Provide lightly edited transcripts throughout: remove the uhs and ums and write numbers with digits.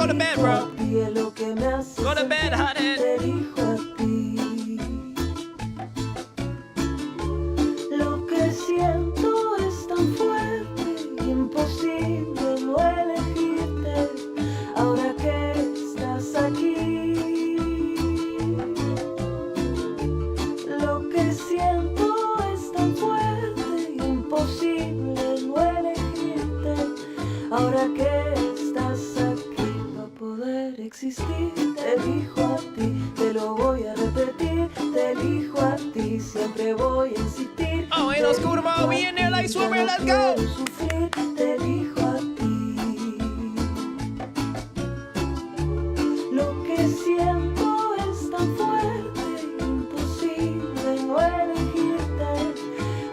to bed, bro. Go to bed, hothead. Lo que siento es tan fuerte, imposible no elegirte, ahora que estás aquí. Lo que siento es tan fuerte, imposible no elegirte, ahora que estás aquí. Para poder existir, te elijo a ti, te lo voy a repetir, te elijo a ti, siempre voy a insistir. Oh, ain't no school tomorrow. We in there like swimmer. Let's go. Sufrir, te elijo a ti. Lo que siento es tan fuerte, imposible no elegirte,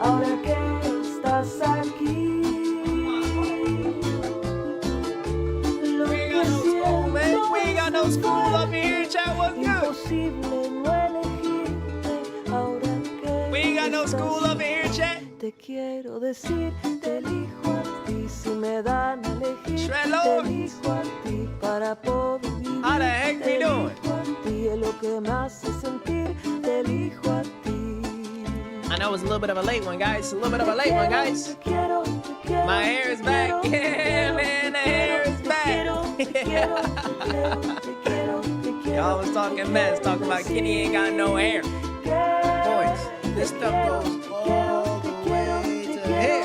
ahora que estás aquí. Lo We ain't got no school, man. We ain't got no school up in here, chat. What's good? imposible no elegirte, ahora que We ain't got no school up in here, chat. te quiero decir, te elijo a ti, si me dan a elegir, Shred te Lord. elijo a ti para poder vivir. How the heck Te we doing? elijo a ti, es lo que me hace sentir, te elijo a ti. I know it's a little bit of a late one, guys. A little bit of a late one, guys. Te quiero, te quiero, My hair is te back. quiero, Yeah, te man, the quiero, hair is te back. quiero, te quiero, te quiero, te quiero, te quiero, Y'all was talking mess, talking about Kenny ain't got no hair. Boys, this stuff goes all the way to here.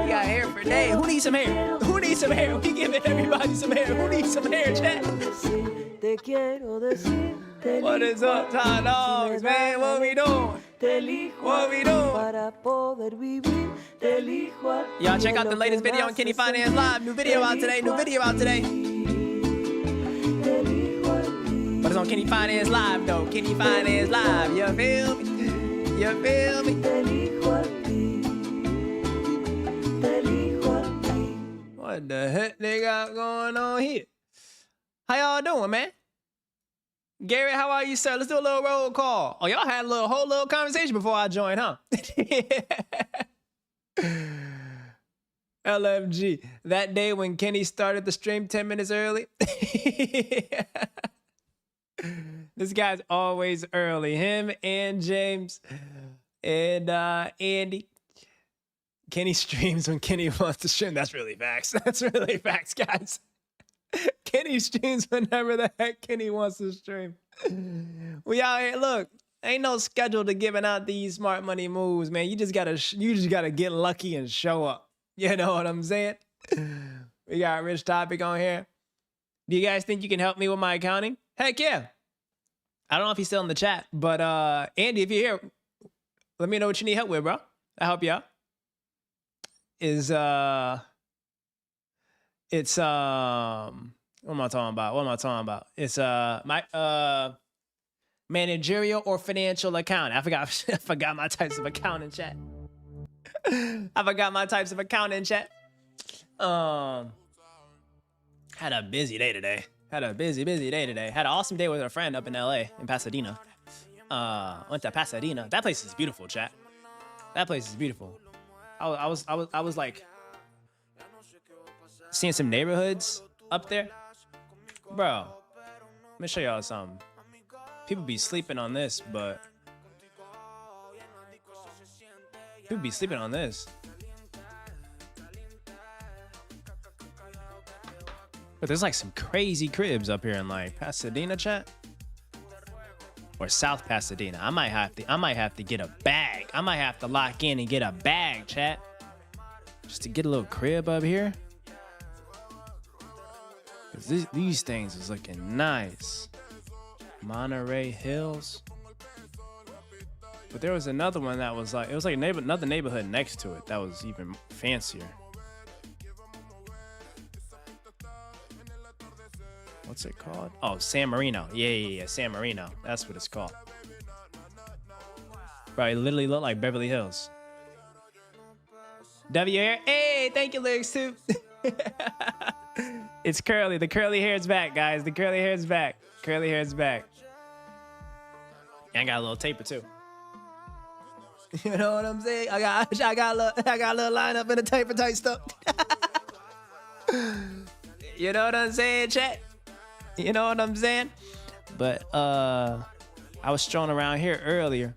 He got hair for days. Who needs some hair? Who needs some hair? We giving everybody some hair. Who needs some hair, chat? Te quiero decir, te What is up, Ty Dogs, man? What we doing? Te elijo What we doing? para poder vivir, te elijo a ti. Y'all check out es the lo latest que video me on Kenny hace Finance sentir. Live. New video out today. New video out today. Te elijo a ti. But it's on Kenny Finance Live, though. Kenny Finance Live. You feel me? You feel me? Te elijo a ti. Te elijo a ti. What the heck they got going on here? How y'all doing, man? Gary, how are you, sir? Let's do a little roll call. Oh, y'all had a whole little conversation before I joined, huh? LFG. That day when Kenny started the stream 10 minutes early. This guy's always early. Him and James and Andy. Kenny streams when Kenny wants to stream. That's really facts. That's really facts, guys. Kenny streams whenever the heck Kenny wants to stream. We out here. Look, ain't no schedule to giving out these smart money moves, man. You just gotta get lucky and show up. You know what I'm saying? We got Rich Topic on here. Do you guys think you can help me with my accounting? Heck yeah. I don't know if he's still in the chat, but Andy, if you're here, let me know what you need help with, bro. I'll help you out. It's what am I talking about? It's my managerial or financial accounting. I forgot my types of accounting, chat. I forgot my types of accounting, chat. Had a busy day today. Had a busy day today. Had an awesome day with a friend up in LA, in Pasadena. Went to Pasadena. That place is beautiful, chat. That place is beautiful. I was like seeing some neighborhoods up there. Bro, let me show y'all something. People be sleeping on this, but people be sleeping on this. But there's like some crazy cribs up here in like Pasadena, chat. Or South Pasadena. I might have to get a bag. I might have to lock in and get a bag, chat. Just to get a little crib up here. 'Cause these things is looking nice. Monterey Hills. But there was another one that was like, it was like another neighborhood next to it that was even fancier. What's it called? Oh, San Marino. Yeah, San Marino. That's what it's called. Bro, it literally looked like Beverly Hills. W hair. Hey, thank you, Lyrics too. It's curly. The curly hair is back, guys. The curly hair is back. Curly hair is back. And I got a little taper too. You know what I'm saying? I got a little lineup in the taper type stuff. You know what I'm saying, chat? You know what I'm saying? But I was strolling around here earlier,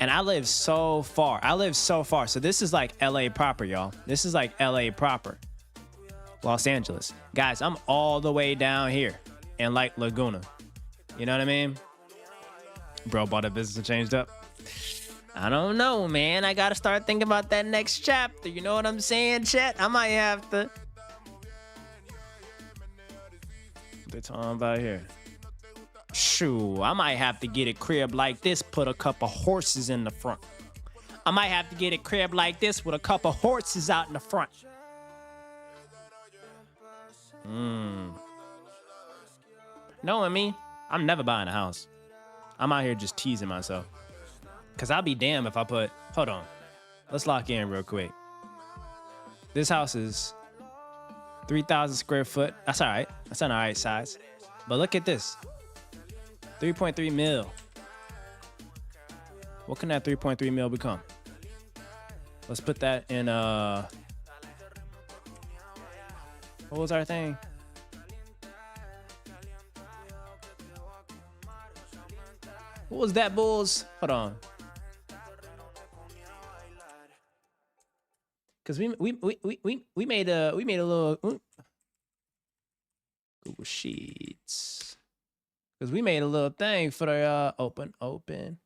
and I live so far. So this is like LA proper, y'all. This is like LA proper. Los Angeles. Guys, I'm all the way down here in like Laguna. You know what I mean? Bro bought a business and changed up. I don't know, man. I gotta start thinking about that next chapter. You know what I'm saying, chat? I might have to. What they talking about here? Shoo, I might have to get a crib like this, put a couple horses in the front. I might have to get a crib like this with a couple horses out in the front. Knowing me, I'm never buying a house. I'm out here just teasing myself. Cause I'll be damned if I put, hold on. Let's lock in real quick. This house is 3,000 square foot. That's all right. That's an all right size. But look at this. 3.3 mil. What can that 3.3 mil become? Let's put that in, what was our thing? What was that, bulls? Hold on. Cause we made a little Google Sheets. Cause we made a little thing for the open.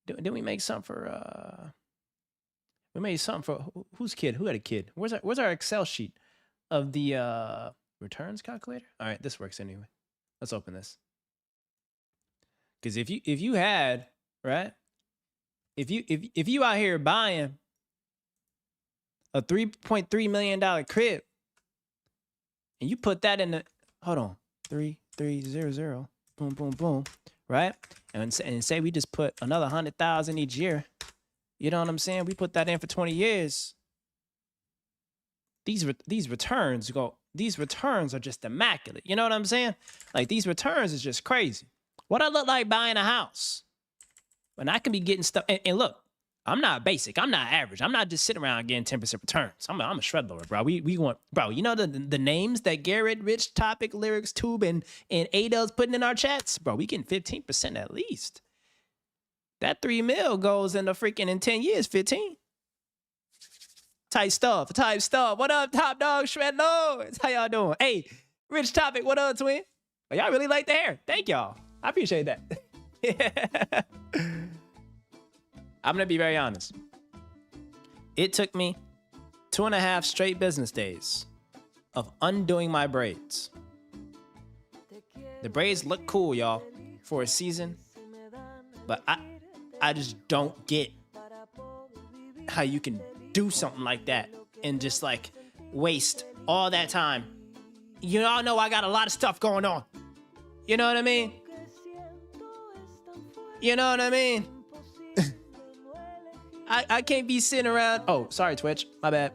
Didn't we make something for we made something for whose kid? Who had a kid? Where's our Excel sheet of the returns calculator? All right, this works anyway. Let's open this. Cause if you had, right? If you out here buying a $3.3 million crib, and you put that in the, hold on, 3300, boom, boom, boom, right? And say we just put another 100,000 each year. You know what I'm saying? We put that in for 20 years. These returns are just immaculate. You know what I'm saying? Like these returns is just crazy. What I look like buying a house when I can be getting stuff. And look, I'm not basic. I'm not average. I'm not just sitting around getting 10% returns. I'm a shred lower, bro. We want, bro. You know the names that Garrett, Rich, Topic, Lyrics, Tube, and Adel's putting in our chats, bro. We getting 15% at least. That 3 mil goes in the freaking in 10 years, 15. Type stuff. What up, Top Dog, Shred Lords? How y'all doing? Hey, Rich Topic, what up, twin? Oh, y'all really like the hair. Thank y'all. I appreciate that. I'm going to be very honest. It took me 2.5 straight business days of undoing my braids. The braids look cool, y'all, for a season. But I just don't get how you can do something like that and just like waste all that time. You all know I got a lot of stuff going on. You know what I mean? You know what I mean? I can't be sitting around. Oh, sorry, Twitch. My bad.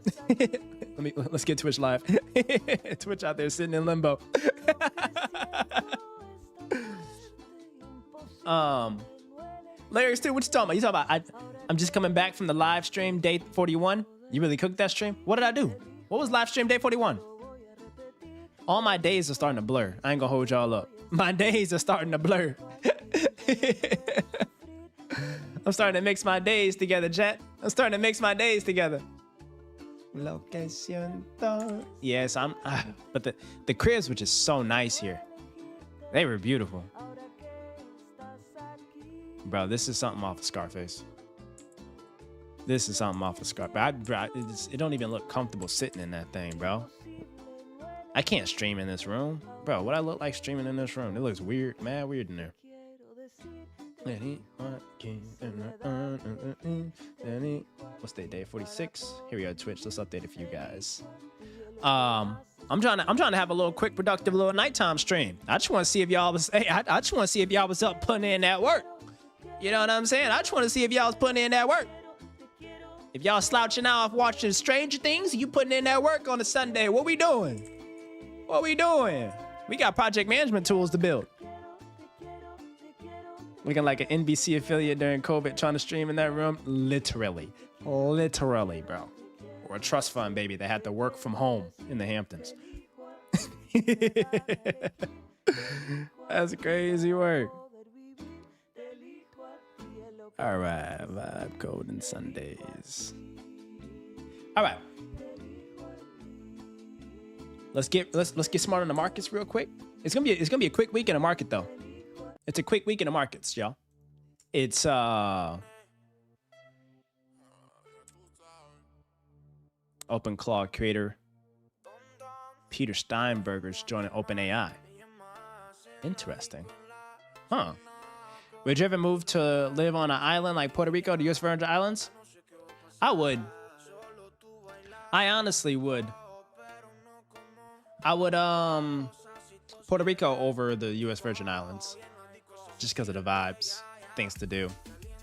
Let's get Twitch live. Twitch out there sitting in limbo. Lyrics too. What you talking about? You talking about I'm just coming back from the live stream day 41. You really cooked that stream? What did I do? What was live stream day 41? All my days are starting to blur. I ain't gonna hold y'all up. My days are starting to blur. I'm starting to mix my days together, chat. I'm starting to mix my days together. Location. Yes, but the cribs were just so nice here. They were beautiful. Bro, this is something off of Scarface. This is something off of Scarface. It don't even look comfortable sitting in that thing, bro. I can't stream in this room. Bro, what I look like streaming in this room? It looks weird, mad weird in there. What's the day? 46. Here we are, Twitch. Let's update it for you guys. I'm trying to have a little quick, productive little nighttime stream. I just want to see if y'all was. Hey, I just want to see if y'all was up putting in that work. You know what I'm saying? I just want to see if y'all was putting in that work. If y'all slouching off watching Stranger Things, you putting in that work on a Sunday. What we doing? What we doing? We got project management tools to build. Looking like an NBC affiliate during COVID trying to stream in that room. Literally, bro. Or a trust fund, baby, that had to work from home in the Hamptons. That's crazy work. All right, Vibe Golden Sundays. All right. Let's get smart on the markets real quick. It's gonna be a quick week in the market though. It's a quick week in the markets, y'all. It's OpenClaw creator Peter Steinberger's joining OpenAI. Interesting. Huh. Would you ever move to live on an island like Puerto Rico, the U.S. Virgin Islands? I would. I honestly would. I would Puerto Rico over the U.S. Virgin Islands, just because of the vibes, things to do,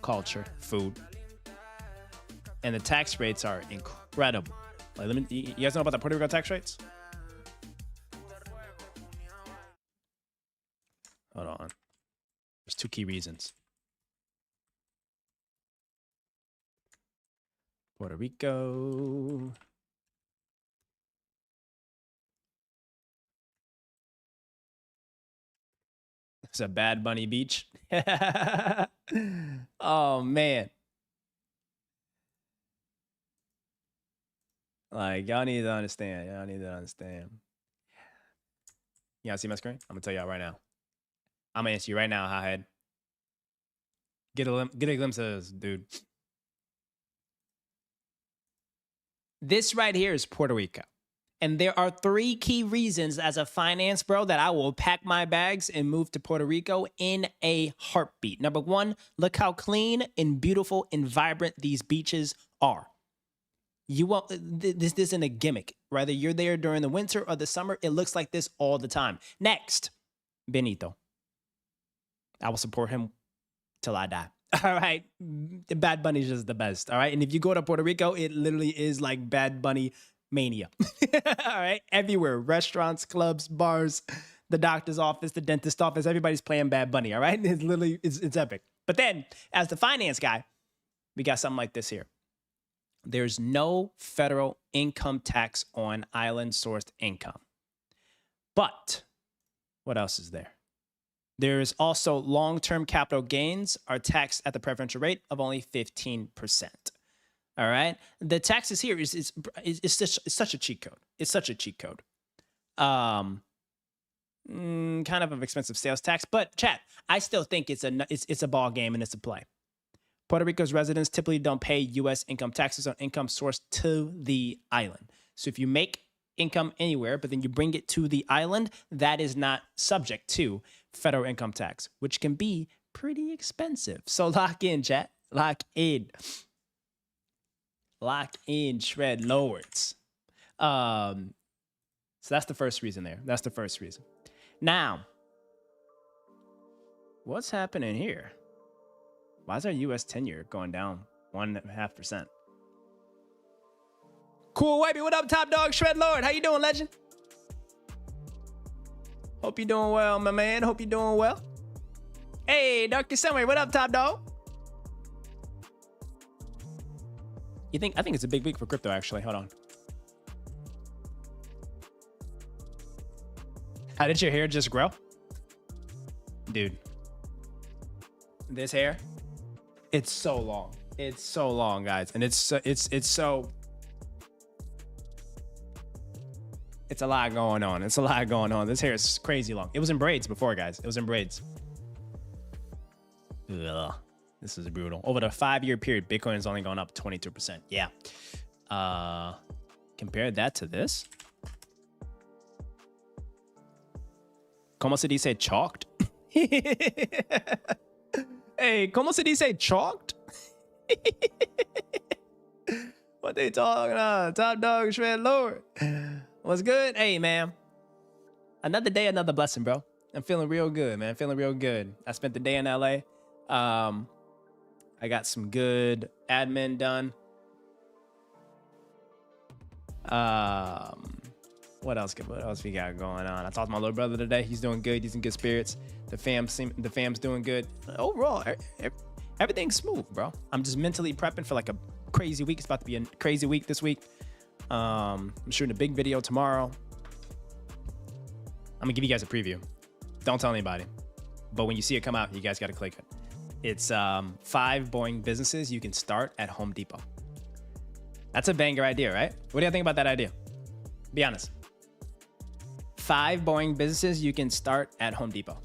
culture, food, and the tax rates are incredible. Like, you guys know about the Puerto Rico tax rates? Hold on. There's two key reasons. Puerto Rico. It's a Bad Bunny beach. Oh, man. Like, y'all need to understand. Y'all need to understand. Y'all see my screen? I'm going to tell y'all right now. I'm going to answer you right now, Hothead. Get a glimpse of this, dude. This right here is Puerto Rico. And there are three key reasons as a finance bro that I will pack my bags and move to Puerto Rico in a heartbeat. Number one, look how clean and beautiful and vibrant these beaches are. You won't, this isn't a gimmick. Whether you're there during the winter or the summer, it looks like this all the time. Next, Benito. I will support him till I die. All right. Bad Bunny is just the best. All right. And if you go to Puerto Rico, it literally is like Bad Bunny mania. All right. Everywhere. Restaurants, clubs, bars, the doctor's office, the dentist office, everybody's playing Bad Bunny. All right. It's literally, it's epic. But then as the finance guy, we got something like this here. There's no federal income tax on island sourced income. But what else is there? There is also long-term capital gains are taxed at the preferential rate of only 15%. All right. The taxes here is such a cheat code. It's such a cheat code. Kind of an expensive sales tax, but chat, I still think it's a ball game and it's a play. Puerto Rico's residents typically don't pay U.S. income taxes on income sourced to the island. So if you make income anywhere, but then you bring it to the island, that is not subject to federal income tax, which can be pretty expensive. So lock in, chat. Lock in. Lock in, shred lords. So that's the first reason there. That's the first reason. Now, what's happening here? Why is our U.S. 10-year going down 1.5%? Cool Wavy, what up, top dog, shred lord? How you doing, legend? Hope you're doing well, my man. Hope you're doing well. Hey, Dr. Sunway, what up, top dog? I think it's a big week for crypto, actually. Hold on. How did your hair just grow? Dude. This hair, it's so long. It's so long, guys. And it's a lot going on. It's a lot going on. This hair is crazy long. It was in braids before, guys. It was in braids. Ugh. This is brutal. Over the 5-year period, Bitcoin is only going up 22%. Yeah. Compare that to this. ¿Cómo se dice chalked? Hey, ¿cómo se dice chalked? What they talking about? Top dog, shred lord. What's good? Hey, man. Another day, another blessing, bro. I'm feeling real good, man. Feeling real good. I spent the day in LA. I got some good admin done. What else we got going on? I talked to my little brother today. He's doing good. He's in good spirits. The fam's doing good. Overall, everything's smooth, bro. I'm just mentally prepping for like a crazy week. It's about to be a crazy week this week. I'm shooting a big video tomorrow. I'm gonna give you guys a preview. Don't tell anybody. But when you see it come out, you guys gotta click it. It's 5 boring businesses you can start at Home Depot. That's a banger idea, right? What do you think about that idea? Be honest. 5 boring businesses you can start at Home Depot.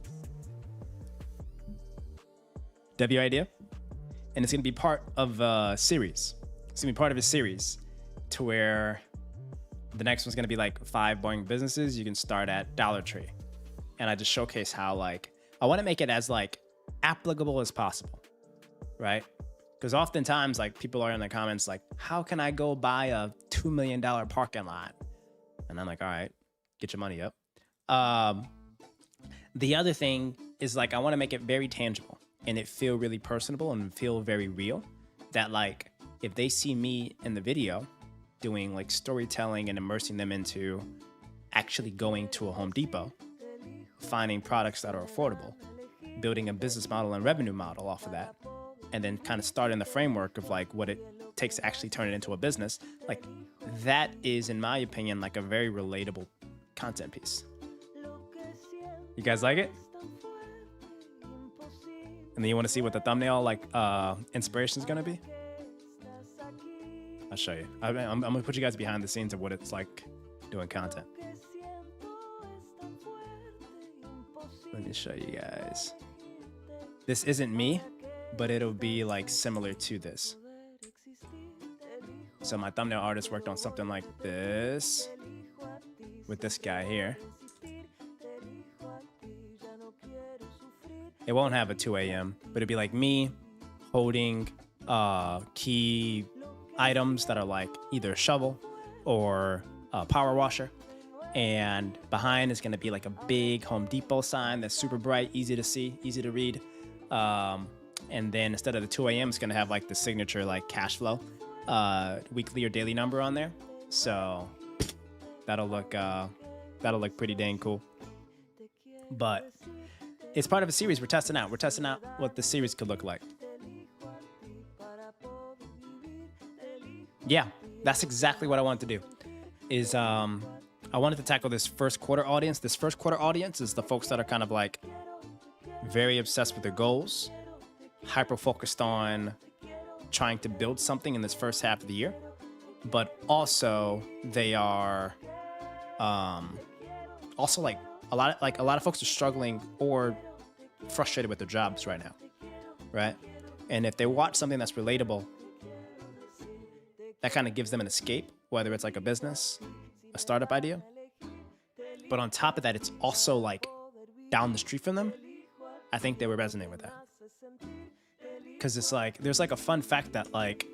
W idea? And it's gonna be part of a series. It's gonna be part of a series to where the next one's gonna be like 5 boring businesses you can start at Dollar Tree. And I just showcase how like, I wanna make it as like applicable as possible, right? Because oftentimes like people are in the comments like, how can I go buy a $2 million parking lot? And I'm like, all right, get your money up. The other thing is like, I wanna make it very tangible and it feel really personable and feel very real, that like, if they see me in the video doing like storytelling and immersing them into actually going to a Home Depot, finding products that are affordable, building a business model and revenue model off of that, and then kind of starting the framework of like what it takes to actually turn it into a business, like that is, in my opinion, like a very relatable content piece. You guys like it? And then you want to see what the thumbnail like inspiration is going to be? I'll show you. I'm going to put you guys behind the scenes of what it's like doing content. Let me show you guys. This isn't me, but it'll be like similar to this. So my thumbnail artist worked on something like this with this guy here. It won't have a 2 a.m., but it'd be like me holding key items that are like either a shovel or a power washer. And behind is gonna be like a big Home Depot sign that's super bright, easy to see, easy to read. And then instead of the 2 a.m., it's gonna have like the signature like cash flow, weekly or daily number on there. So that'll look pretty dang cool. But it's part of a series we're testing out. We're testing out what the series could look like. Yeah, that's exactly what I wanted to do. Is I wanted to tackle this first quarter audience. This first quarter audience is the folks that are kind of like very obsessed with their goals, hyper focused on trying to build something in this first half of the year, but also they are also like a lot of folks are struggling or frustrated with their jobs right now, right? And if they watch something that's relatable, that kind of gives them an escape, whether it's like a business, a startup idea. But on top of that, it's also like down the street from them. I think they would resonate with that. Because it's like, there's like a fun fact that like,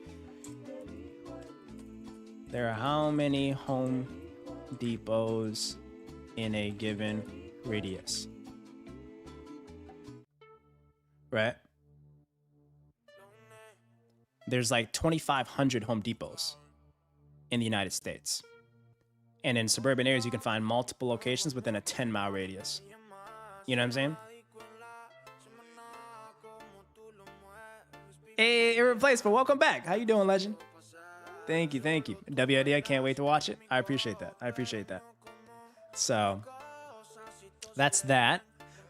there are how many Home Depots in a given radius, right? There's like 2,500 Home Depots in the United States. And in suburban areas, you can find multiple locations within a 10-mile radius. You know what I'm saying? Hey, Irreplaceable, welcome back. How you doing, legend? Thank you, thank you. WID, I can't wait to watch it. I appreciate that. I appreciate that. So that's that.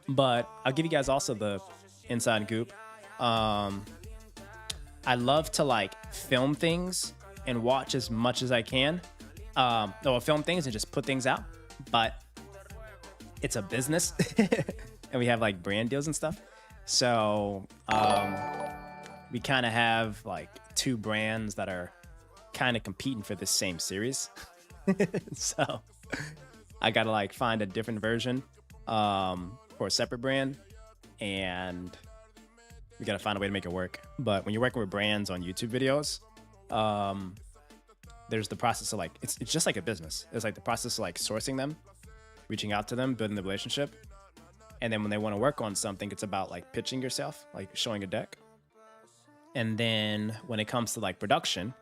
But I'll give you guys also the inside goop. I love to like film things and watch as much as I can. Or film things and just put things out. But it's a business and we have like brand deals and stuff. So we kind of have like 2 brands that are kind of competing for this same series. So I gotta like find a different version for a separate brand, and we gotta find a way to make it work. But when you're working with brands on YouTube videos, there's the process of like, it's just like a business. It's like the process of like sourcing them, reaching out to them, building the relationship. And then when they want to work on something, it's about like pitching yourself, like showing a deck. And then when it comes to like production,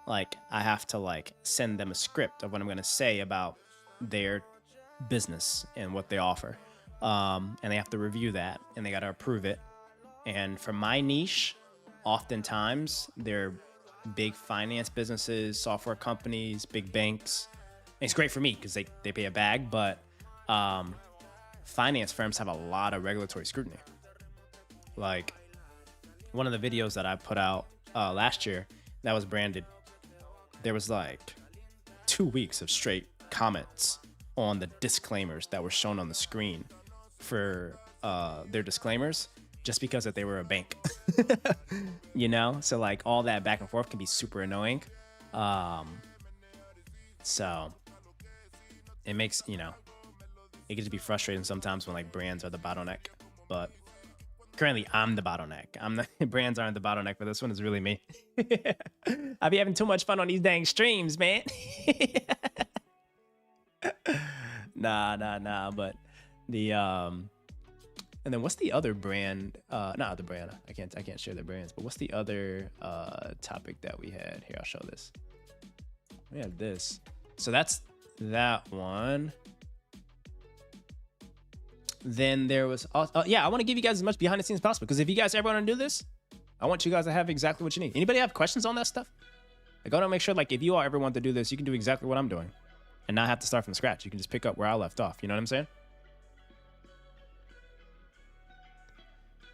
like I have to like send them a script of what I'm going to say about their business and what they offer. And they have to review that and they got to approve it. And for my niche, oftentimes they're big finance businesses, software companies, big banks. And it's great for me because they pay a bag, but finance firms have a lot of regulatory scrutiny. Like one of the videos that I put out last year that was branded, there was like 2 weeks of straight comments on the disclaimers that were shown on the screen for their disclaimers, just because that they were a bank. You know, so like all that back and forth can be super annoying. So it makes, you know, it gets to be frustrating sometimes when like brands are the bottleneck, but currently I'm the bottleneck. Brands aren't the bottleneck, but this one is really me. I be having too much fun on these dang streams, man. Nah, but the and then what's the other brand? Not the brand. I can't share the brands, but what's the other topic that we had? Here, I'll show this. We have this. So that's that one. Then there was also, yeah, I want to give you guys as much behind the scenes as possible, because if you guys ever want to do this, I want you guys to have exactly what you need. Anybody have questions on that stuff? Like, I want to make sure, like, if you all ever want to do this, you can do exactly what I'm doing and not have to start from scratch. You can just pick up where I left off. You know what I'm saying?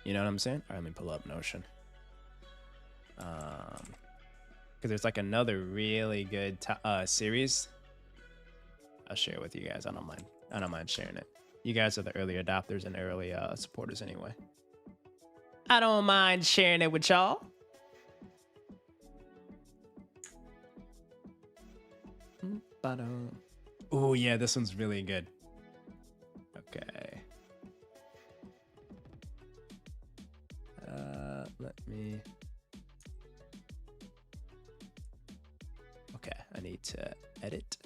You know what I'm saying? All right, let me pull up Notion. Because there's like another really good series. I'll share it with you guys. I don't mind sharing it. You guys are the early adopters and early supporters anyway. I don't mind sharing it with y'all. Oh yeah, this one's really good. Okay. Let me. Okay, I need to edit.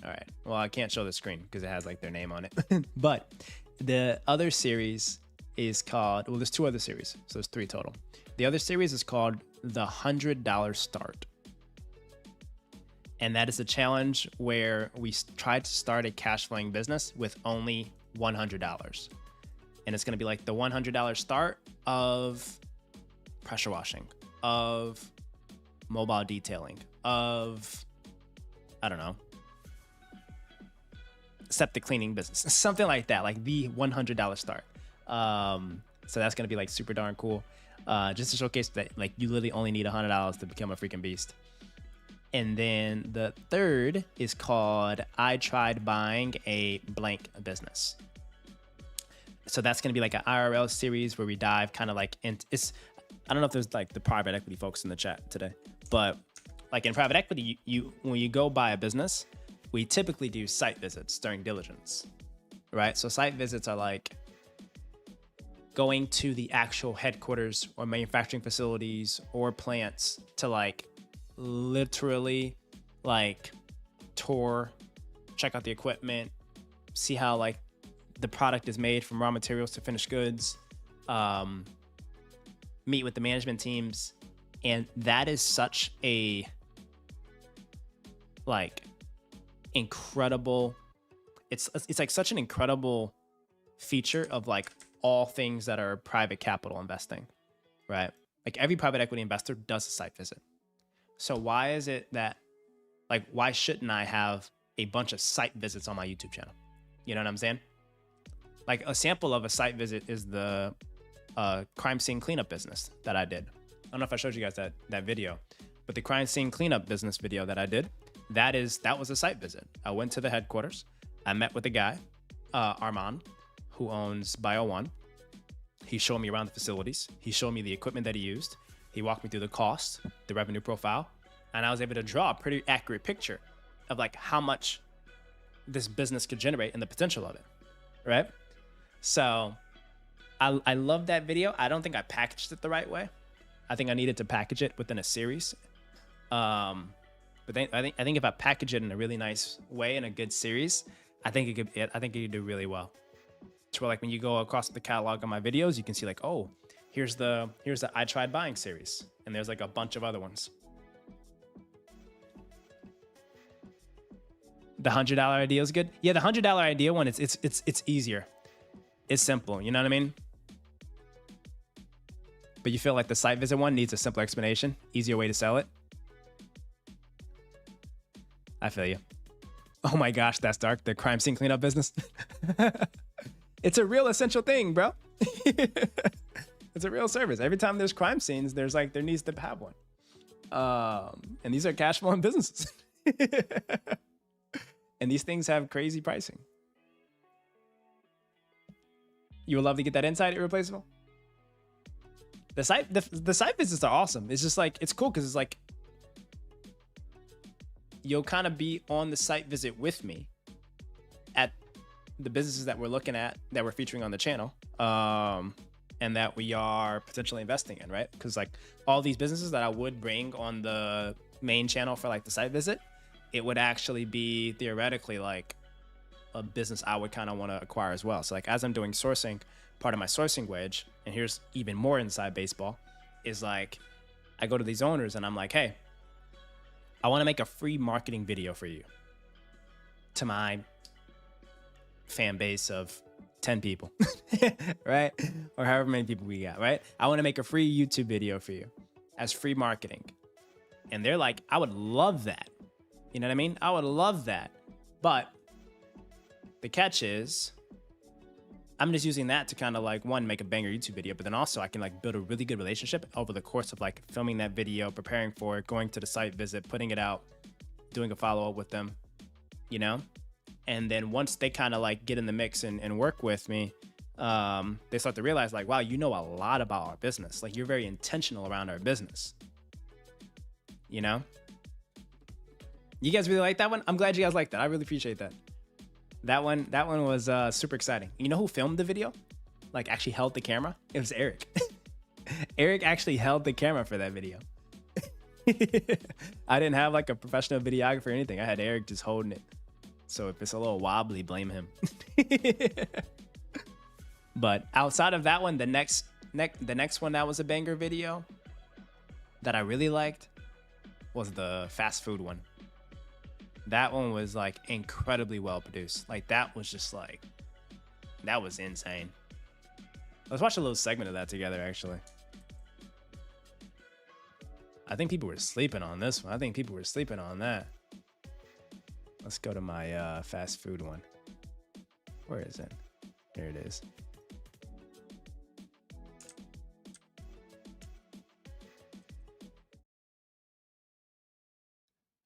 All right. Well, I can't show the screen because it has like their name on it. But the other series is called, well, there's 2 other series. So there's 3 total. The other series is called the $100 Start. And that is a challenge where we tried to start a cash flowing business with only $100. And it's going to be like the $100 start of pressure washing, of mobile detailing, of, I don't know, septic cleaning business, something like that, like the $100 start. So that's gonna be like super darn cool, just to showcase that like you literally only need $100 to become a freaking beast. And then the third is called I Tried Buying a Blank Business. So that's gonna be like an IRL series where we dive kind of like into, I don't know if there's like the private equity folks in the chat today, but like in private equity, you when you go buy a business, we typically do site visits during diligence, right? So site visits are like going to the actual headquarters or manufacturing facilities or plants to like literally like tour, check out the equipment, see how like the product is made from raw materials to finished goods, meet with the management teams. And that is such a like incredible, it's like such an incredible feature of like all things that are private capital investing, right? Like every private equity investor does a site visit. So why is it that, like, why shouldn't I have a bunch of site visits on my YouTube channel? You know what I'm saying? Like a sample of a site visit is the crime scene cleanup business that I did. I don't know if I showed you guys that video, but the crime scene cleanup business video that I did, that was a site visit. I went to the headquarters. I met with the guy, Armand, who owns Bio One. He showed me around the facilities. He showed me the equipment that he used. He walked me through the cost, the revenue profile, and I was able to draw a pretty accurate picture of like how much this business could generate and the potential of it, right? So I love that video. I don't think I packaged it the right way. I think I needed to package it within a series. But then I think if I package it in a really nice way in a good series, I think it could do really well. To where like when you go across the catalog of my videos, you can see like, oh, here's the I Tried Buying series, and there's like a bunch of other ones. The $100 idea is good. Yeah, the $100 idea one, it's easier. It's simple. You know what I mean? But you feel like the site visit one needs a simpler explanation, easier way to sell it. I feel you. Oh my gosh, that's dark. The crime scene cleanup business. It's a real essential thing, bro. It's a real service. Every time there's crime scenes, there needs to have one. And these are cash flowing businesses. And these things have crazy pricing. You would love to get that inside Irreplaceable. The site visits are awesome. It's just like, it's cool because it's like, you'll kind of be on the site visit with me at the businesses that we're looking at, that we're featuring on the channel, and that we are potentially investing in, right? Because like all these businesses that I would bring on the main channel for like the site visit, it would actually be theoretically like a business I would kind of want to acquire as well. So like as I'm doing sourcing, part of my sourcing wedge, and here's even more inside baseball, is like I go to these owners and I'm like, hey, I want to make a free marketing video for you to my fan base of 10 people, right? Or however many people we got, right? I want to make a free YouTube video for you as free marketing. And they're like, I would love that. You know what I mean? I would love that. But the catch is, I'm just using that to kind of like, one, make a banger YouTube video, but then also I can like build a really good relationship over the course of like filming that video, preparing for it, going to the site visit, putting it out, doing a follow-up with them, you know? And then once they kind of like get in the mix and work with me, they start to realize like, wow, you know a lot about our business. Like you're very intentional around our business, you know? You guys really like that one? I'm glad you guys like that. I really appreciate that. That one was super exciting. You know who filmed the video? Like actually held the camera? It was Eric. Eric actually held the camera for that video. I didn't have like a professional videographer or anything. I had Eric just holding it. So if it's a little wobbly, blame him. But outside of that one, the next one that was a banger video that I really liked was the fast food one. That one was like incredibly well produced. Like that was just like, that was insane. Let's watch a little segment of that together, actually. I think people were sleeping on this one. I think people were sleeping on that. Let's go to my fast food one. Where is it? Here it is.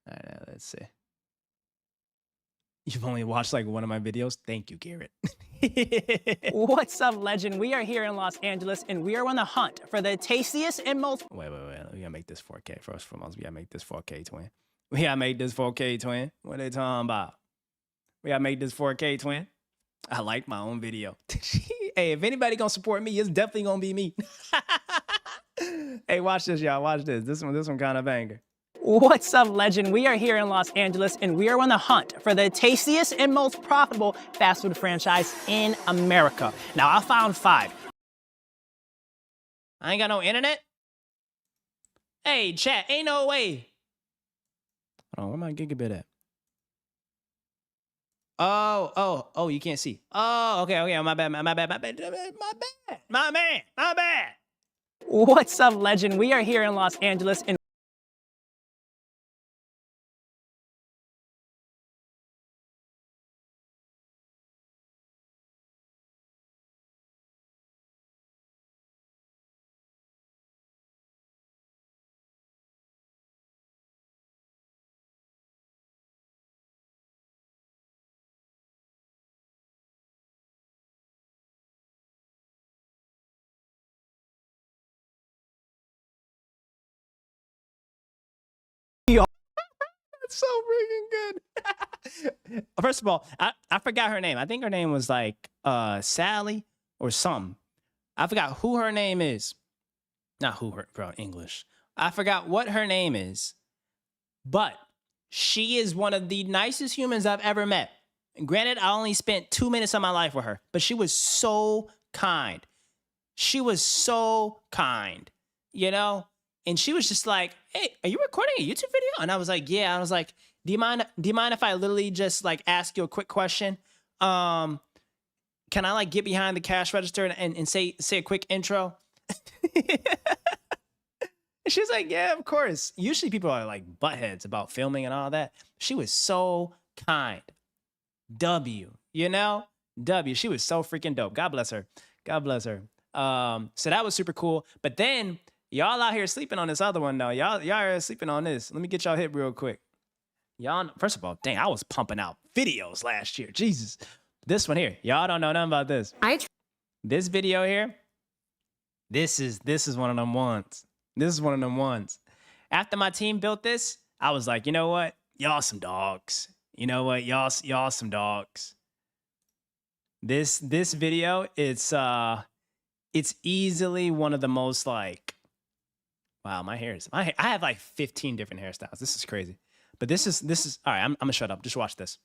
All right, let's see. You've only watched like one of my videos? Thank you, Garrett. What's up, legend? We are here in Los Angeles, and we are on the hunt for the tastiest and most... Wait. We gotta make this 4K. First and foremost, we gotta make this 4K, twin. We gotta make this 4K, twin. What are they talking about? We gotta make this 4K, twin. I like my own video. Hey, if anybody gonna support me, it's definitely gonna be me. Hey, watch this, y'all. Watch this. This one kind of banger. What's up, legend? We are here in Los Angeles, and we are on the hunt for the tastiest and most profitable fast food franchise in America. Now, I found 5. I ain't got no internet? Hey, chat, ain't no way. Hold on, where my gigabit at? Oh, you can't see. Oh, okay, my bad. What's up, legend? We are here in Los Angeles, and so freaking good. First of all, I forgot her name. I think her name was like Sally or something. I forgot who her name is. Not who her, bro, English. I forgot what her name is. But she is one of the nicest humans I've ever met. And granted, I only spent 2 minutes of my life with her, but she was so kind. She was so kind, you know? And she was just like, hey, are you recording a YouTube video? And I was like, yeah. I was like, do you mind if I literally just like ask you a quick question? Can I like get behind the cash register and say a quick intro? And she's like, yeah, of course. Usually people are like buttheads about filming and all that. She was so kind. W, you know? W. She was so freaking dope. God bless her. God bless her. So that was super cool. But then y'all out here sleeping on this other one though. Y'all are sleeping on this. Let me get y'all hit real quick. Y'all, first of all, dang, I was pumping out videos last year. Jesus. This one here. Y'all don't know nothing about this. This video here. This is one of them ones. This is one of them ones. After my team built this, I was like, you know what? Y'all some dogs. You know what? Y'all some dogs. This video, it's easily one of the most like, wow, I have like 15 different hairstyles. This is crazy. But this is all right, I'm gonna shut up. Just watch this.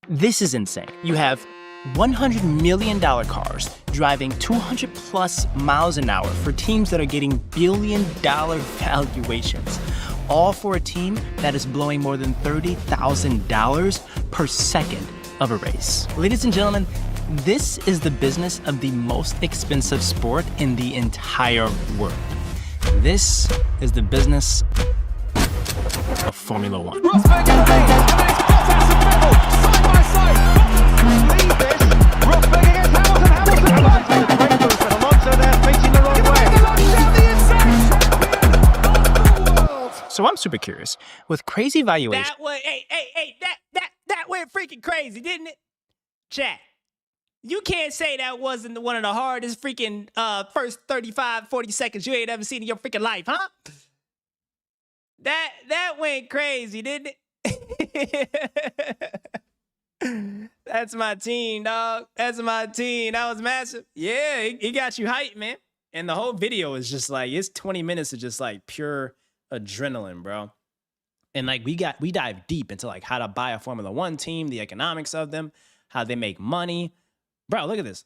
This is insane. You have $100 million cars driving 200 plus miles an hour for teams that are getting billion-dollar valuations, all for a team that is blowing more than $30,000 per second of a race. Ladies and gentlemen, this is the business of the most expensive sport in the entire world. This is the business of Formula One. So I'm super curious. With crazy valuations, That went, that went freaking crazy, didn't it? Chat. You can't say that wasn't one of the hardest freaking first 35, 40 seconds you ain't ever seen in your freaking life, huh? That went crazy, didn't it? That's my team, dog. That's my team. That was massive. Yeah, he got you hyped, man. And the whole video is just like, it's 20 minutes of just like pure adrenaline, bro. And like we dive deep into like how to buy a Formula One team, the economics of them, how they make money. Bro, look at this.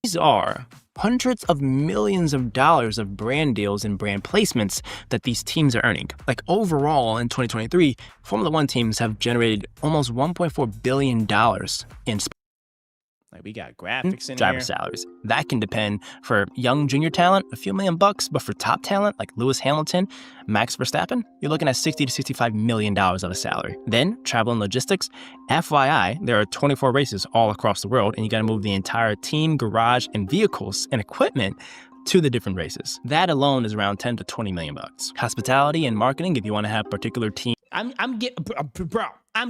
these are hundreds of millions of dollars of brand deals and brand placements that these teams are earning. Like overall in 2023, Formula One teams have generated almost $1.4 billion in Like we got graphics in driver here. salaries. That can depend for young junior talent, a few $1,000,000, but for top talent like Lewis Hamilton, Max Verstappen, you're looking at $60 to $65 million of a salary. Then travel and logistics. FYI, there are 24 races all across the world, and you got to move the entire team, garage, and vehicles and equipment to the different races. That alone is around $10 to $20 million. Hospitality and marketing, if you want to have particular team. I'm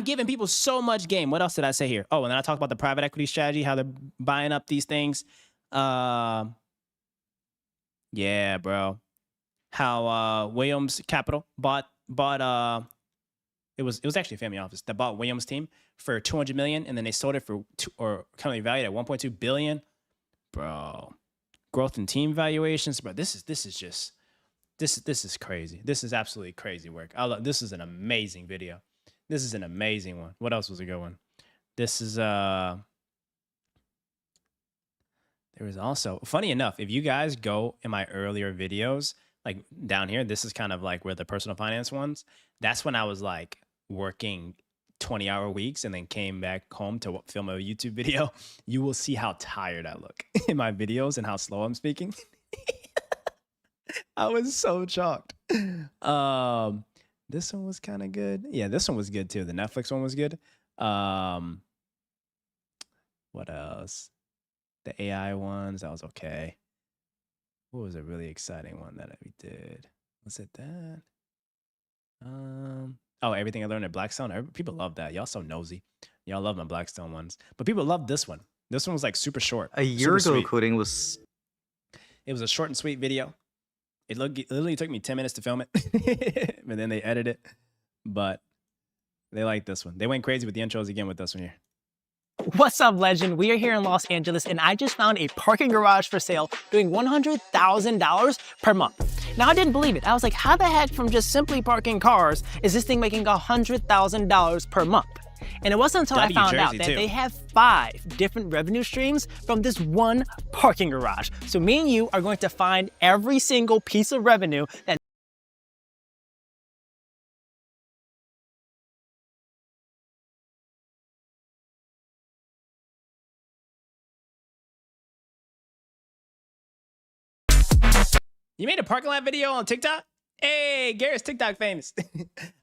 giving people so much game. What else did I say here? Oh, and then I talked about the private equity strategy, how they're buying up these things. Yeah, bro. How Williams Capital bought it was actually a family office that bought Williams team for $200 million, and then they sold it for currently valued at $1.2 billion. Bro, growth in team valuations, bro. This is crazy. This is absolutely crazy work. This is an amazing video. This is an amazing one. What else was a good one? This is there was also, funny enough, if you guys go in my earlier videos, like down here, this is kind of like where the personal finance ones, that's when I was like working 20-hour weeks and then came back home to film a YouTube video. You will see how tired I look in my videos and how slow I'm speaking. I was so shocked. This one was kind of good. Yeah, this one was good too. The Netflix one was good. What else? The AI ones, that was okay. What was a really exciting one that we did? Was it that? Oh, Everything I Learned at Blackstone. People love that. Y'all so nosy. Y'all love my Blackstone ones. But people love this one. This one was like super short. A year super ago, sweet. coding was. It was a short and sweet video. It literally took me 10 minutes to film it, but then they edited it. But they like this one. They went crazy with the intros again with this one here. What's up, legend? We are here in Los Angeles, and I just found a parking garage for sale doing $100,000 per month. Now, I didn't believe it. I was like, how the heck from just simply parking cars is this thing making $100,000 per month? And it wasn't until I found out that they have 5 different revenue streams from this one parking garage. So me and you are going to find every single piece of revenue that You made a parking lot video on TikTok? Hey, Garrett's TikTok famous. All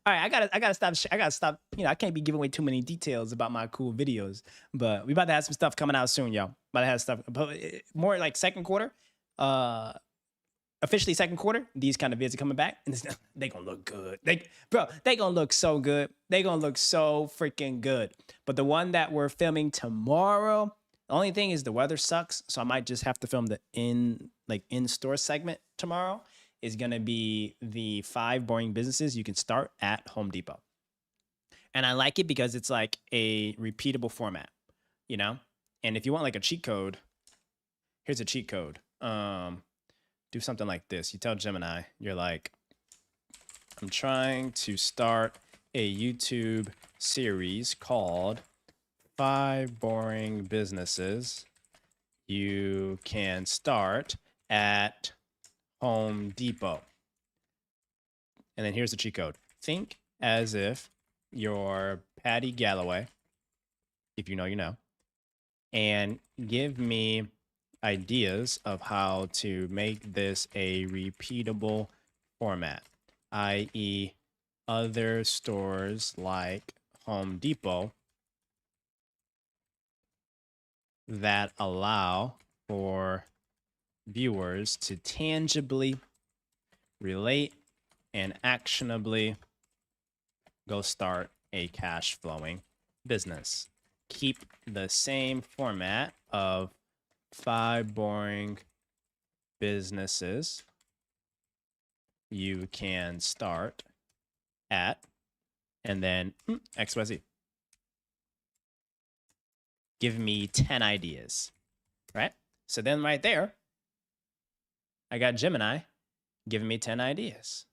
right, I gotta stop. I gotta stop. You know, I can't be giving away too many details about my cool videos. But we about to have some stuff coming out soon, y'all. About to have stuff, but more like second quarter. Officially second quarter. These kind of vids are coming back, and they gonna look good. They gonna look so good. They gonna look so freaking good. But the one that we're filming tomorrow, the only thing is the weather sucks, so I might just have to film the in-store segment tomorrow. Is going to be the 5 boring businesses you can start at Home Depot. And I like it because it's like a repeatable format, you know? And if you want like a cheat code, here's a cheat code. Do something like this. You tell Gemini, you're like, I'm trying to start a YouTube series called 5 Boring Businesses You Can Start at Home Depot. And then here's the cheat code. Think as if you're Patty Galloway, if you know, you know, and give me ideas of how to make this a repeatable format, i.e., other stores like Home Depot that allow for viewers to tangibly relate and actionably go start a cash flowing business. Keep the same format of 5 boring businesses you can start at, and then XYZ. Give me 10 ideas, right? So then right there, I got Gemini giving me 10 ideas.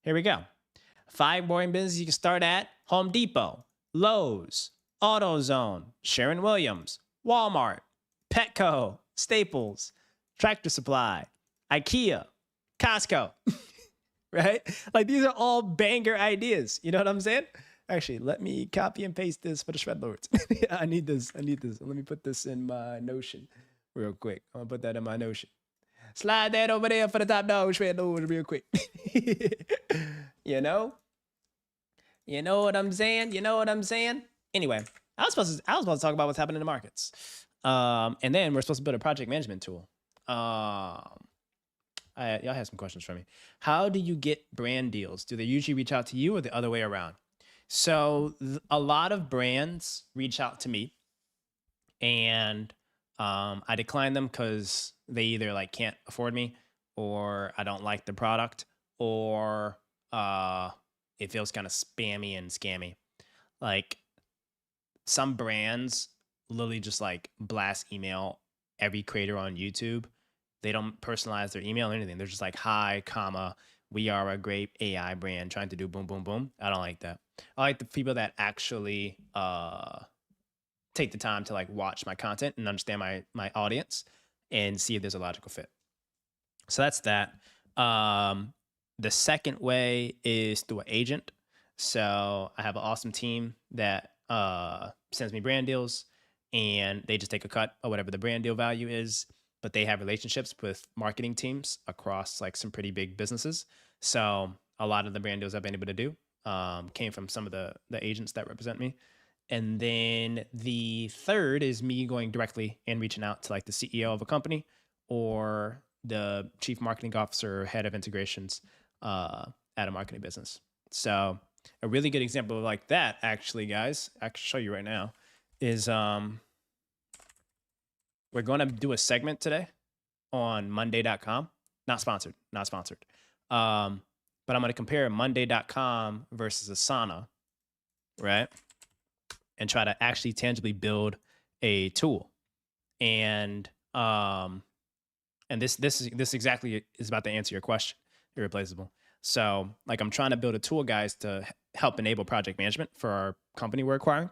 Here we go. 5 boring businesses you can start at Home Depot, Lowe's, AutoZone, Sherwin-Williams, Walmart, Petco, Staples, Tractor Supply, IKEA, Costco, right? Like these are all banger ideas. You know what I'm saying? Actually, let me copy and paste this for the Shred Lords. I need this. Let me put this in my Notion real quick. I'm gonna put that in my Notion. Slide that over there for the top dog Shred Lords real quick. You know? You know what I'm saying? You know what I'm saying? Anyway, I was supposed to talk about what's happening in the markets. And then we're supposed to build a project management tool. Y'all have some questions for me. How do you get brand deals? Do they usually reach out to you or the other way around? So a lot of brands reach out to me, and I decline them because they either like can't afford me, or I don't like the product, or it feels kind of spammy and scammy. Like some brands literally just like blast email every creator on YouTube. They don't personalize their email or anything. They're just like, hi, comma, we are a great AI brand trying to do boom, boom, boom. I don't like that. I like the people that actually take the time to like watch my content and understand my audience and see if there's a logical fit. So that's that. The second way is through an agent. So I have an awesome team that sends me brand deals, and they just take a cut of whatever the brand deal value is. But they have relationships with marketing teams across like some pretty big businesses. So a lot of the brand deals I've been able to do came from some of the agents that represent me. And then the third is me going directly and reaching out to like the CEO of a company or the chief marketing officer or head of integrations at a marketing business. So a really good example of like that, actually, guys, I can show you right now, is we're going to do a segment today on Monday.com. Not sponsored. But I'm going to compare Monday.com versus Asana, right? And try to actually tangibly build a tool. And this exactly is about to answer your question, irreplaceable. So like I'm trying to build a tool, guys, to help enable project management for our company we're acquiring.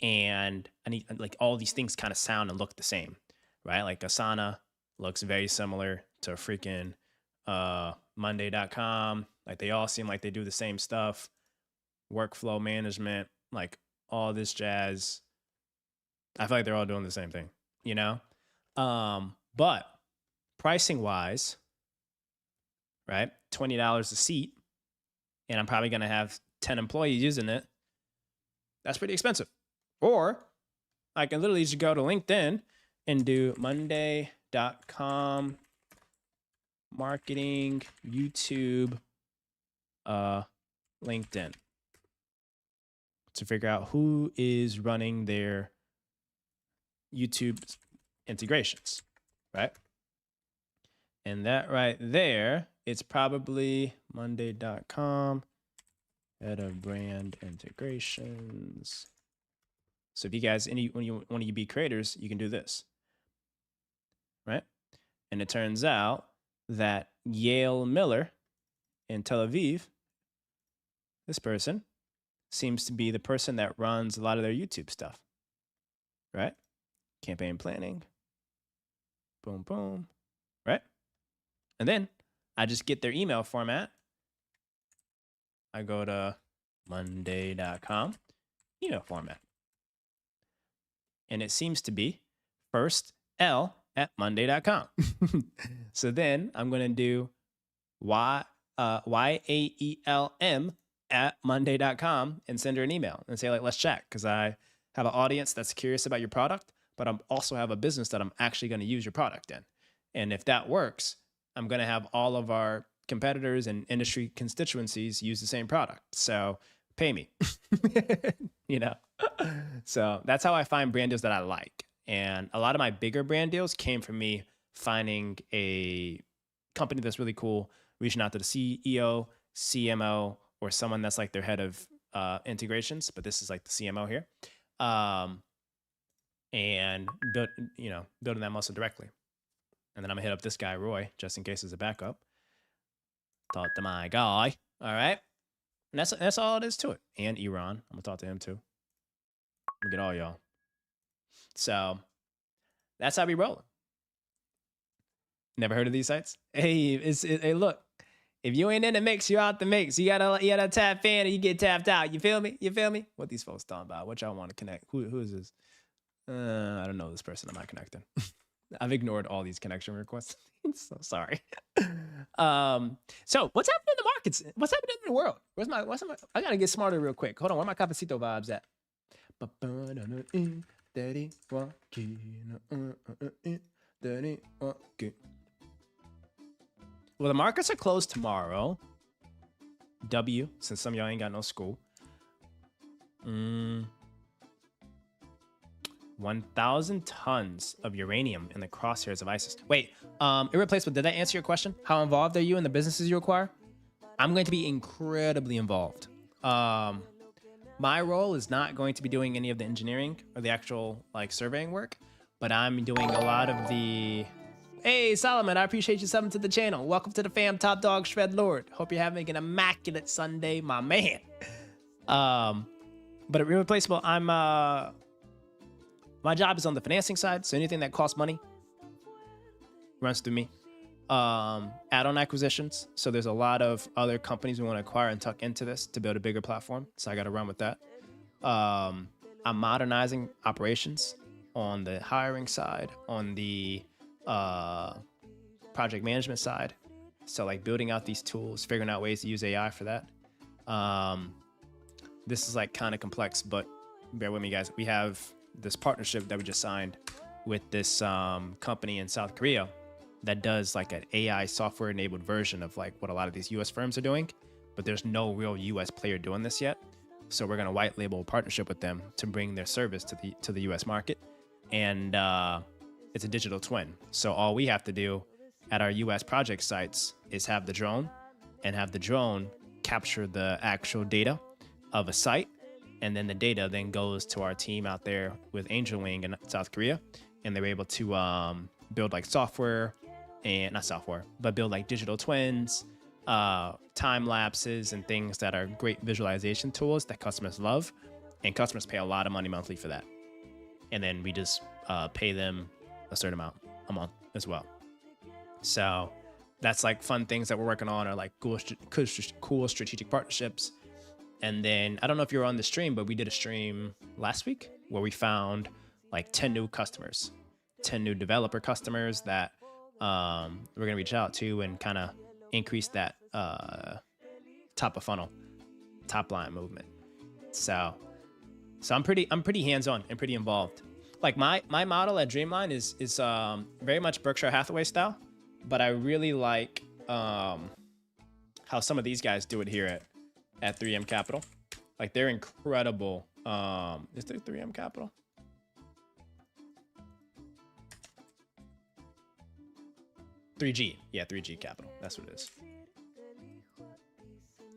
And I need like all these things kind of sound and look the same, right? Like Asana looks very similar to freaking Monday.com. Like they all seem like they do the same stuff. Workflow management, like all this jazz. I feel like they're all doing the same thing, you know? But pricing wise, right? $20 a seat, and I'm probably going to have 10 employees using it. That's pretty expensive. Or I can literally just go to LinkedIn and do monday.com marketing YouTube LinkedIn to figure out who is running their YouTube integrations, right? And that right there, it's probably monday.com head of brand integrations. So if you guys, when you want to be creators, you can do this, right? And it turns out that Yale Miller in Tel Aviv, this person seems to be the person that runs a lot of their YouTube stuff, right? Campaign planning, boom, boom, right? And then I just get their email format. I go to monday.com, email format. And it seems to be first L at monday.com. So then I'm going to do YAELM at monday.com and send her an email and say, like, let's chat, because I have an audience that's curious about your product, but I also have a business that I'm actually going to use your product in. And if that works, I'm going to have all of our competitors and industry constituencies use the same product. So pay me, you know? So that's how I find brand deals that I like. And a lot of my bigger brand deals came from me finding a company that's really cool, reaching out to the CEO, CMO, or someone that's like their head of integrations, but this is like the CMO here. And building that muscle directly. And then I'm gonna hit up this guy, Roy, just in case as a backup. Talk to my guy. All right. And that's all it is to it. And Iran. I'm gonna talk to him too. We get all y'all. So that's how we roll. Never heard of these sites? Hey, hey, look. If you ain't in the mix, you're out the mix. You gotta tap in, and you get tapped out. You feel me? You feel me? What these folks talking about? What y'all want to connect? Who is this? I don't know this person. I'm not connecting. I've ignored all these connection requests. So sorry. So what's happening in the markets? What's happening in the world? What's my? I gotta get smarter real quick. Hold on. Where my Cafecito vibes at? Well, the markets are closed tomorrow. W, since some of y'all ain't got no school. 1,000 tons of uranium in the crosshairs of ISIS. Wait, Irreplaceable, did that answer your question? How involved are you in the businesses you acquire? I'm going to be incredibly involved. My role is not going to be doing any of the engineering or the actual like surveying work, but I'm doing a lot of the... Hey, Solomon, I appreciate you subbing to the channel. Welcome to the fam, Top Dog Shred Lord. Hope you're having an immaculate Sunday, my man. But at Irreplaceable, I'm... my job is on the financing side, so anything that costs money runs through me. Add-on acquisitions. So there's a lot of other companies we want to acquire and tuck into this to build a bigger platform. So I got to run with that. I'm modernizing operations on the hiring side, on the project management side. So like building out these tools, figuring out ways to use AI for that. This is like kind of complex, but bear with me, guys. We have this partnership that we just signed with this company in South Korea that does like an AI software enabled version of like what a lot of these US firms are doing, but there's no real US player doing this yet. So we're going to white label a partnership with them to bring their service to the US market. And it's a digital twin. So all we have to do at our US project sites is have the drone and have the drone capture the actual data of a site. And then the data then goes to our team out there with Angel Wing in South Korea. And they're able to build like software and not software, but build like digital twins, time lapses and things that are great visualization tools that customers love. And customers pay a lot of money monthly for that. And then we just pay them a certain amount a month as well. So that's like fun things that we're working on, are like cool strategic partnerships. And then I don't know if you were on the stream, but we did a stream last week where we found like 10 new customers, 10 new developer customers that we're going to reach out to and kind of increase that top of funnel, top line movement. So I'm pretty hands-on and pretty involved. Like my model at Dreamline is very much Berkshire Hathaway style, but I really like how some of these guys do it here at 3M Capital. Like they're incredible. Is there 3M Capital? Yeah, 3G Capital. That's what it is.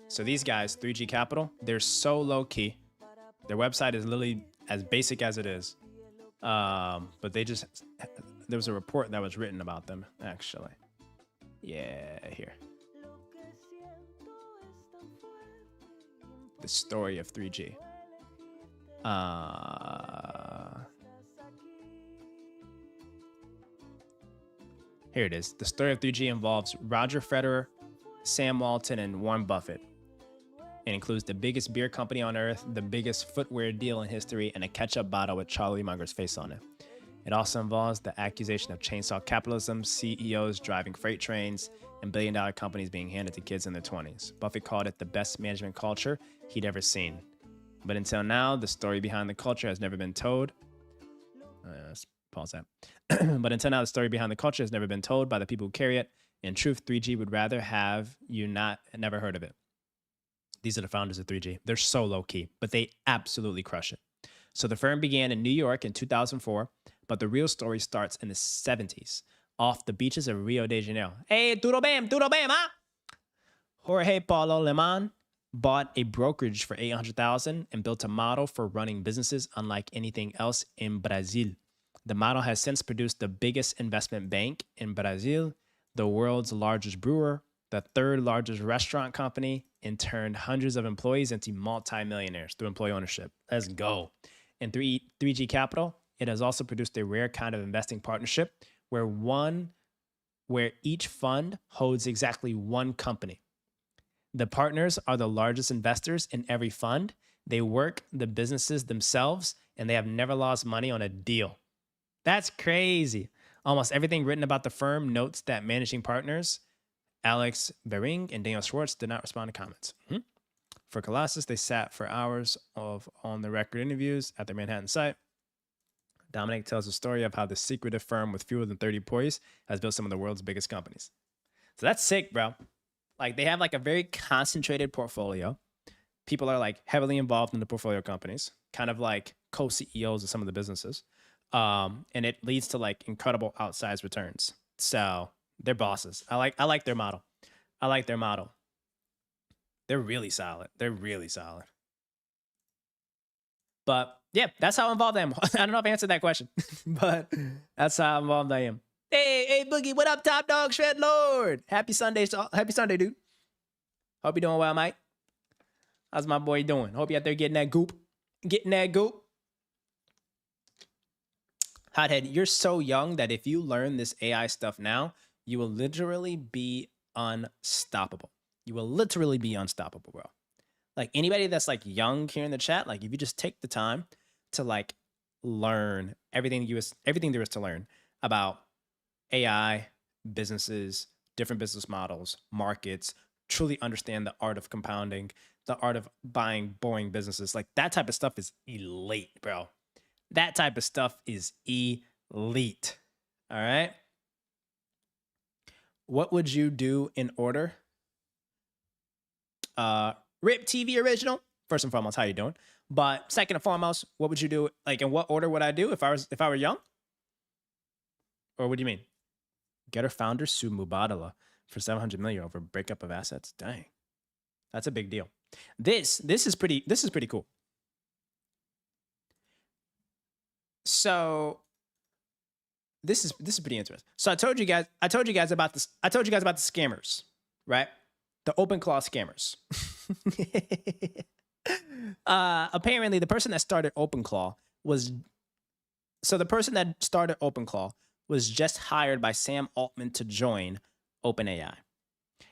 So these guys, 3G Capital, they're so low key. Their website is literally as basic as it is. But there was a report that was written about them, actually. Yeah, here. The story of 3G. Here it is. The story of 3G involves Roger Federer, Sam Walton, and Warren Buffett. It includes the biggest beer company on earth, the biggest footwear deal in history, and a ketchup bottle with Charlie Munger's face on it. It also involves the accusation of chainsaw capitalism, CEOs driving freight trains, and billion-dollar companies being handed to kids in their 20s. Buffett called it the best management culture he'd ever seen. But until now, the story behind the culture has never been told. Let's pause that. But until now, the story behind the culture has never been told by the people who carry it. In truth, 3G would rather have you never heard of it. These are the founders of 3G. They're so low key, but they absolutely crush it. So the firm began in New York in 2004, but the real story starts in the 70s off the beaches of Rio de Janeiro. Hey, tudo bem, huh? Jorge Paulo Lemann bought a brokerage for $800,000 and built a model for running businesses unlike anything else in Brazil. The model has since produced the biggest investment bank in Brazil, the world's largest brewer, the third largest restaurant company, and turned hundreds of employees into multimillionaires through employee ownership. Let's go. In 3G Capital, it has also produced a rare kind of investing partnership where each fund holds exactly one company. The partners are the largest investors in every fund. They work the businesses themselves, and they have never lost money on a deal. That's crazy. Almost everything written about the firm notes that managing partners, Alex Bering and Daniel Schwartz, did not respond to comments. For Colossus, they sat for hours of on-the-record interviews at their Manhattan site. Dominic tells the story of how the secretive firm with fewer than 30 employees has built some of the world's biggest companies. So that's sick, bro. Like they have like a very concentrated portfolio. People are like heavily involved in the portfolio companies, kind of like co-CEOs of some of the businesses. And it leads to like incredible outsized returns. So they're bosses. I like their model. I like their model. They're really solid. They're really solid. But yeah, that's how involved I am. I don't know if I answered that question, but that's how involved I am. Hey, Boogie, what up, Top Dog Shred Lord? Happy Sunday, dude. Hope you're doing well, Mike. How's my boy doing? Hope you out there getting that goop. Hothead, you're so young that if you learn this AI stuff now, you will literally be unstoppable. You will literally be unstoppable, bro. Like anybody that's like young here in the chat, like if you just take the time to like learn everything there is to learn about AI, businesses, different business models, markets, truly understand the art of compounding, the art of buying boring businesses, like that type of stuff is elite, bro. That type of stuff is elite. All right. What would you do in order? Rip TV original. First and foremost, how you doing? But second and foremost, what would you do? Like, in what order would I do if I were young? Or what do you mean? Getter founder sue Mubadala for $700 million over breakup of assets. Dang, that's a big deal. This is pretty cool. So this is pretty interesting. So I told you guys about this. I told you guys about the scammers, right? The OpenClaw scammers. Apparently, the person that started OpenClaw was just hired by Sam Altman to join OpenAI.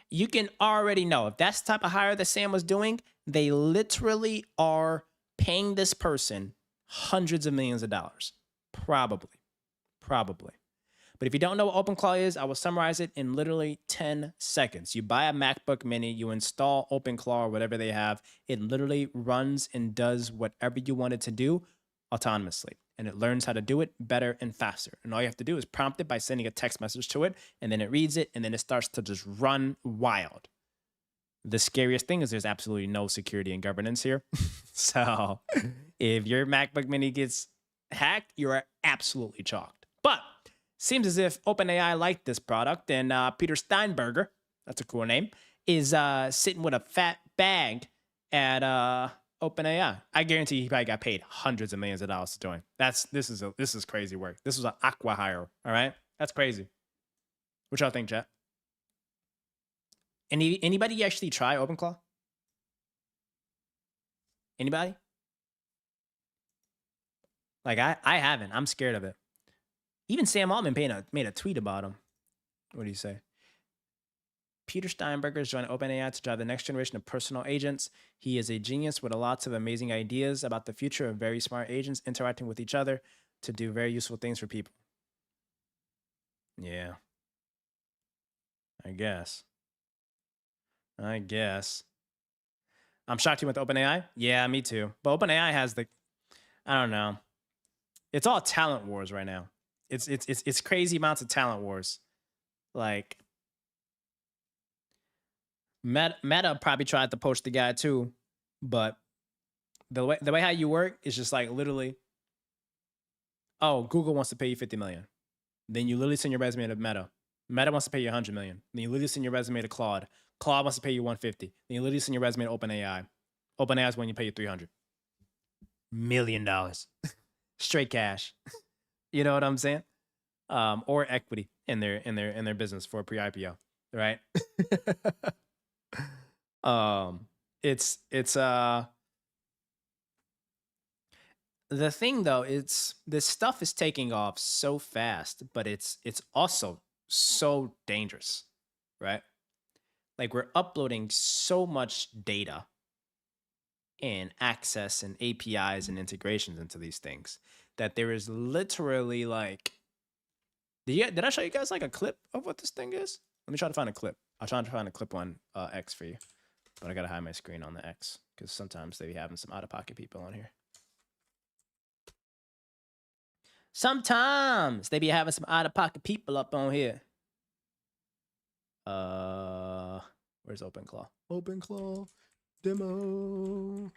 You can already know if that's the type of hire that Sam was doing, they literally are paying this person hundreds of millions of dollars. Probably. But if you don't know what OpenClaw is, I will summarize it in literally 10 seconds. You buy a MacBook Mini, you install OpenClaw or whatever they have. It literally runs and does whatever you want it to do autonomously. And it learns how to do it better and faster. And all you have to do is prompt it by sending a text message to it, and then it reads it, and then it starts to just run wild. The scariest thing is there's absolutely no security and governance here. So if your MacBook Mini gets hacked, you are absolutely chalked. But seems as if OpenAI liked this product, and Peter Steinberger, that's a cool name, is sitting with a fat bag at OpenAI. I guarantee he probably got paid hundreds of millions of dollars to join. This is crazy work. This was an aqua hire. All right, that's crazy. What y'all think, chat? Anybody actually try OpenClaw? Anybody? Like I haven't. I'm scared of it. Even Sam Altman made a tweet about him. What do you say? Peter Steinberger is joining OpenAI to drive the next generation of personal agents. He is a genius with lots of amazing ideas about the future of very smart agents interacting with each other to do very useful things for people. Yeah. I guess. I'm shocked he went to OpenAI. Yeah, me too. But OpenAI has I don't know. It's all talent wars right now. It's crazy amounts of talent wars. Like Meta probably tried to poach the guy too, but the way how you work is just like literally, oh, Google wants to pay you $50 million. Then you literally send your resume to Meta. Meta wants to pay you $100 million. Then you literally send your resume to Claude. Claude wants to pay you $150. Then you literally send your resume to OpenAI. OpenAI is when you pay you $300 million. Straight cash. You know what I'm saying? Or equity in their business for a pre-IPO, right? It's the thing though, this stuff is taking off so fast, but it's also so dangerous, right? Like we're uploading so much data and access and APIs and integrations into these things that there is literally like, did I show you guys like a clip of what this thing is? Let me try to find a clip. I'll try to find a clip on X for you, but I gotta hide my screen on the X because sometimes they be having some out-of-pocket people on here. Sometimes they be having some out-of-pocket people up on here. Where's OpenClaw? OpenClaw demo.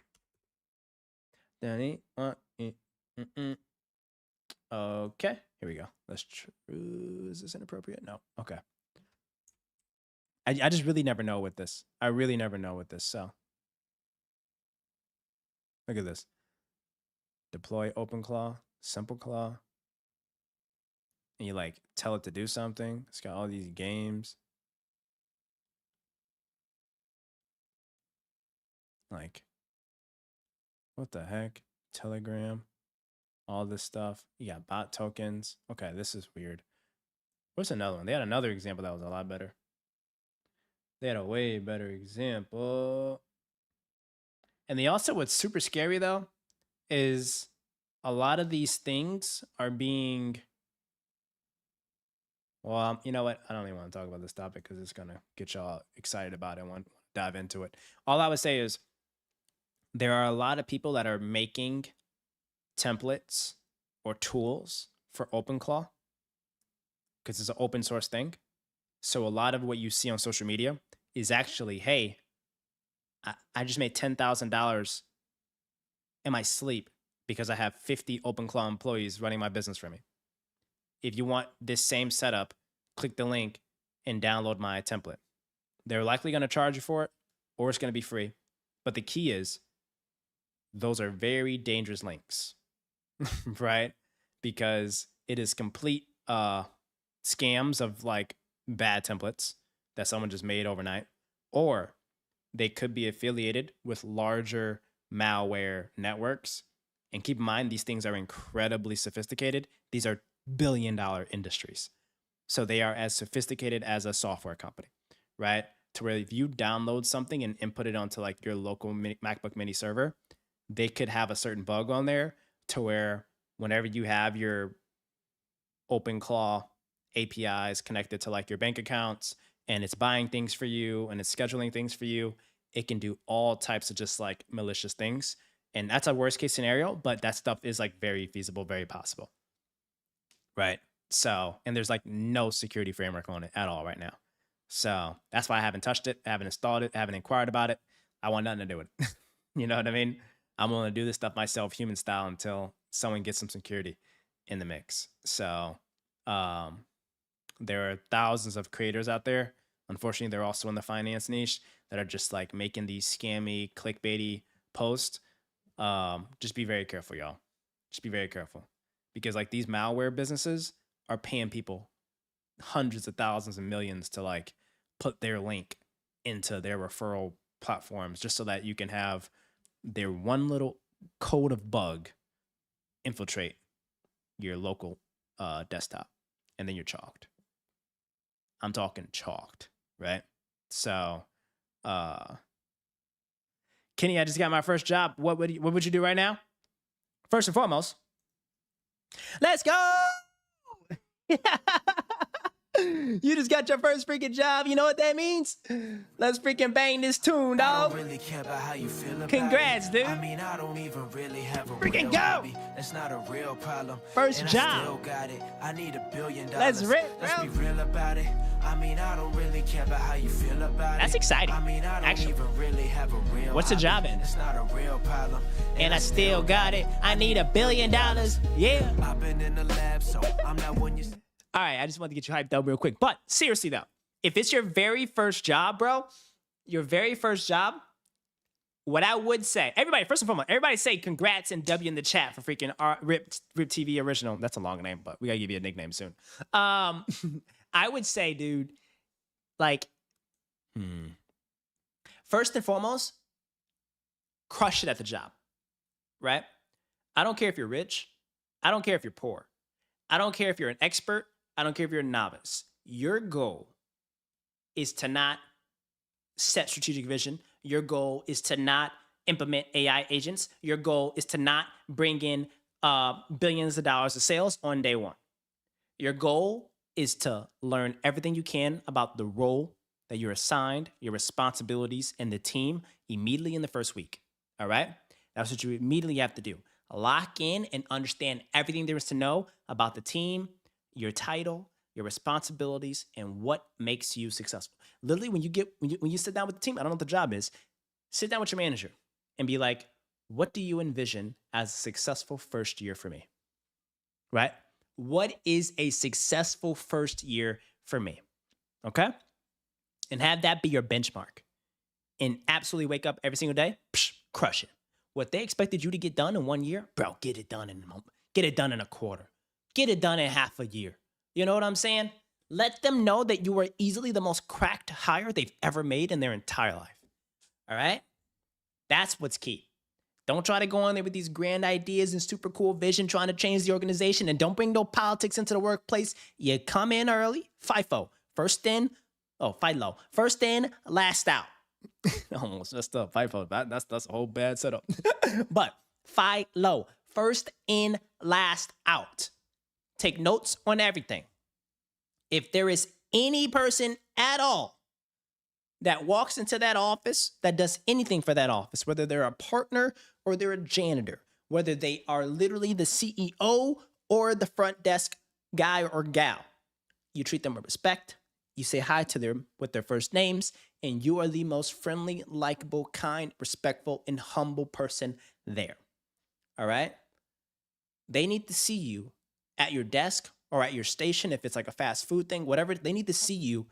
Okay, here we go. Is this inappropriate? No. Okay. I just really never know with this. I really never know with this. So look at this. Deploy OpenClaw, SimpleClaw. And you like tell it to do something. It's got all these games. Like, what the heck? Telegram, all this stuff. You got bot tokens. Okay, this is weird. What's another one? They had another example that was a lot better. They had a way better example. And they also, what's super scary though, is a lot of these things are being, well, you know what? I don't even want to talk about this topic because it's going to get y'all excited about it and want to dive into it. All I would say is there are a lot of people that are making templates or tools for OpenClaw because it's an open source thing. So a lot of what you see on social media is actually, hey, I just made $10,000 in my sleep because I have 50 OpenClaw employees running my business for me. If you want this same setup, click the link and download my template. They're likely going to charge you for it, or it's going to be free. But the key is those are very dangerous links, right? Because it is complete scams of like bad templates that someone just made overnight, or they could be affiliated with larger malware networks. And keep in mind, these things are incredibly sophisticated. These are billion-dollar industries. So they are as sophisticated as a software company, right? To where if you download something and input it onto like your local MacBook Mini server, they could have a certain bug on there to where whenever you have your OpenClaw APIs connected to like your bank accounts, and it's buying things for you and it's scheduling things for you. It can do all types of just like malicious things. And that's a worst case scenario, but that stuff is like very feasible, very possible. Right. So, and there's like no security framework on it at all right now. So that's why I haven't touched it, I haven't installed it, I haven't inquired about it. I want nothing to do with it. You know what I mean? I'm willing to do this stuff myself, human style, until someone gets some security in the mix. So there are thousands of creators out there. Unfortunately, they're also in the finance niche that are just like making these scammy, clickbaity posts. Just be very careful, y'all. Just be very careful, because like these malware businesses are paying people hundreds of thousands and millions to like put their link into their referral platforms just so that you can have their one little code of bug infiltrate your local desktop, and then you're chalked. I'm talking chalked, right? So, Kenny, I just got my first job. What would you do right now? First and foremost, let's go. You just got your first freaking job. You know what that means? Let's freaking bang this tune, dog. Really care about how you feel about Congrats, it. dude. I mean, I don't even really have a Freaking real go. hobby. That's not a real problem. First and job. I still got it. I need $1 billion. Let's rip, Let's bro. be real about it. I mean, I don't really care about how you feel about it. That's exciting, I mean, I don't actually. even really have a real What's the hobby. job in? It's not a real problem. And I still got it. I need $1 billion. Yeah. I've been in the lab, so I'm not one you. All right, I just wanted to get you hyped up real quick. But seriously, though, if it's your very first job, bro, your very first job, what I would say, everybody, first and foremost, everybody say congrats and W in the chat for freaking Rip TV Original. That's a long name, but we got to give you a nickname soon. I would say, dude, like, first and foremost, crush it at the job, right? I don't care if you're rich. I don't care if you're poor. I don't care if you're an expert. I don't care if you're a novice. Your goal is to not set strategic vision. Your goal is to not implement AI agents. Your goal is to not bring in billions of dollars of sales on day one. Your goal is to learn everything you can about the role that you're assigned, your responsibilities, and the team immediately in the first week. All right? That's what you immediately have to do. Lock in and understand everything there is to know about the team, your title, your responsibilities, and what makes you successful. Literally, when you sit down with the team, I don't know what the job is, sit down with your manager and be like, what do you envision as a successful first year for me? Right? What is a successful first year for me? Okay? And have that be your benchmark. And absolutely wake up every single day, crush it. What they expected you to get done in 1 year, bro, get it done in a moment. Get it done in a quarter. Get it done in half a year. You know what I'm saying? Let them know that you are easily the most cracked hire they've ever made in their entire life. All right? That's what's key. Don't try to go in there with these grand ideas and super cool vision trying to change the organization, and don't bring no politics into the workplace. You come in early, FIFO. First in, FILO. First in, last out. Almost messed up. FIFO. That's a whole bad setup. But FILO. First in, last out. Take notes on everything. If there is any person at all that walks into that office, that does anything for that office, whether they're a partner or they're a janitor, whether they are literally the CEO or the front desk guy or gal, you treat them with respect. You say hi to them with their first names, and you are the most friendly, likable, kind, respectful, and humble person there. All right? They need to see you at your desk or at your station, if it's like a fast food thing, whatever. They need to see you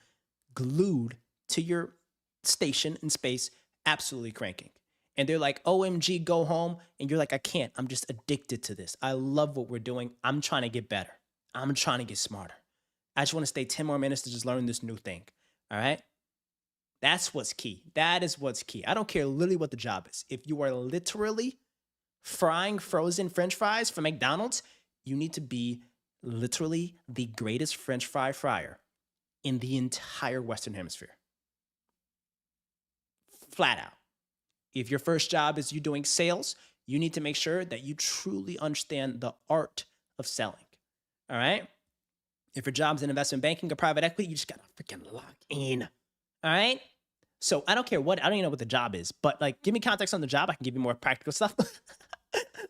glued to your station and space, absolutely cranking. And they're like, OMG, go home. And you're like, I can't. I'm just addicted to this. I love what we're doing. I'm trying to get better. I'm trying to get smarter. I just want to stay 10 more minutes to just learn this new thing. All right? That's what's key. That is what's key. I don't care literally what the job is. If you are literally frying frozen French fries for McDonald's, you need to be literally the greatest French fry fryer in the entire Western Hemisphere. Flat out. If your first job is you doing sales, you need to make sure that you truly understand the art of selling. All right? If your job's in investment banking or private equity, you just gotta freaking lock in. All right. So I don't care what, I don't even know what the job is, but like, give me context on the job. I can give you more practical stuff.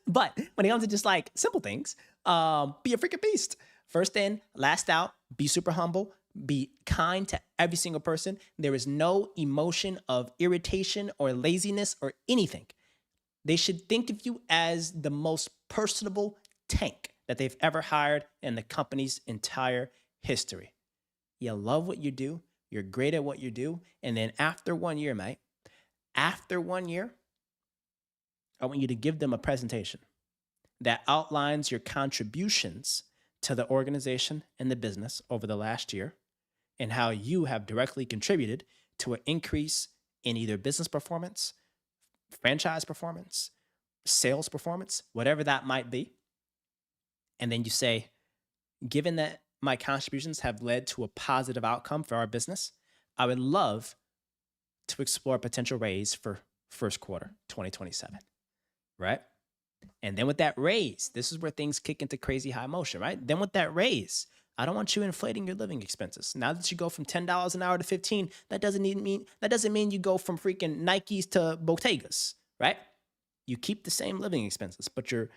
But when it comes to just like simple things, be a freaking beast. First in, last out, be super humble, be kind to every single person. There is no emotion of irritation or laziness or anything. They should think of you as the most personable tank that they've ever hired in the company's entire history. You love what you do. You're great at what you do. And then after 1 year, mate, after 1 year, I want you to give them a presentation that outlines your contributions to the organization and the business over the last year and how you have directly contributed to an increase in either business performance, franchise performance, sales performance, whatever that might be. And then you say, given that my contributions have led to a positive outcome for our business, I would love to explore a potential raise for first quarter 2027, right? And then with that raise, this is where things kick into crazy high motion, right? Then with that raise, I don't want you inflating your living expenses. Now that you go from $10 an hour to 15, that doesn't mean you go from freaking Nikes to Bottegas, right? You keep the same living expenses, but your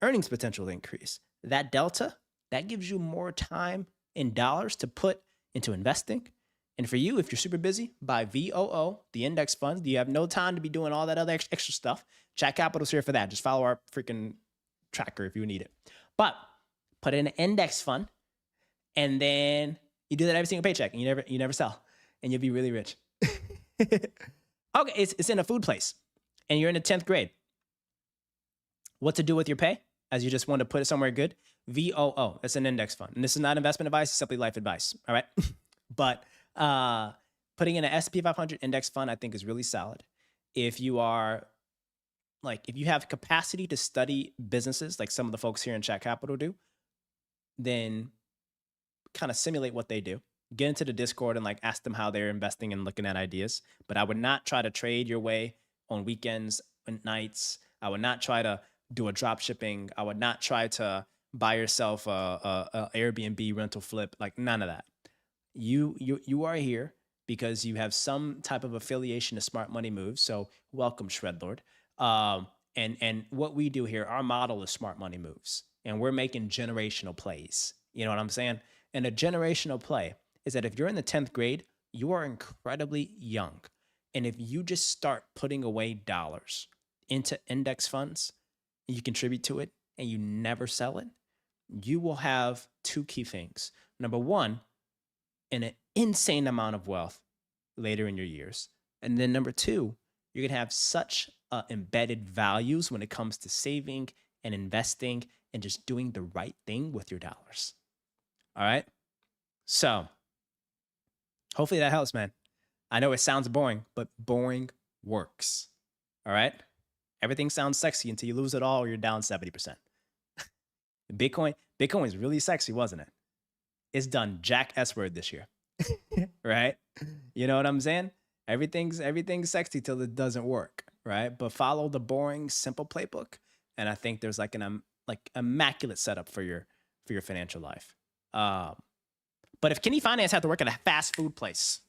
earnings potential increase. That delta, that gives you more time in dollars to put into investing. And for you, if you're super busy, buy VOO, the index funds. You have no time to be doing all that other extra stuff. Chat Capital's here for that. Just follow our freaking tracker if you need it. But put in an index fund, and then you do that every single paycheck, and you never sell, and you'll be really rich. Okay, it's in a food place, and you're in the 10th grade. What to do with your pay? As you just want to put it somewhere good. VOO, that's an index fund. And this is not investment advice, it's simply life advice. All right. But putting in an S&P 500 index fund, I think is really solid. If you are if you have capacity to study businesses like some of the folks here in Chat Capital do, then kind of simulate what they do. Get into the Discord and ask them how they're investing and looking at ideas. But I would not try to trade your way on weekends and nights. I would not try to do a drop shipping. I would not try to buy yourself a Airbnb rental flip. None of that. You are here because you have some type of affiliation to Smart Money Moves. So welcome, Shredlord. And what we do here, our model is Smart Money Moves, and we're making generational plays. You know what I'm saying? And a generational play is that if you're in the 10th grade, you are incredibly young. And if you just start putting away dollars into index funds, and you contribute to it, and you never sell it, you will have two key things. Number one, an insane amount of wealth later in your years. And then number two, you're going to have such embedded values when it comes to saving and investing and just doing the right thing with your dollars. All right? So hopefully that helps, man. I know it sounds boring, but boring works. All right? Everything sounds sexy until you lose it all or you're down 70%. Bitcoin is really sexy, wasn't it? It's done Jack S word this year. Right? You know what I'm saying? Everything's sexy till it doesn't work, right? But follow the boring, simple playbook, and I think there's an immaculate setup for your financial life. But if Kenny Finance had to work at a fast food place,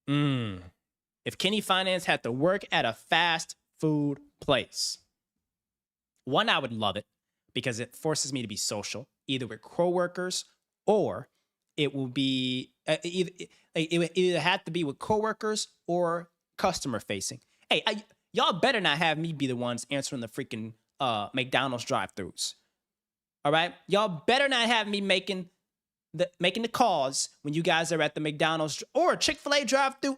if Kenny Finance had to work at a fast food place, one, I would love it because it forces me to be social, either with coworkers or it will be it would either have to be with coworkers or customer facing. Hey, y'all better not have me be the ones answering the freaking McDonald's drive-thrus. All right, y'all better not have me making the calls when you guys are at the McDonald's or Chick-fil-A drive-thru.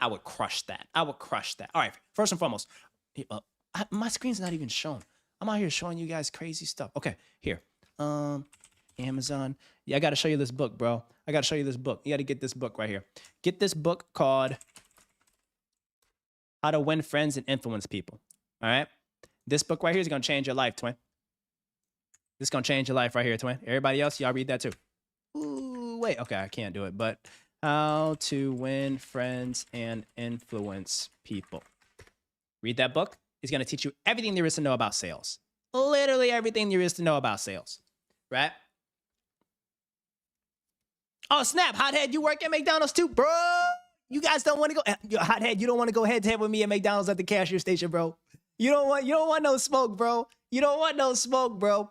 I would crush that. All right, first and foremost, my screen's not even showing. I'm out here showing you guys crazy stuff. Okay, here. Amazon. Yeah, I got to show you this book, bro. You got to get this book right here. Get this book called How to Win Friends and Influence People. All right? This book right here is going to change your life, twin. This is going to change your life right here, twin. Everybody else, y'all read that too. Ooh, wait. Okay, I can't do it, but How to Win Friends and Influence People. Read that book. It's going to teach you everything there is to know about sales. literally everything there is to know about sales, right? Oh, snap. Hothead, you work at McDonald's too, bro? You guys don't want to go. Hothead, you don't want to go head to head with me at McDonald's at the cashier station, bro. You don't want no smoke, bro. You don't want no smoke, bro.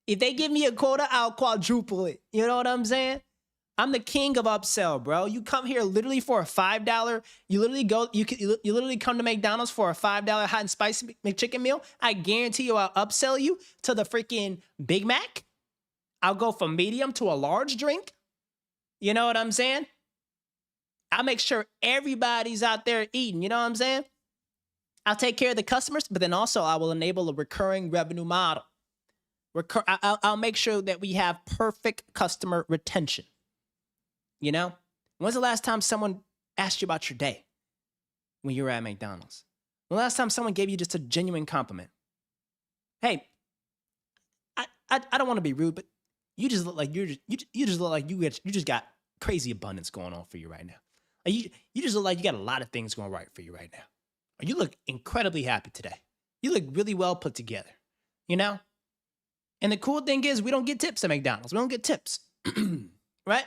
If they give me a quota, I'll quadruple it. You know what I'm saying? I'm the king of upsell, bro. You come here literally for a $5. You literally come to McDonald's for a $5 hot and spicy McChicken meal. I guarantee you I'll upsell you to the freaking Big Mac. I'll go from medium to a large drink. You know what I'm saying? I'll make sure everybody's out there eating. You know what I'm saying? I'll take care of the customers, but then also I will enable a recurring revenue model. I'll make sure that we have perfect customer retention. You know? When's the last time someone asked you about your day when you were at McDonald's? When the last time someone gave you just a genuine compliment? Hey, I don't want to be rude, but you just look like you just look like you just got crazy abundance going on for you right now. Like you just look like you got a lot of things going right for you right now. You look incredibly happy today. You look really well put together, you know? And the cool thing is we don't get tips at McDonald's. We don't get tips, right?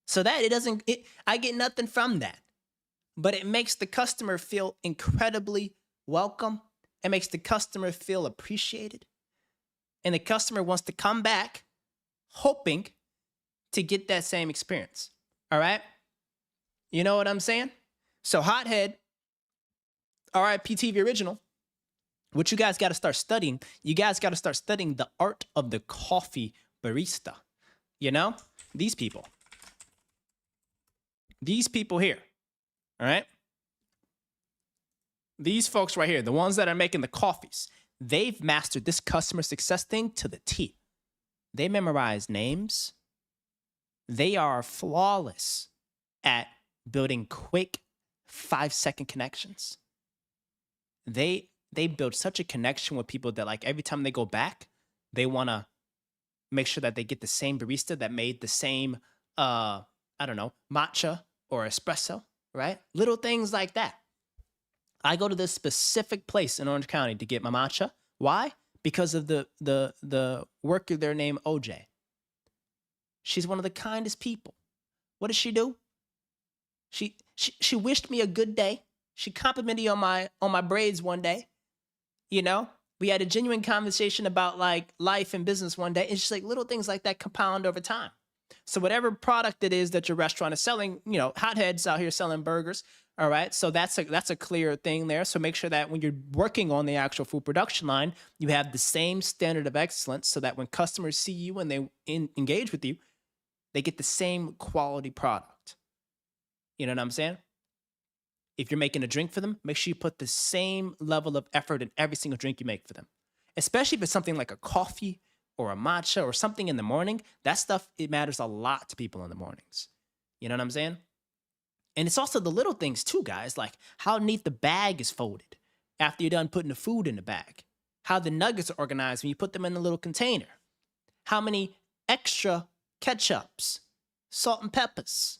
So that I get nothing from that. But it makes the customer feel incredibly welcome. It makes the customer feel appreciated. And the customer wants to come back hoping to get that same experience, all right? You know what I'm saying? So Hothead, RIP TV Original, what you guys got to start studying, you guys got to start studying the art of the coffee barista. You know? These people here, all right? These folks right here, the ones that are making the coffees, they've mastered this customer success thing to the T. They memorize names. They are flawless at building quick 5-second connections. They build such a connection with people that like every time they go back, they want to make sure that they get the same barista that made the same, matcha or espresso, right? Little things like that. I go to this specific place in Orange County to get my matcha. Why? Because of the worker there named OJ. She's one of the kindest people. What does she do? She wished me a good day. She complimented me on my braids one day. You know, we had a genuine conversation about like life and business one day. It's just like little things like that compound over time. So whatever product it is that your restaurant is selling, you know, Hothead's out here selling burgers. All right. So that's a clear thing there. So make sure that when you're working on the actual food production line, you have the same standard of excellence so that when customers see you and they engage with you, they get the same quality product. You know what I'm saying? If you're making a drink for them, make sure you put the same level of effort in every single drink you make for them. Especially if it's something like a coffee or a matcha or something in the morning. That stuff, it matters a lot to people in the mornings. You know what I'm saying? And it's also the little things too, guys, like how neat the bag is folded after you're done putting the food in the bag. How the nuggets are organized when you put them in a little container. How many extra ketchups, salt and peppers,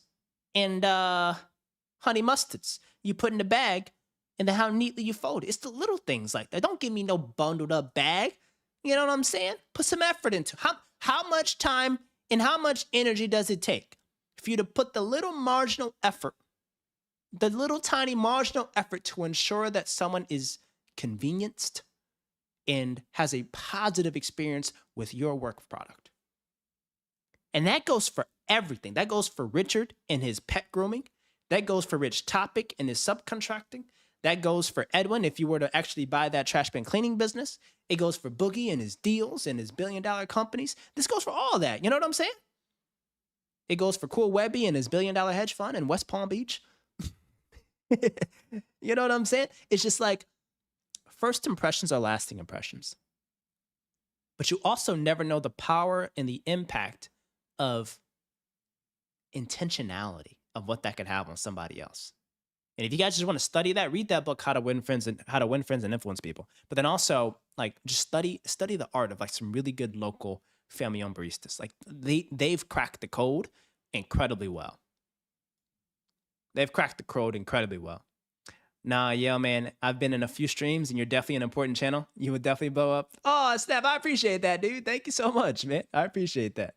and honey mustards you put in the bag, and then how neatly you fold it. It's the little things like that. Don't give me no bundled up bag. You know what I'm saying? Put some effort into how much time and how much energy does it take for you to put the little marginal effort, the little tiny marginal effort to ensure that someone is convenienced and has a positive experience with your work product. And that goes for everything. That goes for Richard and his pet grooming. That goes for Rich Topic and his subcontracting. That goes for Edwin if you were to actually buy that trash bin cleaning business. It goes for Boogie and his deals and his billion-dollar companies. This goes for all that. You know what I'm saying? It goes for Cool Webby and his billion-dollar hedge fund in West Palm Beach. You know what I'm saying? It's just like first impressions are lasting impressions. But you also never know the power and the impact of intentionality of what that could have on somebody else. And if you guys just want to study that, read that book, How to Win Friends and Influence People. But then also like just study the art of like some really good local family-owned baristas. Like they've cracked the code incredibly well. They've cracked the code incredibly well. Nah, yeah, man. I've been in a few streams and you're definitely an important channel. You would definitely blow up. Oh, Snap, I appreciate that, dude. Thank you so much, man. I appreciate that.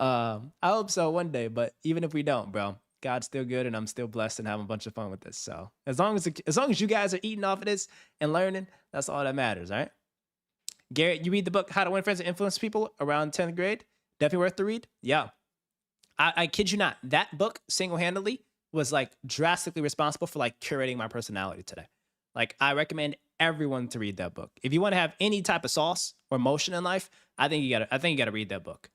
I hope so one day, but even if we don't, bro, God's still good and I'm still blessed and having a bunch of fun with this. So as long as you guys are eating off of this and learning, that's all that matters, all right? Garrett, you read the book How to Win Friends and Influence People around 10th grade? Definitely worth the read. Yeah. I kid you not. That book single-handedly was like drastically responsible for like curating my personality today. Like I recommend everyone to read that book. If you want to have any type of sauce or motion in life, I think you gotta read that book.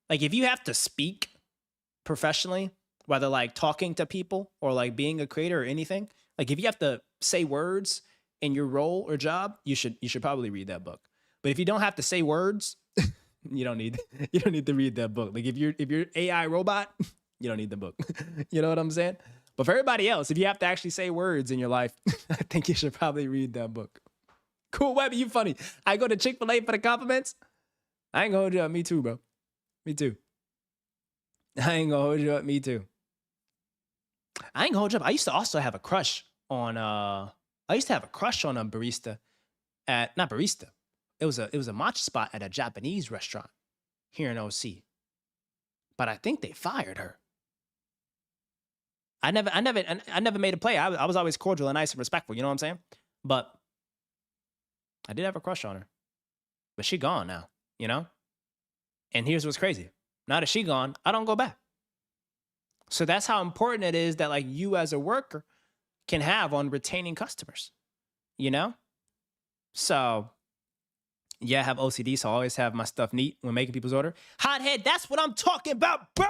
Like if you have to speak professionally, whether like talking to people or like being a creator or anything, like if you have to say words in your role or job, you should probably read that book. But if you don't have to say words, you don't need to read that book. Like if you're AI robot, you don't need the book. You know what I'm saying? But for everybody else, if you have to actually say words in your life, I think you should probably read that book. Cool, Webby, you funny. I go to Chick-fil-A for the compliments. I ain't gonna hold you up. Me too, bro. Me too. I ain't gonna hold you up. Me too. I ain't gonna hold you up. I used to also have a crush on a barista at, not barista. It was a matcha spot at a Japanese restaurant here in OC. But I think they fired her. I never made a play. I was always cordial and nice and respectful, you know what I'm saying? But I did have a crush on her. But she gone now, you know? And here's what's crazy. Now that she gone, I don't go back. So that's how important it is that like you as a worker can have on retaining customers, you know? So yeah, I have OCD, so I always have my stuff neat when making people's order. Hothead, that's what I'm talking about, bro.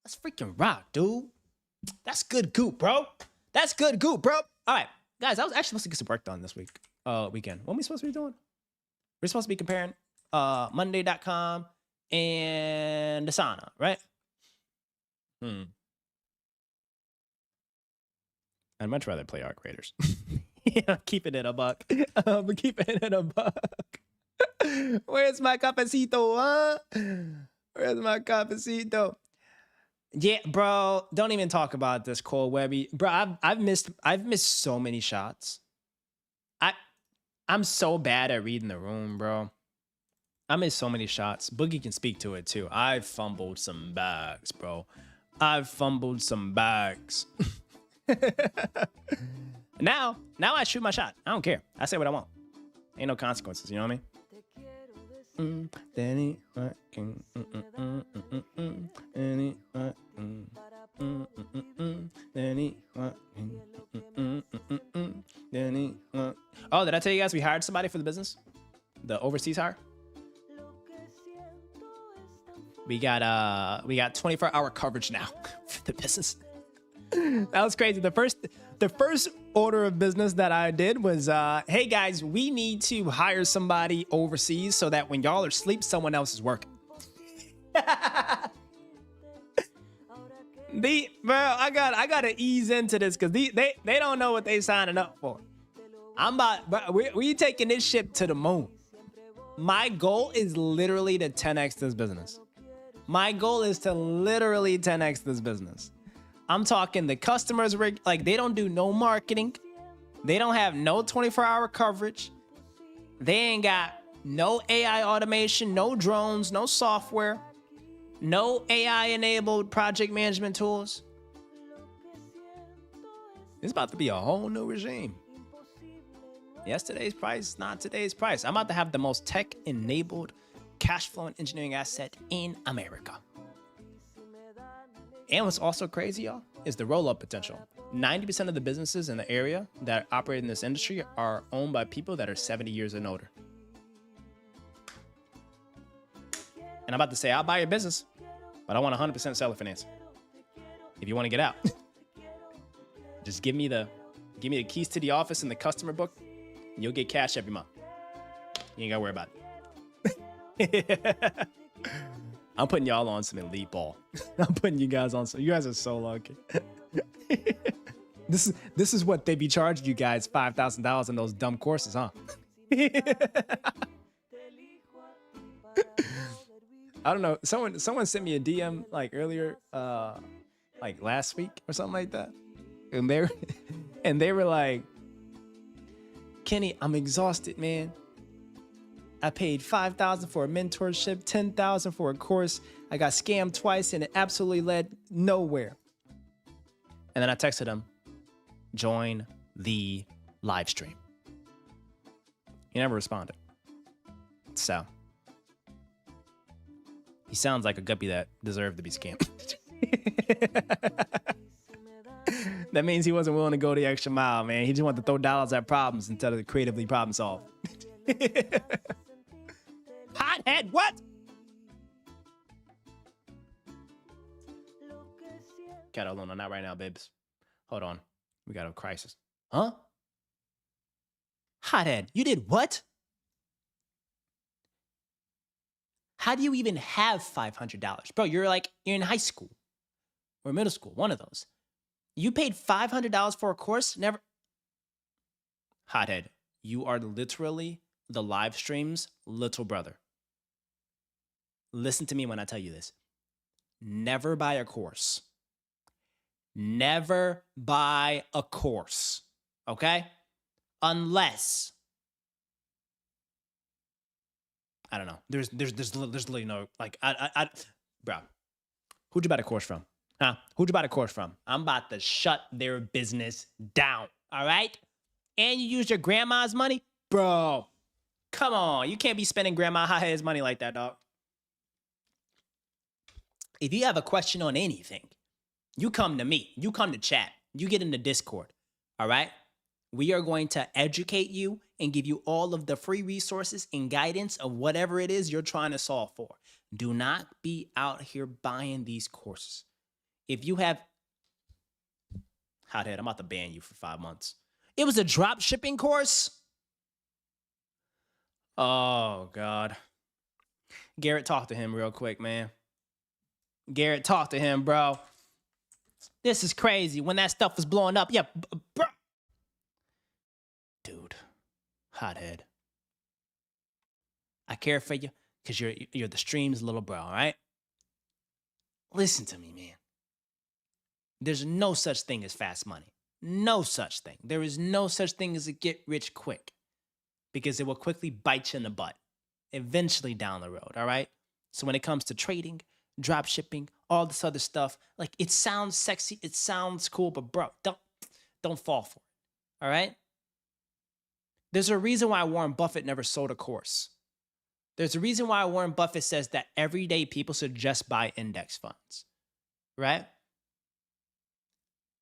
That's freaking rock, dude. That's good goop, bro. That's good goop, bro. All right, guys, I was actually supposed to get some work done this weekend. What are we supposed to be doing? We're supposed to be comparing Monday.com and Asana, right? I'd much rather play Arc Raiders. Yeah, keeping it a buck. I'm keeping it a buck. Where's my cafecito, huh? Where's my cafecito? Yeah, bro, don't even talk about this, Cole Webby. Bro, I've missed so many shots. I'm so bad at reading the room, bro. I missed so many shots. Boogie can speak to it too. I've fumbled some bags, bro. I've fumbled some bags. Now I shoot my shot. I don't care. I say what I want. Ain't no consequences, you know what I mean? Danny, oh, did I tell you guys we hired somebody for the business? The overseas hire? We got 24-hour coverage now for the business. That was crazy. The first order of business that I did was, hey guys, we need to hire somebody overseas so that when y'all are asleep, someone else is working. Bro, I gotta ease into this because they don't know what they signing up for. We taking this ship to the moon. My goal is literally to 10x this business. My goal is to literally 10x this business. I'm talking the customers, like they don't do no marketing. They don't have no 24-hour coverage. They ain't got no AI automation, no drones, no software, no AI-enabled project management tools. It's about to be a whole new regime. Yesterday's price, not today's price. I'm about to have the most tech-enabled cash flow and engineering asset in America. And what's also crazy, y'all, is the roll-up potential. 90% of the businesses in the area that operate in this industry are owned by people that are 70 years and older. And I'm about to say, I'll buy your business, but I want 100% seller finance. If you want to get out, just give me the keys to the office and the customer book, and you'll get cash every month. You ain't got to worry about it. I'm putting y'all on some elite ball. I'm putting you guys on some. You guys are so lucky. This is what they be charging you guys $5,000 in those dumb courses, huh? I don't know. Someone sent me a DM like earlier, like last week or something like that, and And they were like, Kenny, I'm exhausted, man. I paid $5,000 for a mentorship, $10,000 for a course. I got scammed twice and it absolutely led nowhere. And then I texted him, join the live stream. He never responded. So he sounds like a guppy that deserved to be scammed. That means he wasn't willing to go the extra mile, man. He just wanted to throw dollars at problems instead of creatively problem solve. Hothead, what? Cat alone, not right now, babes. Hold on. We got a crisis. Huh? Hothead, you did what? How do you even have $500? Bro, you're in high school or middle school, one of those. You paid $500 for a course? Never. Hothead, you are literally the live stream's little brother. Listen to me when I tell you this. Never buy a course. Never buy a course. Okay? Unless, I don't know. There's literally no, bro. Who'd you buy the course from? Huh? Who'd you buy the course from? I'm about to shut their business down. All right? And you use your grandma's money? Bro, come on. You can't be spending grandma Hothead's money like that, dog. If you have a question on anything, you come to me. You come to chat. You get in the Discord. All right? We are going to educate you and give you all of the free resources and guidance of whatever it is you're trying to solve for. Do not be out here buying these courses. If you have, Hothead, I'm about to ban you for 5 months. It was a drop shipping course? Oh, God. Garrett, talk to him real quick, man. Garrett, talk to him, bro. This is crazy. When that stuff was blowing up, yeah, bro. Dude, Hothead. I care for you because you're the stream's little bro, all right? Listen to me, man. There's no such thing as fast money. No such thing. There is no such thing as a get rich quick because it will quickly bite you in the butt eventually down the road, all right? So when it comes to trading, drop shipping, all this other stuff, like it sounds sexy, it sounds cool, but bro, don't fall for it, all right? There's a reason why Warren Buffett never sold a course. There's a reason why Warren Buffett says that everyday people should just buy index funds, right?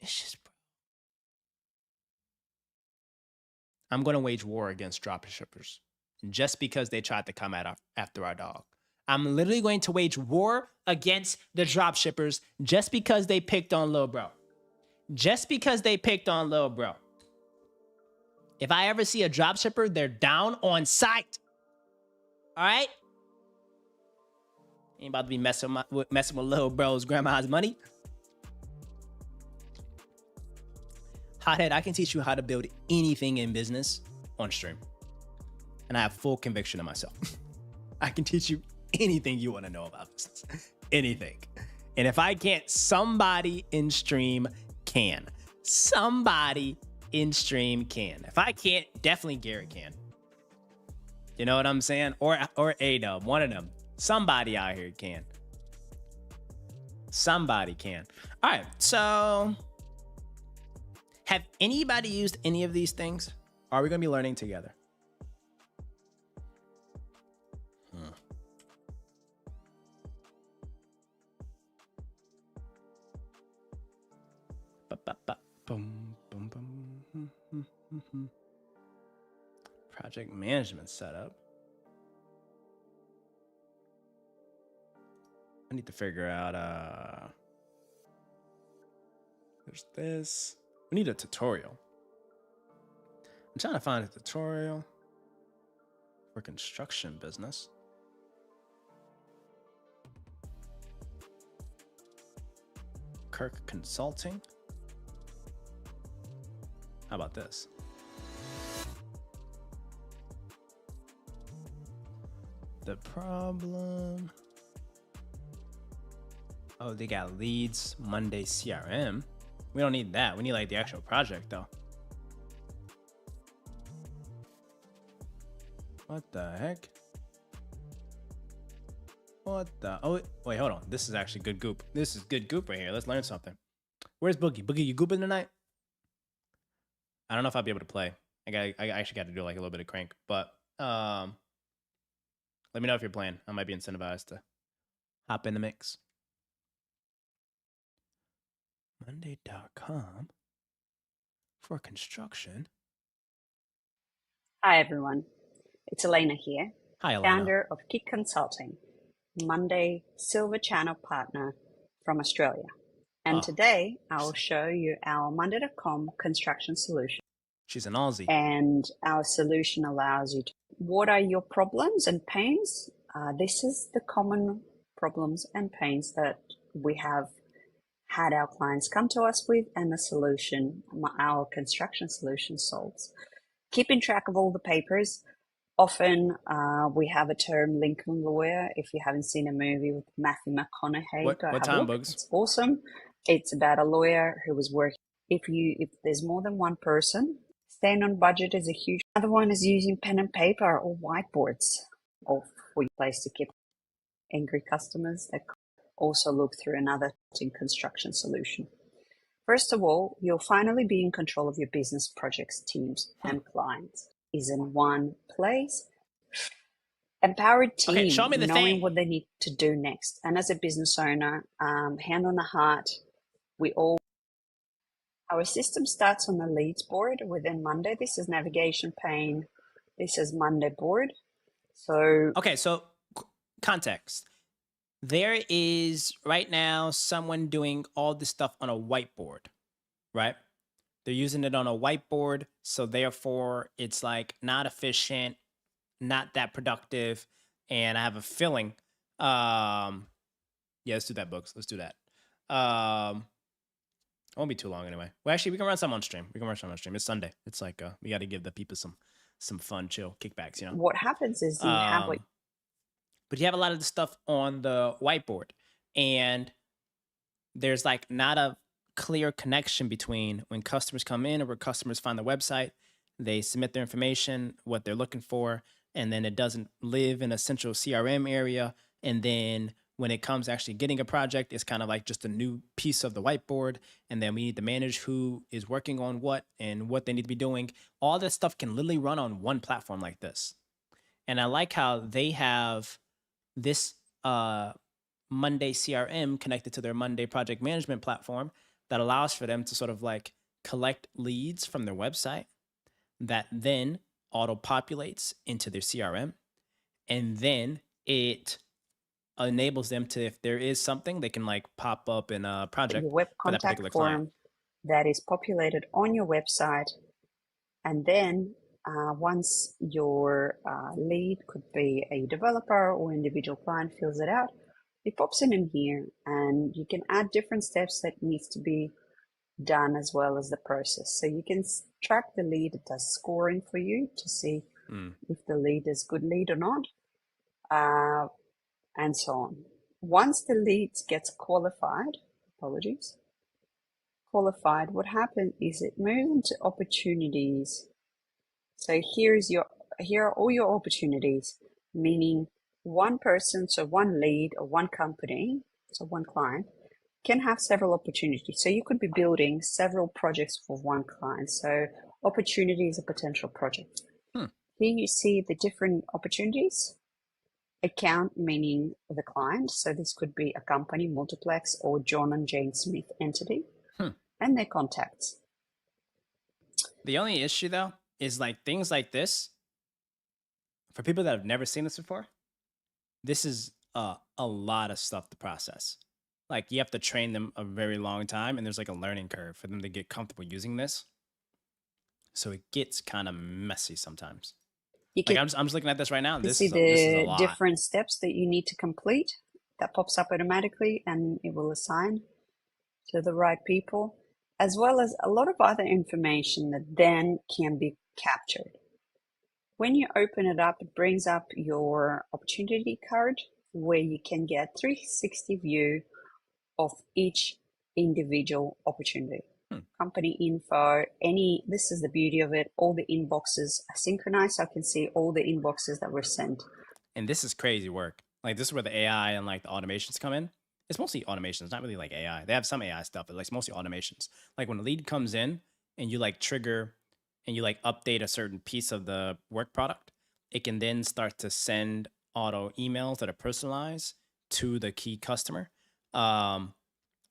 It's just, bro. I'm going to wage war against drop shippers just because they tried to come after our dog. I'm literally going to wage war against the drop shippers just because they picked on Lil Bro. Just because they picked on Lil Bro. If I ever see a drop shipper, they're down on sight. All right? Ain't about to be messing with Lil Bro's grandma's money. Hothead, I can teach you how to build anything in business on stream. And I have full conviction in myself. I can teach you anything you want to know about business. Anything. And if I can't, somebody in stream can. Somebody in stream can. If I can't, definitely Garrett can. You know what I'm saying? Or A-Dub, one of them. Somebody out here can. Somebody can. All right, so have anybody used any of these things? Are we going to be learning together? Project management setup. I need to figure out, there's this. We need a tutorial. I'm trying to find a tutorial for construction business. Kirk Consulting. How about this? The problem. Oh, they got leads, Monday CRM. We don't need that. We need like the actual project though. What the heck? What the? Oh, wait, hold on. This is actually good goop. This is good goop right here. Let's learn something. Where's Boogie? Boogie, you gooping tonight? I don't know if I'll be able to play. I actually got to do like a little bit of crank, but let me know if you're playing. I might be incentivized to hop in the mix. Monday.com for construction. Hi, everyone. It's Elena here, Hi, Elena. founder of Kick Consulting, Monday Silver Channel partner from Australia. And Oh. today I will show you our Monday.com construction solution. She's an Aussie. And our solution allows you to, what are your problems and pains? This is the common problems and pains that we have had our clients come to us with, and the solution, our construction solution solves. Keeping track of all the papers. Often we have a term Lincoln Lawyer. If you haven't seen a movie with Matthew McConaughey, What go have time, a look. Bugs? It's awesome. It's about a lawyer who was working. If there's more than one person, staying on budget is a huge. Another one is using pen and paper or whiteboards, or for your place to keep angry customers that also look through another construction solution. First of all, you'll finally be in control of your business projects, teams, and clients. Is in one place. Empowered team, Okay, show me the knowing thing. what they need to do next. And as a business owner, hand on the heart, our system starts on the leads board within Monday. This is navigation pane. This is Monday board. So Okay, so context. There is right now someone doing all this stuff on a whiteboard, right? They're using it on a whiteboard, so therefore it's like not efficient, not that productive, and I have a feeling. Yeah, let's do that, books. Let's do that. It won't be too long anyway. Well, actually, we can run some on stream. It's Sunday. It's like we got to give the people some fun, chill kickbacks, you know. what happens is you have what But you have a lot of the stuff on the whiteboard, and there's like not a clear connection between when customers come in or where customers find the website, they submit their information, what they're looking for, and then it doesn't live in a central CRM area. And then when it comes to actually getting a project, it's kind of like just a new piece of the whiteboard. And then we need to manage who is working on what and what they need to be doing. All that stuff can literally run on one platform like this. And I like how they have this Monday CRM connected to their Monday project management platform that allows for them to sort of like collect leads from their website that then auto populates into their CRM. And then it enables them to, if there is something, they can like pop up in a project your web for that contact particular form client. that is populated on your website. And then once your lead, could be a developer or individual client, fills it out, it pops in here, and you can add different steps that needs to be done as well as the process. So you can track the lead. It does scoring for you to see if the lead is good lead or not, and so on. Once the lead gets qualified, what happens is it moves into opportunities. So here are all your opportunities, meaning one person, so one lead or one company, so one client, can have several opportunities. So you could be building several projects for one client. So opportunity is a potential project. Here you see the different opportunities. Account, meaning the client. So this could be a company, Multiplex, or John and Jane Smith entity, and their contacts. The only issue though is like things like this, for people that have never seen this before, this is a lot of stuff to process. Like you have to train them a very long time, and there's like a learning curve for them to get comfortable using this. So it gets kind of messy sometimes. You Like can I'm just looking at this right now. This see is a the lot. different steps that you need to complete. That pops up automatically, and it will assign to the right people, as well as a lot of other information that then can be captured. When you open it up, it brings up your opportunity card, where you can get 360 view of each individual opportunity. company info, this is the beauty of it. All the inboxes are synchronized. So I can see all the inboxes that were sent. And this is crazy work. Like this is where the AI and like the automations come in. It's mostly automations, not really like AI. They have some AI stuff, but like it's mostly automations. Like when a lead comes in and you like trigger and you like update a certain piece of the work product, it can then start to send auto emails that are personalized to the key customer,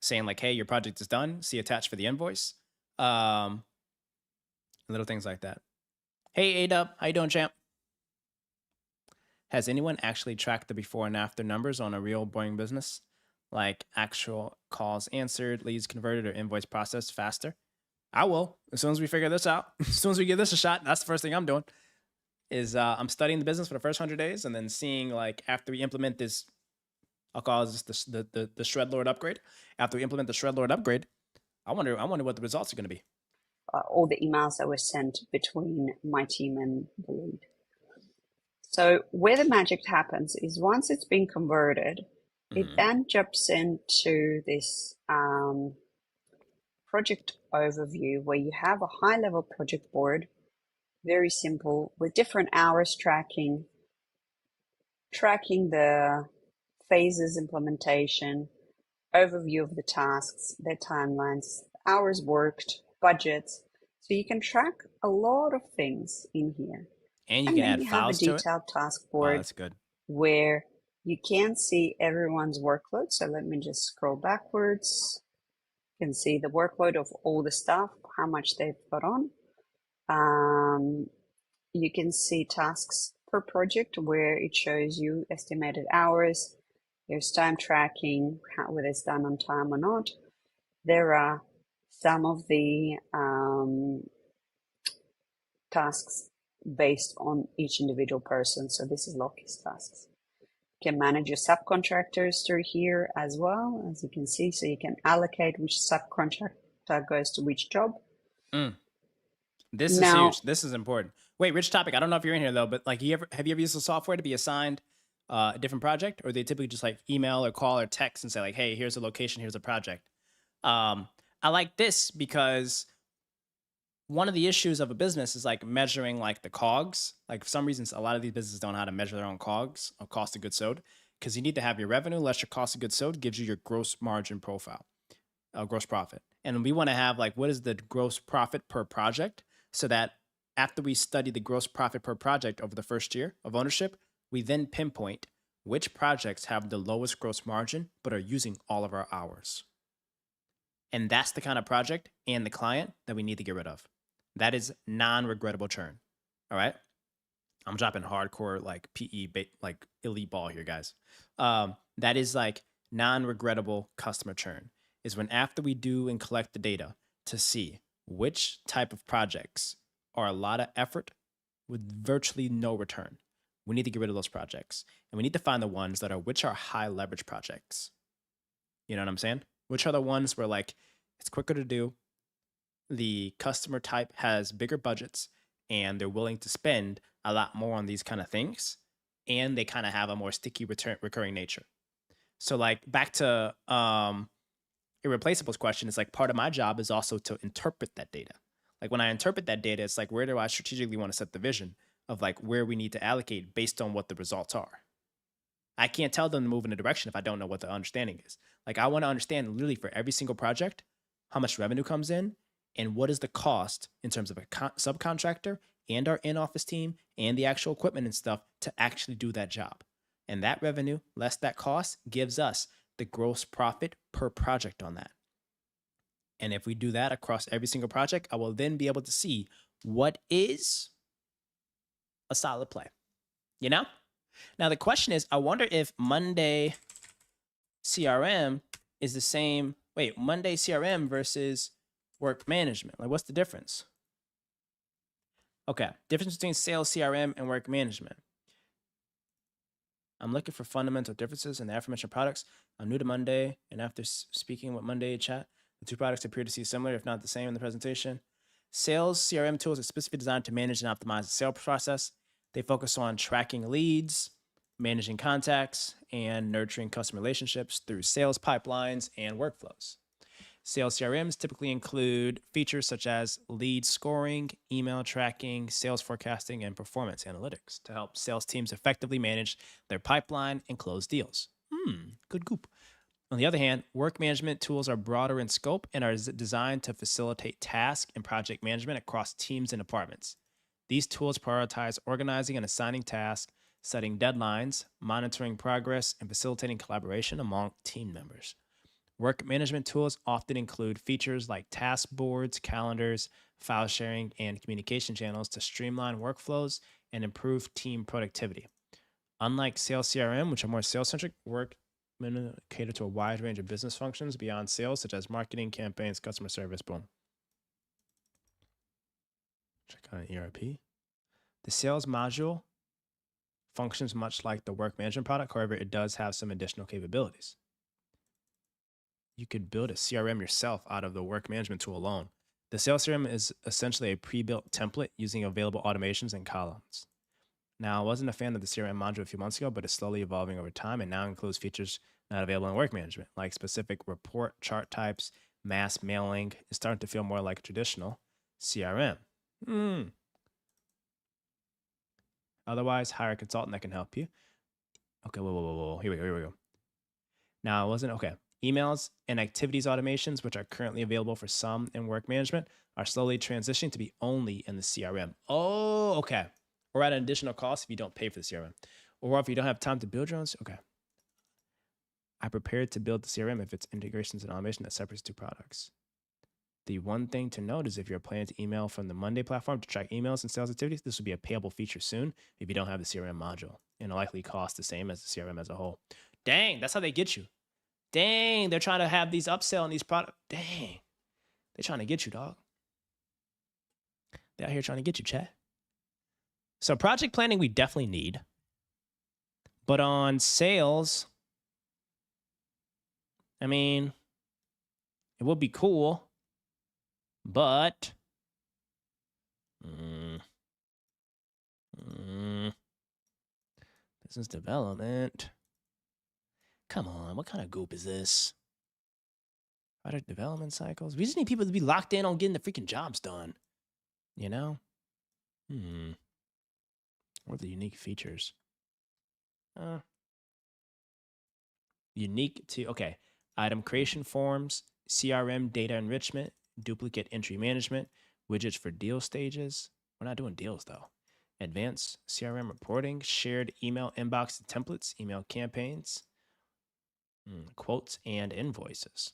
saying like, "Hey, your project is done. See attached for the invoice." Little things like that. Hey, Adub, how you doing, champ? Has anyone actually tracked the before and after numbers on a real boring business? Like actual calls answered, leads converted, or invoice processed faster? I will. As soon as we figure this out, as soon as we give this a shot, that's the first thing I'm doing. Is I'm studying the business for the first 100 days and then seeing like after we implement this, I'll call this the Shredlord upgrade. After we implement the Shredlord upgrade, I wonder what the results are going to be. All the emails that were sent between my team and the lead. So where the magic happens is once it's been converted, it then jumps into this project overview where you have a high-level project board, very simple, with different hours tracking the phases implementation, overview of the tasks, their timelines, hours worked, budgets. So you can track a lot of things in here. And you can then add you have a files to it. detailed task Wow, board that's good. where you can see everyone's workload. So let me just scroll backwards. You can see the workload of all the staff, how much they've got on. You can see tasks per project where it shows you estimated hours. There's time tracking, whether it's done on time or not. There are some of the tasks based on each individual person. So this is Loki's tasks. You can manage your subcontractors through here as well, as you can see. So you can allocate which subcontractor goes to which job. This is huge. This is important. Wait, Rich Topic, I don't know if you're in here though, but like have you ever used the software to be assigned a different project, or they typically just like email or call or text and say like, "Hey, here's a location, here's a project." I like this because one of the issues of a business is like measuring like the COGS. Like for some reasons, a lot of these businesses don't know how to measure their own COGS, or cost of goods sold, because you need to have your revenue less your cost of goods sold gives you your gross margin profile, gross profit. And we want to have like, what is the gross profit per project, so that after we study the gross profit per project over the first year of ownership, we then pinpoint which projects have the lowest gross margin but are using all of our hours. And that's the kind of project and the client that we need to get rid of. That is non-regrettable churn. All right. I'm dropping hardcore like PE, like elite ball here, guys. That is like non-regrettable customer churn, is when after we do and collect the data to see which type of projects are a lot of effort with virtually no return, we need to get rid of those projects. And we need to find the ones that are, which are high leverage projects. You know what I'm saying? Which are the ones where like it's quicker to do, the customer type has bigger budgets, and they're willing to spend a lot more on these kind of things, and they kind of have a more sticky recurring nature. So like back to Irreplaceable's question, it's like part of my job is also to interpret that data. Like when I interpret that data, it's like, where do I strategically want to set the vision of like where we need to allocate based on what the results are? I can't tell them to move in a direction if I don't know what the understanding is. Like I want to understand literally for every single project, how much revenue comes in and what is the cost in terms of a subcontractor and our in-office team and the actual equipment and stuff to actually do that job. And that revenue less that cost gives us the gross profit per project on that. And if we do that across every single project, I will then be able to see what is a solid play. You know? Now the question is, I wonder if Monday CRM is the same. Wait, Monday CRM versus work management. Like what's the difference? Okay, difference between sales CRM and work management. I'm looking for fundamental differences in the aforementioned products. I'm new to Monday, and after speaking with Monday chat, the two products appear to see similar, if not the same, in the presentation. Sales CRM tools are specifically designed to manage and optimize the sales process. They focus on tracking leads, managing contacts, and nurturing customer relationships through sales pipelines and workflows. Sales CRMs typically include features such as lead scoring, email tracking, sales forecasting, and performance analytics to help sales teams effectively manage their pipeline and close deals. Good goop. On the other hand, work management tools are broader in scope and are designed to facilitate task and project management across teams and departments. These tools prioritize organizing and assigning tasks, setting deadlines, monitoring progress, and facilitating collaboration among team members. Work management tools often include features like task boards, calendars, file sharing, and communication channels to streamline workflows and improve team productivity. Unlike sales CRM, which are more sales-centric, work cater to a wide range of business functions beyond sales, such as marketing, campaigns, customer service, boom. Check out an ERP. The sales module functions much like the work management product. However, it does have some additional capabilities. You could build a CRM yourself out of the work management tool alone. The sales CRM is essentially a pre-built template using available automations and columns. Now, I wasn't a fan of the CRM module a few months ago, but it's slowly evolving over time and now includes features not available in work management, like specific report chart types, mass mailing. It's starting to feel more like a traditional CRM. Otherwise, hire a consultant that can help you. Okay, whoa. Here we go. Now, it wasn't okay. Emails and activities automations, which are currently available for some in work management, are slowly transitioning to be only in the CRM. Oh, okay. Or at an additional cost if you don't pay for the CRM. Or if you don't have time to build your own. Okay. I prepared to build the CRM if it's integrations and automation that separates two products. The one thing to note is if you're planning to email from the Monday platform to track emails and sales activities, this will be a payable feature soon if you don't have the CRM module. And it'll likely cost the same as the CRM as a whole. Dang, that's how they get you. Dang, they're trying to have these upsell on these products. Dang, they're trying to get you, dog. They're out here trying to get you, chat. So project planning, we definitely need. But on sales, I mean, it would be cool, but business development. Come on, what kind of goop is this? Product development cycles. We just need people to be locked in on getting the freaking jobs done. You know? What are the unique features? Unique to, okay. Item creation forms, CRM data enrichment, duplicate entry management, widgets for deal stages. We're not doing deals though. Advanced CRM reporting, shared email inbox and templates, email campaigns, quotes and invoices.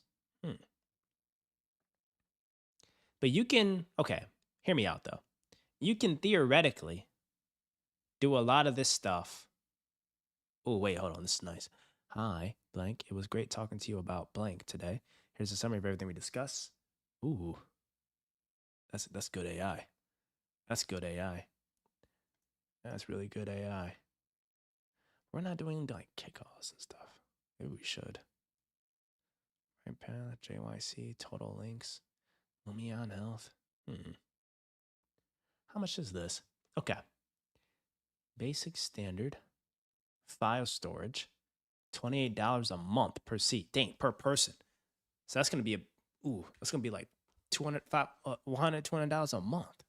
But you can, okay, hear me out though. You can theoretically do a lot of this stuff. Oh, wait, hold on. This is nice. Hi, blank. It was great talking to you about blank today. Here's a summary of everything we discussed. Ooh, that's good AI. That's good AI. That's really good AI. We're not doing like kickoffs and stuff. Maybe we should. Right path, JYC, total links, Lumion Health. How much is this? Okay. Basic standard file storage, $28 a month per seat. Dang, per person. So that's gonna be that's gonna be like $200 a month.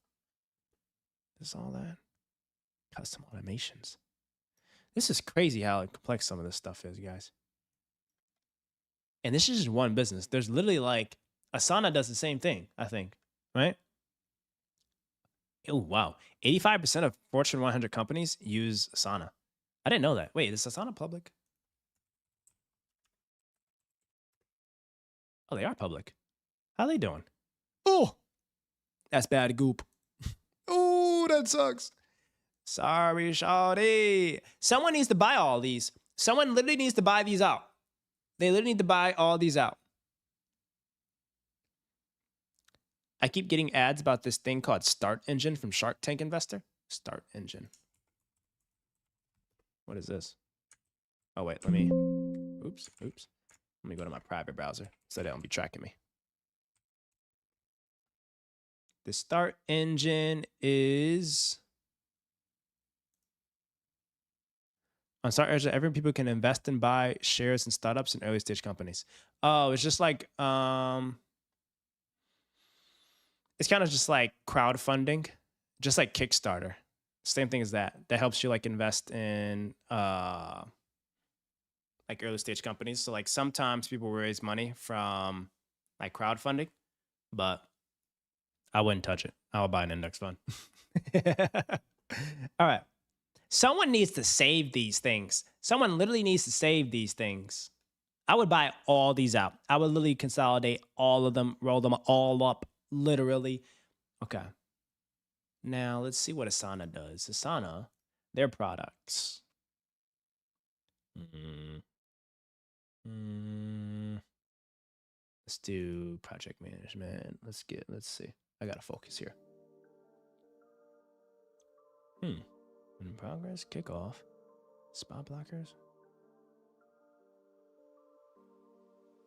That's all that. Custom automations. This is crazy how complex some of this stuff is, guys. And this is just one business. There's literally like Asana does the same thing, I think, right? Oh, wow. 85% of Fortune 100 companies use Asana. I didn't know that. Wait, is Asana public? Oh, they are public. How are they doing? Oh, that's bad goop. Oh, that sucks. Sorry, shawty. Someone needs to buy all these. Someone literally needs to buy these out. They literally need to buy all these out. I keep getting ads about this thing called Start Engine from Shark Tank Investor. Start Engine. What is this? Oh, wait, let me, oops. Let me go to my private browser so they don't be tracking me. The Start Engine is, on Start Engine, every people can invest and buy shares in startups and early stage companies. Oh, it's just like, It's kind of just like crowdfunding, just like Kickstarter. Same thing as that. That helps you like invest in like early stage companies. So like sometimes people raise money from like crowdfunding, but I wouldn't touch it. I would buy an index fund. All right. Someone needs to save these things. Someone literally needs to save these things. I would buy all these out. I would literally consolidate all of them, roll them all up, literally. Okay. Now let's see what Asana does. Asana, their products. Let's do project management. Let's see. I gotta focus here. In progress, kickoff, spot blockers,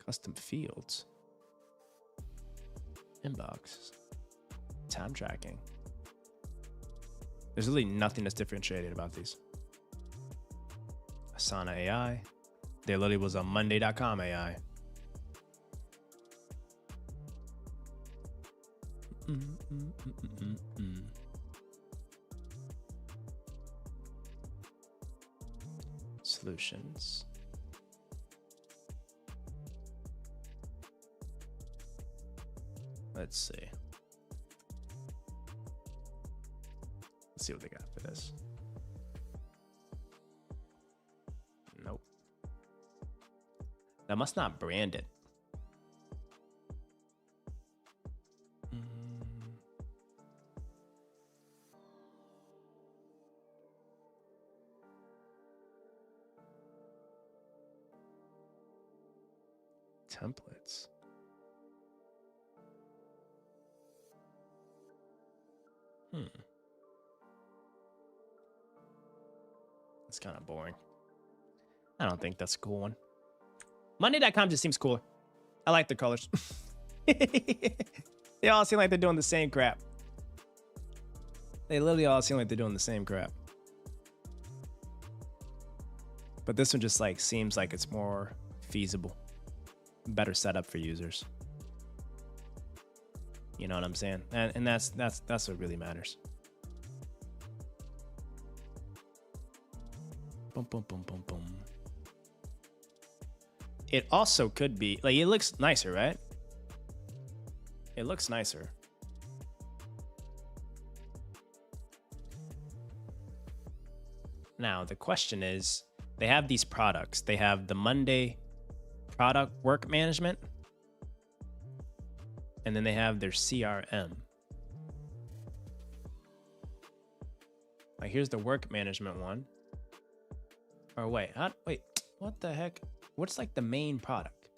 custom fields, inbox, time tracking. There's really nothing that's differentiated about these. Asana AI. There literally was a Monday.com AI. Solutions. Let's see. Let's see what they got for this. Nope. That must not brand it. Templates. It's kind of boring. I don't think that's a cool one. Monday.com just seems cooler. I like the colors. They all seem like they're doing the same crap. They literally all seem like they're doing the same crap. But this one just like seems like it's more feasible. Better setup for users. You know what I'm saying? And that's what really matters. Boom, boom, boom, boom, boom. It also could be like, it looks nicer, right? It looks nicer. Now the question is, they have these products. They have the Monday product work management, and then they have their CRM. Like here's the work management one. Or wait, what the heck? What's like the main product?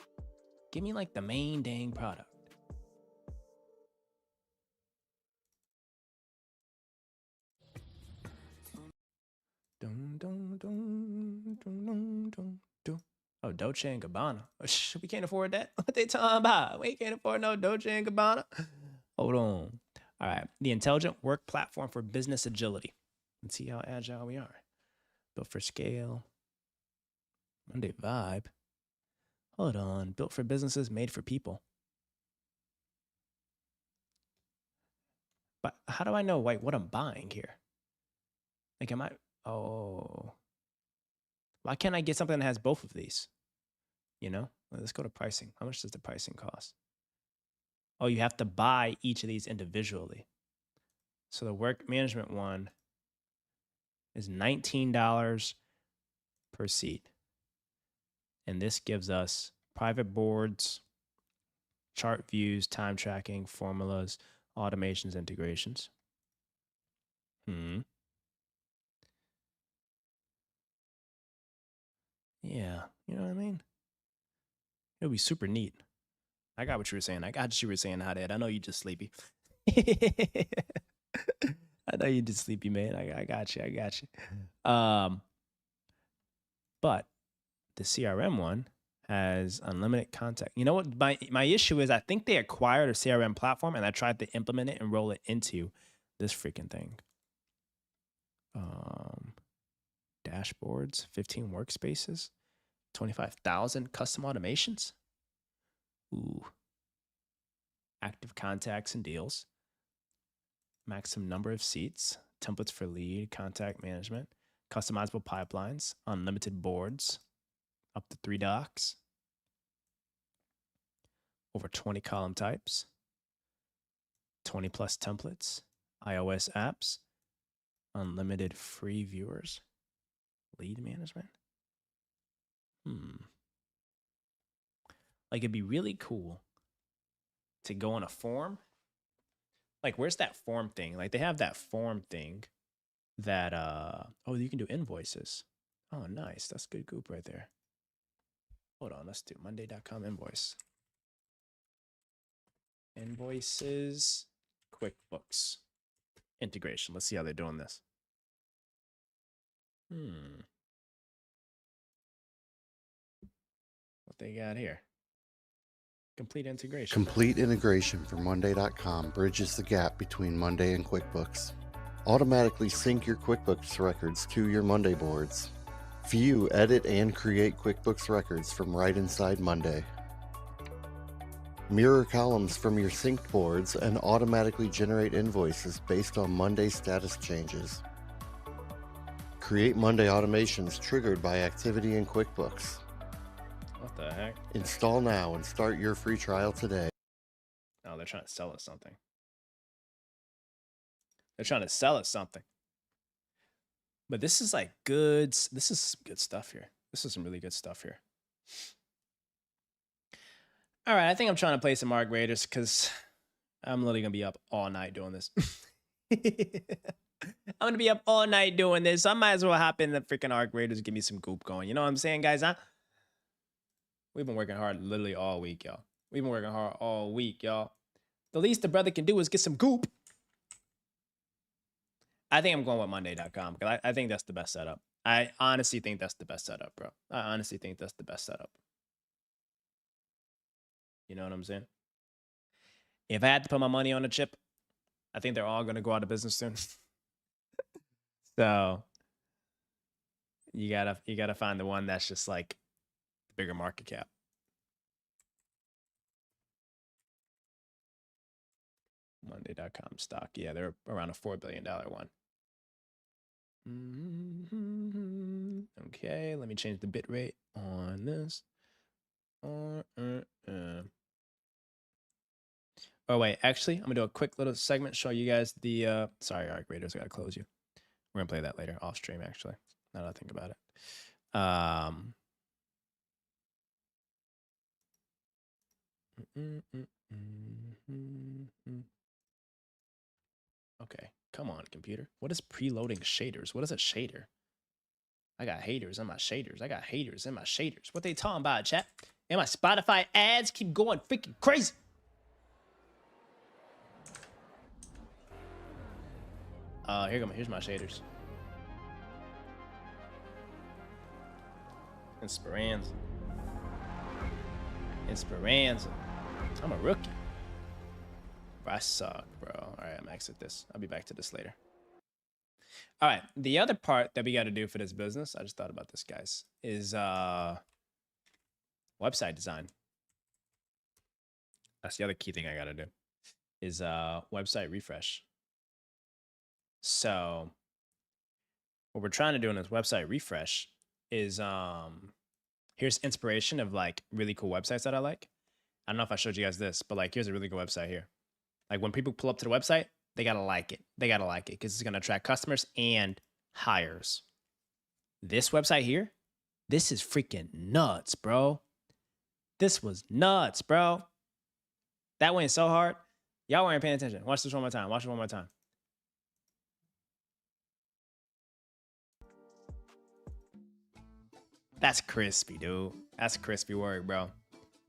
Give me like the main dang product. Dun, dun, dun, dun, dun, dun, dun. Oh, Dolce & Gabbana. Oh, we can't afford that. What they talking about? We can't afford no Dolce & Gabbana. Hold on. All right. The intelligent work platform for business agility. Let's see how agile we are. Built for scale. Monday vibe. Hold on. Built for businesses, made for people. But how do I know like what I'm buying here? Like am I... Oh. Why can't I get something that has both of these? You know, let's go to pricing. How much does the pricing cost? Oh, you have to buy each of these individually. So the work management one is $19 per seat. And this gives us private boards, chart views, time tracking, formulas, automations, integrations. Yeah, you know what I mean? It'll be super neat. I got what you were saying. I got what you were saying, Hothead. I know you just sleepy. I know you just sleepy, man. I got you. I got you. But the CRM one has unlimited contact. You know what? My issue is I think they acquired a CRM platform and I tried to implement it and roll it into this freaking thing. Dashboards, 15 workspaces, 25,000 custom automations. Ooh. Active contacts and deals. maximum number of seats, templates for lead, contact management, customizable pipelines, unlimited boards, up to 3 docs, over 20 column types, 20 plus templates, iOS apps, unlimited free viewers, lead management. Like, it'd be really cool to go on a form. Like, where's that form thing? Like, they have that form thing that, oh, you can do invoices. Oh, nice. That's good goop right there. Hold on, let's do monday.com invoice. Invoices, QuickBooks integration. Let's see how they're doing this. What they got here? Complete integration. Complete integration for Monday.com bridges the gap between Monday and QuickBooks. Automatically sync your QuickBooks records to your Monday boards. View, edit, and create QuickBooks records from right inside Monday. Mirror columns from your synced boards and automatically generate invoices based on Monday status changes. Create Monday automations triggered by activity in QuickBooks. What the heck? Install now and start your free trial today. Oh, they're trying to sell us something. They're trying to sell us something. But this is like good. This is good stuff here. This is some really good stuff here. All right, I think I'm trying to play some Arc Raiders because I'm literally going to be up all night doing this. I'm going to be up all night doing this. So I might as well hop in the freaking Arc Raiders and give me some goop going. You know what I'm saying, guys? Huh? We've been working hard literally all week, y'all. We've been working hard all week, y'all. The least the brother can do is get some goop. I think I'm going with Monday.com because I think that's the best setup. I honestly think that's the best setup, bro. I honestly think that's the best setup. You know what I'm saying? If I had to put my money on a chip, I think they're all going to go out of business soon. So you gotta find the one that's just like bigger market cap. Monday.com stock. Yeah, they're around a $4 billion one. Okay, let me change the bit rate on this. Oh, wait, actually, I'm going to do a quick little segment, show you guys the, sorry, Arc Raiders, I got to close you. We're going to play that later, off stream, actually, now that I think about it. Okay, come on, computer. What is preloading shaders? What is a shader? I got haters in my shaders. I got haters in my shaders. What they talking about, chat? And my Spotify ads keep going freaking crazy. Here's my shaders. Esperanza. I'm a rookie. I suck, bro. All right, I'm exit this. I'll be back to this later. All right, the other part that we got to do for this business, I just thought about this, guys, is website design. That's the other key thing I got to do is website refresh. So what we're trying to do in this website refresh is here's inspiration of like really cool websites that I like. I don't know if I showed you guys this, but like here's a really good website here. Like when people pull up to the website, they gotta like it. They gotta like it because it's gonna attract customers and hires. This website here, this is freaking nuts, bro. This was nuts, bro. That went so hard. Y'all weren't paying attention. Watch this one more time. Watch it one more time. That's crispy, dude. That's crispy work, bro.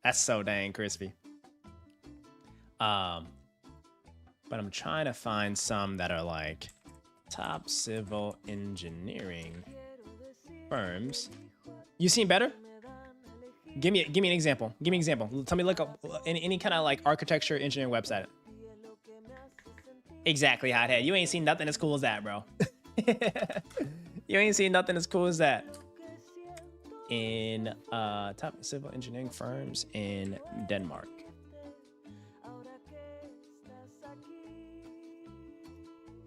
That's so dang crispy. But I'm trying to find some that are like top civil engineering firms. You seen better? Give me an example. Give me an example. Tell me, look up any kind of like architecture engineering website. Exactly, hothead. You ain't seen nothing as cool as that, bro. You ain't seen nothing as cool as that. In top civil engineering firms in Denmark.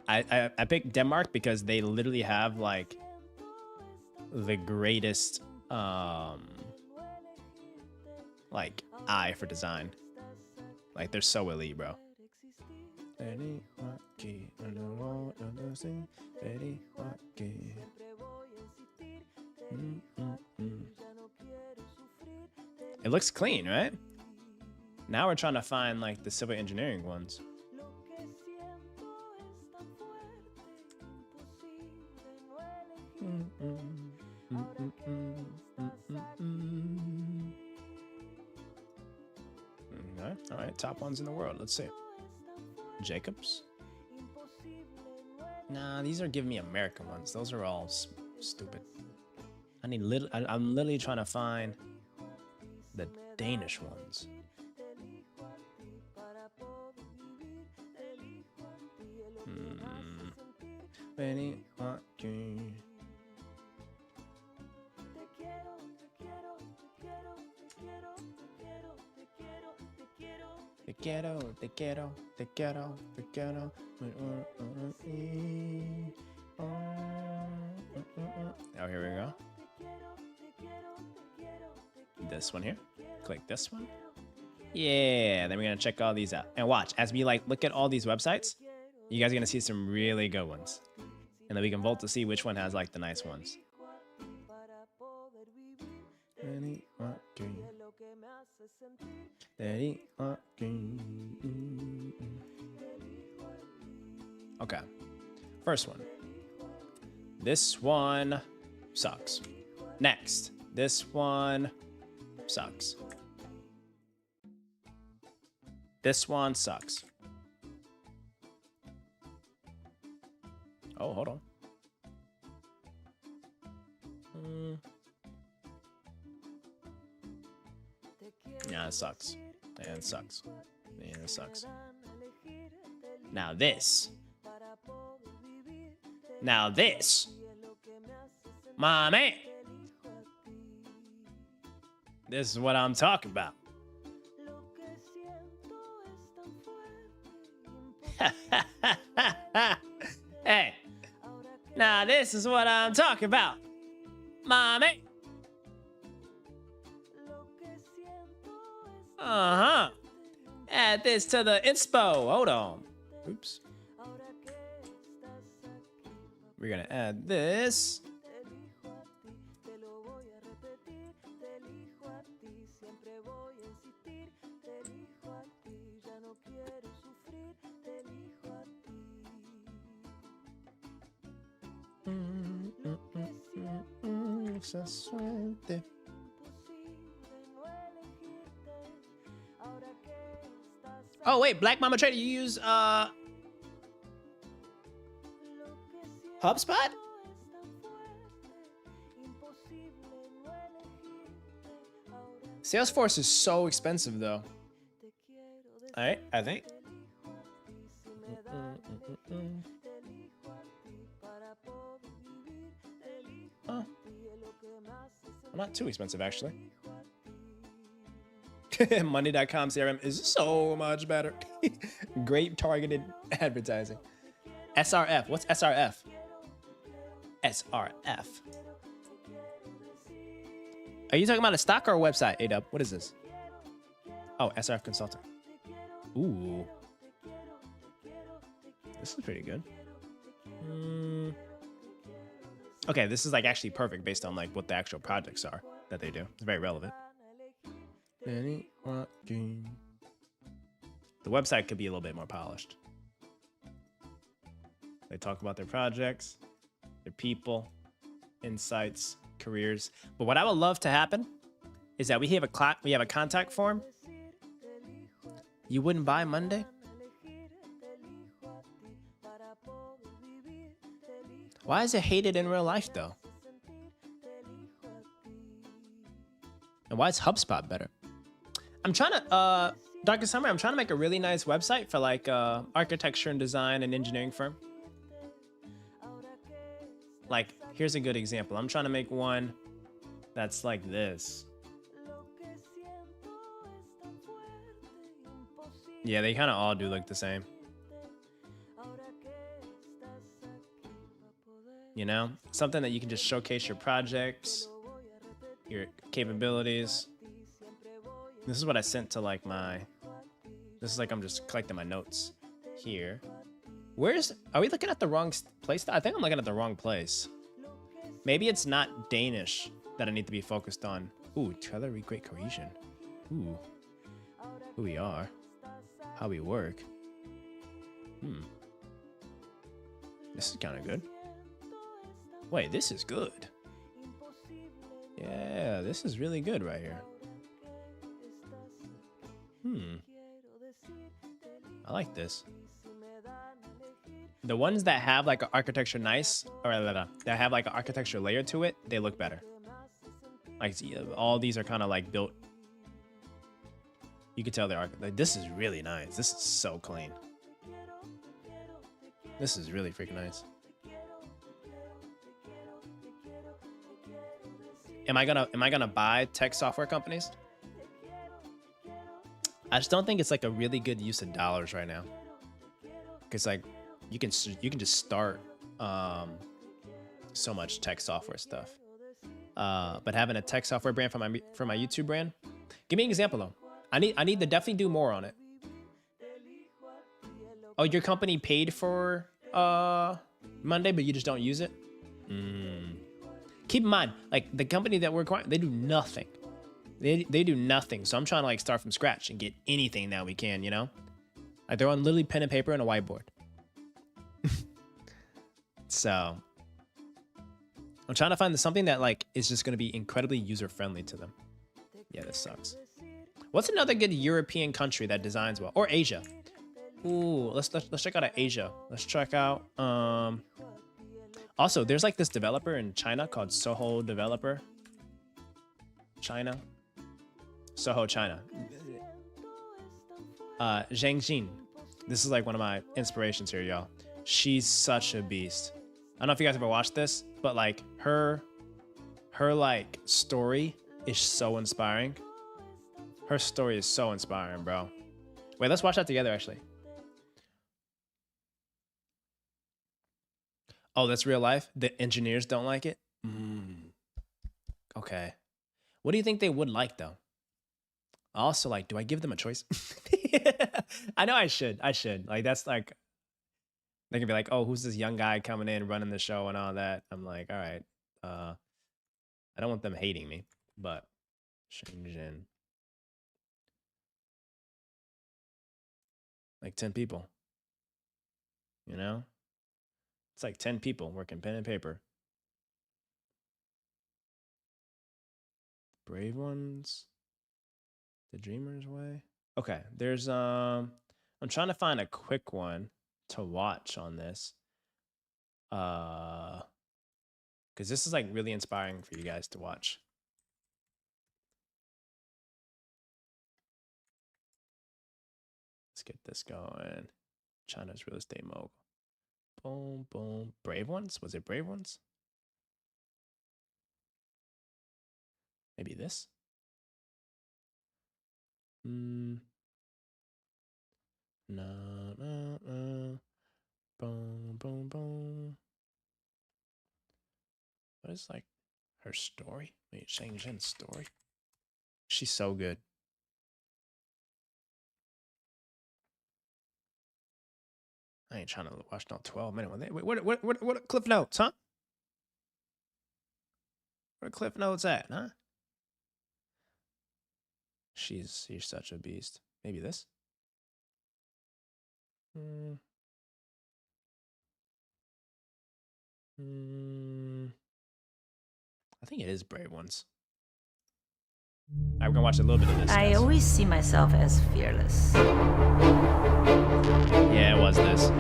I picked Denmark because they literally have like the greatest like eye for design. Like they're so elite, bro. It looks clean, right? Now we're trying to find like the civil engineering ones. All right, top ones in the world. Let's see. Jacobs. Nah, these are giving me American ones. Those are all stupid. I need I'm literally trying to find the Danish ones. Te quiero. Oh, here we go. This one here. Click this one. Yeah, then we're gonna check all these out. And watch, as we like look at all these websites, you guys are gonna see some really good ones. And then we can vote to see which one has like the nice ones. Okay, first one. This one sucks. Next, this one sucks. This one sucks. Oh, hold on. Yeah, it sucks. And it sucks. And it sucks. Now this. Now this. My man. This is what I'm talking about. Hey. Now this is what I'm talking about. My man. Uh-huh. Add this to the inspo. Hold on. Oops. We're gonna add this. Oh wait, Black Mama Trader, you use HubSpot? Salesforce is so expensive though. All right, I think. Oh. Not too expensive actually. Monday.com CRM is so much better. Great targeted advertising. SRF. What's SRF? SRF. Are you talking about a stock or a website, A-Dub? What is this? Oh, SRF Consulting. Ooh. This is pretty good. Okay, this is like actually perfect based on like what the actual projects are that they do. It's very relevant. The website could be a little bit more polished. They talk about their projects, their people, insights, careers. But what I would love to happen is that we have a contact form. You wouldn't buy Monday? Why is it hated in real life though? And why is HubSpot better? I'm trying to, Dr. Summer, I'm trying to make a really nice website for like architecture and design and engineering firm. Like, here's a good example. I'm trying to make one that's like this. Yeah, they kind of all do look the same. You know, something that you can just showcase your projects, your capabilities. This is what I sent to like this is like I'm just collecting my notes here. Are we looking at the wrong place? I think I'm looking at the wrong place. Maybe it's not Danish that I need to be focused on. Ooh, together we great cohesion. Ooh, who we are, how we work. This is kind of good. Wait, this is good. Yeah, this is really good right here. I like this. The ones that have like an architecture that have like an architecture layer to it, they look better. Like all these are kind of like built. You can tell they're like, this is really nice. This is so clean. This is really freaking nice. Am I gonna buy tech software companies? I just don't think it's like a really good use of dollars right now. Cause like you can just start so much tech software stuff. But having a tech software brand for my YouTube brand, give me an example though. I need to definitely do more on it. Oh, your company paid for Monday, but you just don't use it? Keep in mind, like the company that we're acquiring, they do nothing. They do nothing. So I'm trying to like start from scratch and get anything that we can, you know? Like they're on literally pen and paper and a whiteboard. So I'm trying to find something that like is just gonna be incredibly user-friendly to them. Yeah, this sucks. What's another good European country that designs well? Or Asia? Ooh, let's check out Asia. Let's check out also, there's like this developer in China called Soho Developer. China. Soho, China. Zhang Jin. This is like one of my inspirations here, y'all. She's such a beast. I don't know if you guys ever watched this, but like her like story is so inspiring. Her story is so inspiring, bro. Wait, let's watch that together actually. Oh, that's real life? The engineers don't like it? Okay. What do you think they would like though? Also, like, do I give them a choice? I know I should. Like, that's like, they can be like, oh, who's this young guy coming in, running the show and all that? I'm like, all right. I don't want them hating me, but Shenzhen. Like 10 people. You know? It's like 10 people working pen and paper. Brave ones. The Dreamer's Way. Okay, there's I'm trying to find a quick one to watch on this. Cuz this is like really inspiring for you guys to watch. Let's get this going. China's real estate mogul. Boom, boom. Brave Ones? Was it Brave Ones? Maybe this? No. Boom, boom, boom. What is like her story? Wait, Shang Jin's story? She's so good. I ain't trying to watch no 12-minute one. Wait, what Cliff Notes, huh? Where Cliff Notes at, huh? She's such a beast. Maybe this? I think it is Brave Ones. I'm gonna watch a little bit of this. I guys. always see myself as fearless. Yeah, it was this.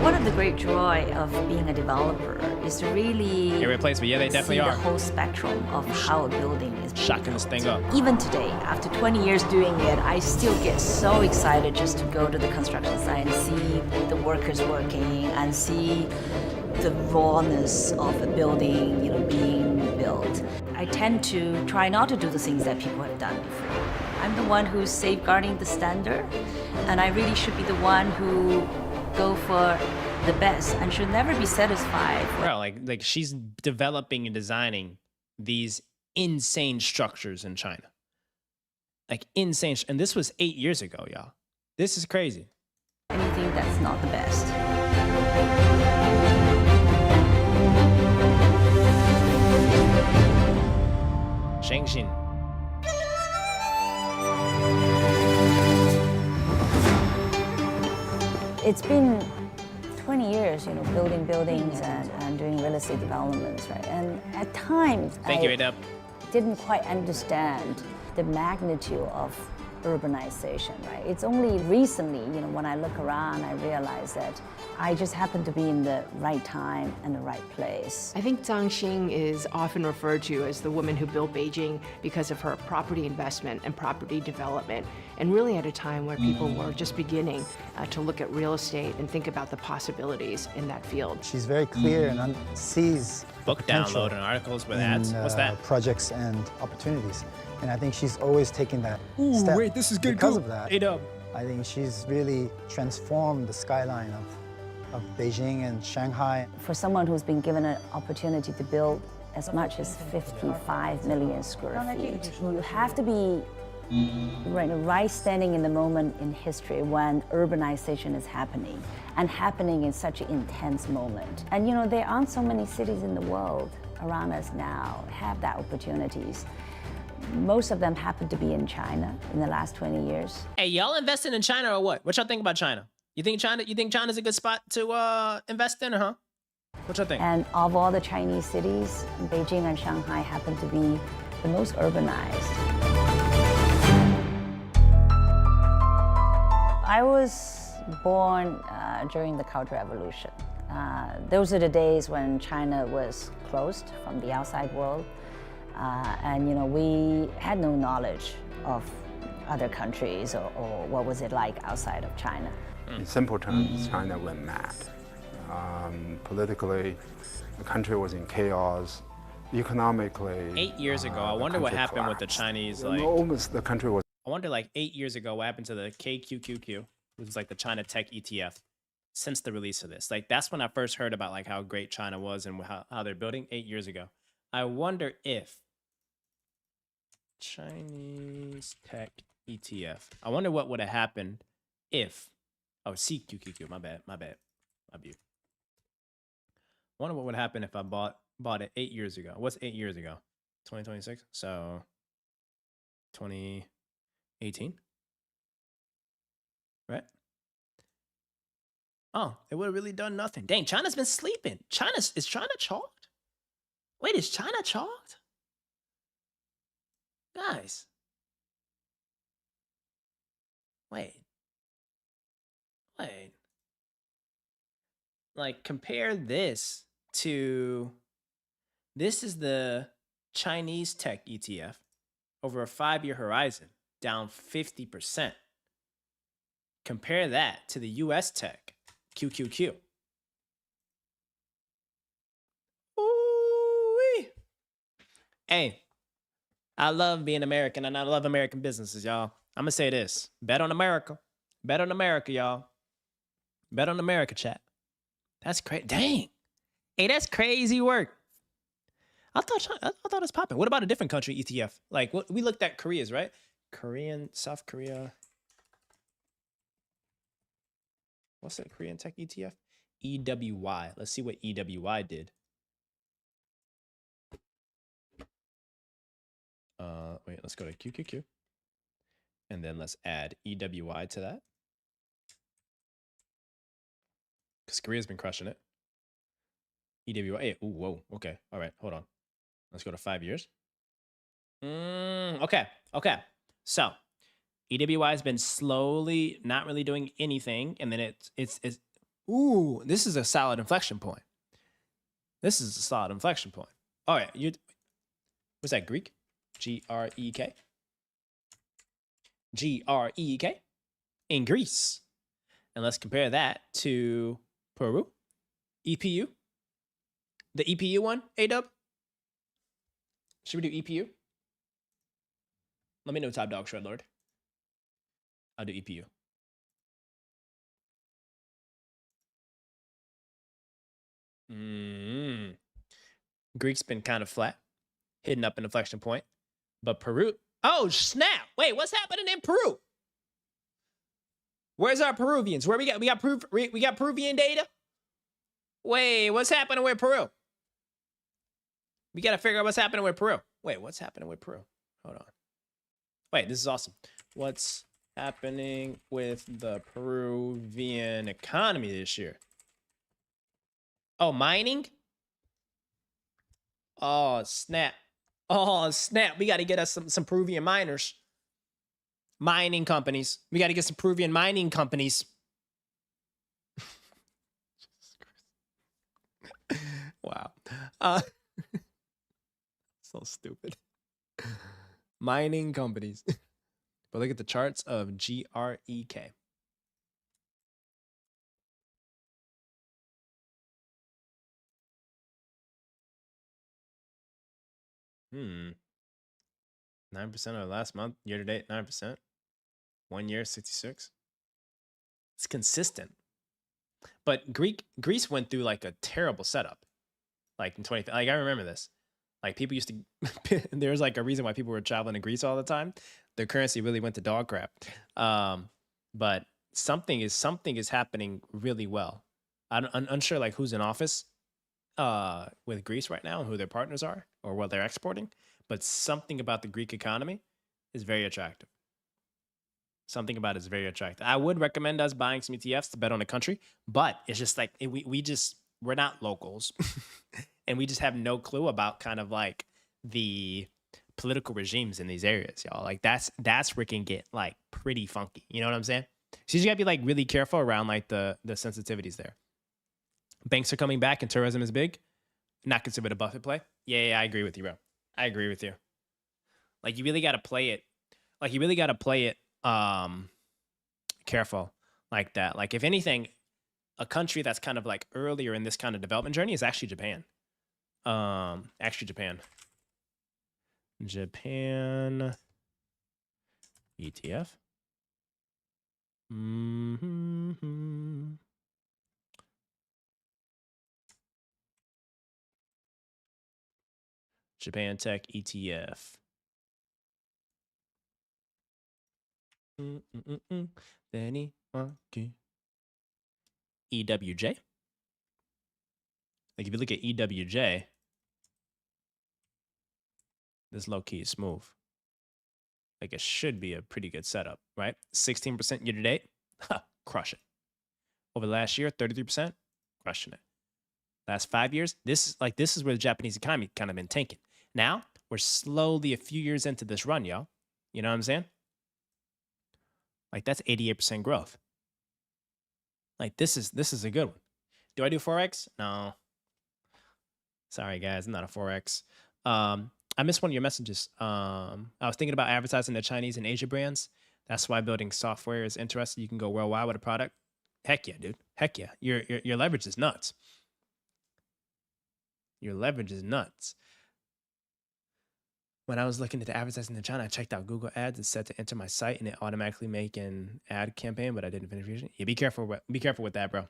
One of the great joy of being a developer is to really Irreplaceable. Yeah, they definitely see are. the whole spectrum of how a building is being Shocking this built. thing up. Even today, after 20 years doing it, I still get so excited just to go to the construction site and see the workers working and see the rawness of a building, being built. I tend to try not to do the things that people have done before. I'm the one who's safeguarding the standard, and I really should be the one who go for the best and should never be satisfied. Bro, like she's developing and designing these insane structures in China. Like insane. And this was 8 years ago, y'all. This is crazy. Anything that's not the best. Shengxin. It's been 20 years, building buildings and doing real estate developments, right? And at times, Thank you, Adub. didn't quite understand the magnitude of urbanization, right? It's only recently, when I look around, I realize that I just happen to be in the right time and the right place. I think Zhang Xing is often referred to as the woman who built Beijing because of her property investment and property development, and really at a time where people were just beginning to look at real estate and think about the possibilities in that field. She's very clear and sees Book potential download and articles with ads. What's that? Projects and opportunities. And I think she's always taking that step. Wait, this is good. Because Cool. of that, Adub. I think she's really transformed the skyline of Beijing and Shanghai. For someone who's been given an opportunity to build as much as 55 million square feet, you have to be right standing in the moment in history when urbanization is happening and happening in such an intense moment. And there aren't so many cities in the world around us now have that opportunities. Most of them happen to be in China in the last 20 years. Hey, y'all investing in China or what? What y'all think about China? You think China's a good spot to invest in, huh? What y'all think? And of all the Chinese cities, Beijing and Shanghai happen to be the most urbanized. I was born during the Cultural Revolution. Those are the days when China was closed from the outside world. And we had no knowledge of other countries or what was it like outside of China. In simple terms, China went mad. Politically, the country was in chaos. Economically, 8 years ago, I wonder what country happened with the collapsed. Chinese, Almost the country was. I wonder 8 years ago what happened to the KQQQ, which is like the China Tech ETF, since the release of this. That's when I first heard about how great China was and how they're building 8 years ago. I wonder if Chinese Tech ETF. I wonder what would have happened if, CQQQ, my bad. I wonder what would happen if I bought it 8 years ago. What's 8 years ago? 2026? So 2018? Right? Oh, it would have really done nothing. Dang, China's been sleeping. Is China chalked? Wait, is China chalked? Guys. Wait. Compare this to, this is the Chinese Tech ETF over a 5-year horizon, down 50%. Compare that to the US Tech QQQ. Ooh-wee. Hey, I love being American and I love American businesses, y'all. I'm gonna say this. Bet on America. Bet on America, y'all. Bet on America, chat. That's crazy. Dang. Hey, that's crazy work. I thought it's popping. What about a different country ETF? What we looked at Korea's, right? South Korea. What's that Korean Tech ETF? EWY. Let's see what EWY did. Wait, let's go to QQQ. And then let's add EWY to that. Because Korea's been crushing it. EWY. Hey, ooh, whoa. Okay. All right. Hold on. Let's go to 5 years. Okay. So EWY has been slowly not really doing anything. And then it's ooh, this is a solid inflection point. This is a solid inflection point. All right. What's that, Greek? G-R-E-K. G-R-E-K. In Greece. And let's compare that to Peru. EPU. The EPU one, A-Dub? Should we do EPU? Let me know, Top Dog Shredlord. I'll do EPU. Greek's been kind of flat, hitting up an inflection point. But Peru, oh snap! Wait, what's happening in Peru? Where's our Peruvians? Where we got Peruvian data? Wait, what's happening with Peru? We gotta figure out what's happening with Peru. Wait, what's happening with Peru? Hold on. Wait, this is awesome. What's happening with the Peruvian economy this year? Oh, mining? Oh, snap. Oh, snap. We got to get us some Peruvian miners. Mining companies. We got to get some Peruvian mining companies. Wow. So stupid. Mining companies. But look at the charts of GREK. Hmm. 9% of the last month, year to date, 9%. 1 year, 66. It's consistent. But Greece went through like a terrible setup. Like in 20, like I remember this. Like people used to, there's like a reason why people were traveling to Greece all the time. Their currency really went to dog crap. But something is happening really well. I'm unsure like who's in office with Greece right now and who their partners are or what they're exporting. But something about the Greek economy is very attractive. Something about it is very attractive. I would recommend us buying some ETFs to bet on the country, but it's just like we're not locals, and we just have no clue about kind of like the political regimes in these areas, y'all. Like that's where it can get like pretty funky. You know what I'm saying? So you gotta be like really careful around like the sensitivities there. Banks are coming back and tourism is big. Not considered a Buffett play. Yeah, I agree with you, bro. I agree with you. Like you really gotta play it. Like you really gotta play it careful like that. Like if anything, a country that's kind of like earlier in this kind of development journey is actually Japan. Japan ETF. Japan Tech ETF. EWJ. Like if you look at EWJ, this low key is smooth. Like it should be a pretty good setup, right? 16% year to date, crush it. Over the last year, 33%, crushing it. Last 5 years, this is where the Japanese economy kind of been tanking. Now we're slowly a few years into this run, y'all. You know what I'm saying? Like that's 88% growth. Like this is a good one. Do I do Forex? No. Sorry guys, I'm not a Forex. I missed one of your messages. I was thinking about advertising the Chinese and Asia brands. That's why building software is interesting. You can go worldwide with a product. Heck yeah, dude. Heck yeah. Your leverage is nuts. Your leverage is nuts. When I was looking at the advertising in China, I checked out Google Ads. It said to enter my site, and it automatically make an ad campaign, but I didn't finish it. Yeah, be careful with that, bro.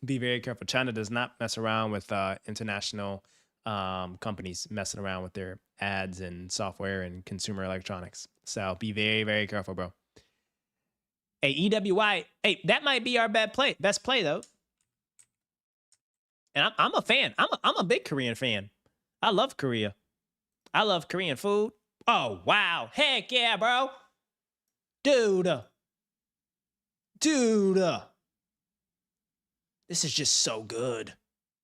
Be very careful. China does not mess around with international companies messing around with their ads and software and consumer electronics. So be very, very careful, bro. Hey, EWI. Hey, that might be our best play though. And I'm a fan. I'm a big Korean fan. I love Korea. I love Korean food. Oh, wow. Heck yeah, bro. Dude. This is just so good.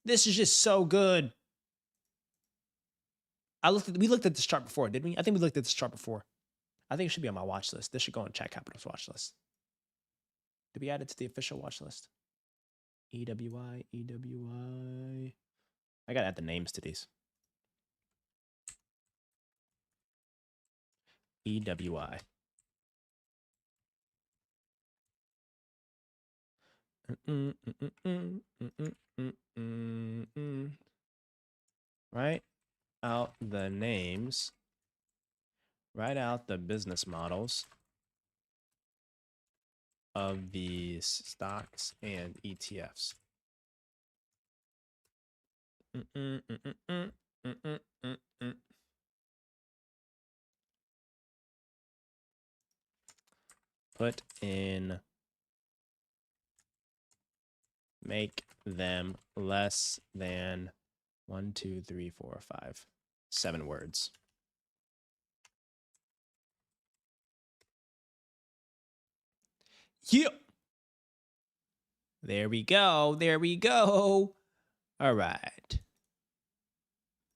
This is just so good. We looked at this chart before, didn't we? I think we looked at this chart before. I think it should be on my watch list. This should go on Chat Capital's watch list. Did we add it to the official watch list? EWI. I gotta add the names to these. EWI. Write out the names. Write out the business models of these stocks and ETFs. Put in, make them less than 1, 2, 3, 4, 5, 7 words. Yeah. There we go. There we go. All right.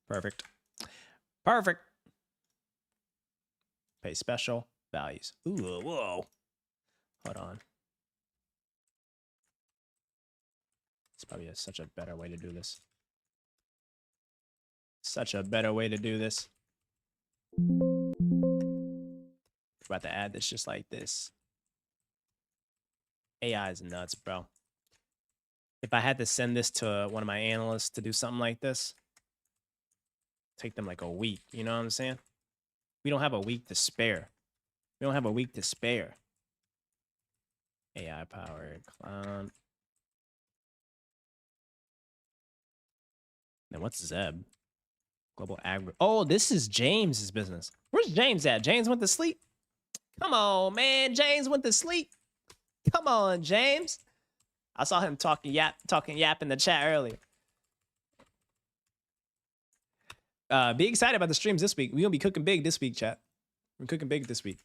Perfect. Perfect. Pay special values. Ooh, whoa. Hold on. It's probably such a better way to do this. Such a better way to do this. About to add this just like this. AI is nuts, bro. If I had to send this to one of my analysts to do something like this, take them like a week. You know what I'm saying? We don't have a week to spare. We don't have a week to spare. AI powered cloud. Then what's Zeb? Global agri. Oh, this is James's business. Where's James at? James went to sleep. Come on, man. James went to sleep. Come on, James. I saw him talking yap in the chat earlier. Be excited about the streams this week. We're gonna be cooking big this week, chat. We're cooking big this week.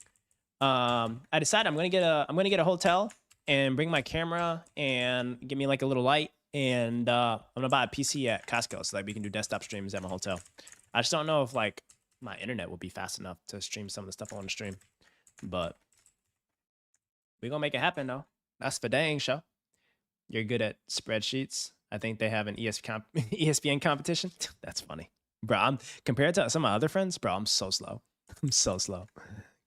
I decided I'm gonna get a hotel and bring my camera and give me like a little light, and I'm gonna buy a PC at Costco so that we can do desktop streams at my hotel. I just don't know if like my internet will be fast enough to stream some of the stuff I want to stream, but we're gonna make it happen though. That's for dang show. You're good at spreadsheets. I think they have an ESPN competition. That's funny. Bro, I'm compared to some of my other friends, bro, I'm so slow. I'm so slow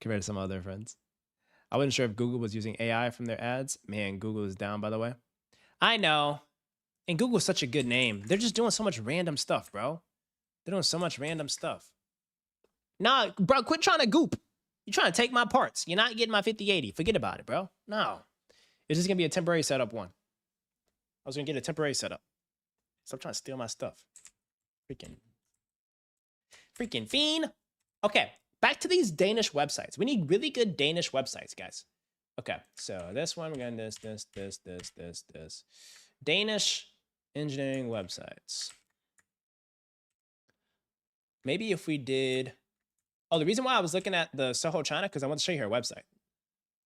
compared to some other friends. I wasn't sure if Google was using AI from their ads. Man, Google is down, by the way. I know. And Google is such a good name. They're just doing so much random stuff, bro. They're doing so much random stuff. Nah, bro, quit trying to goop. You're trying to take my parts. You're not getting my 5080. Forget about it, bro. No. It's just going to be a temporary setup one. I was going to get a temporary setup. Stop trying to steal my stuff. Freaking fiend. Okay, back to these Danish websites. We need really good Danish websites, guys. Okay, so this one, we're going this. Danish engineering websites. Maybe if we did... Oh, the reason why I was looking at the Soho China, because I want to show you her website.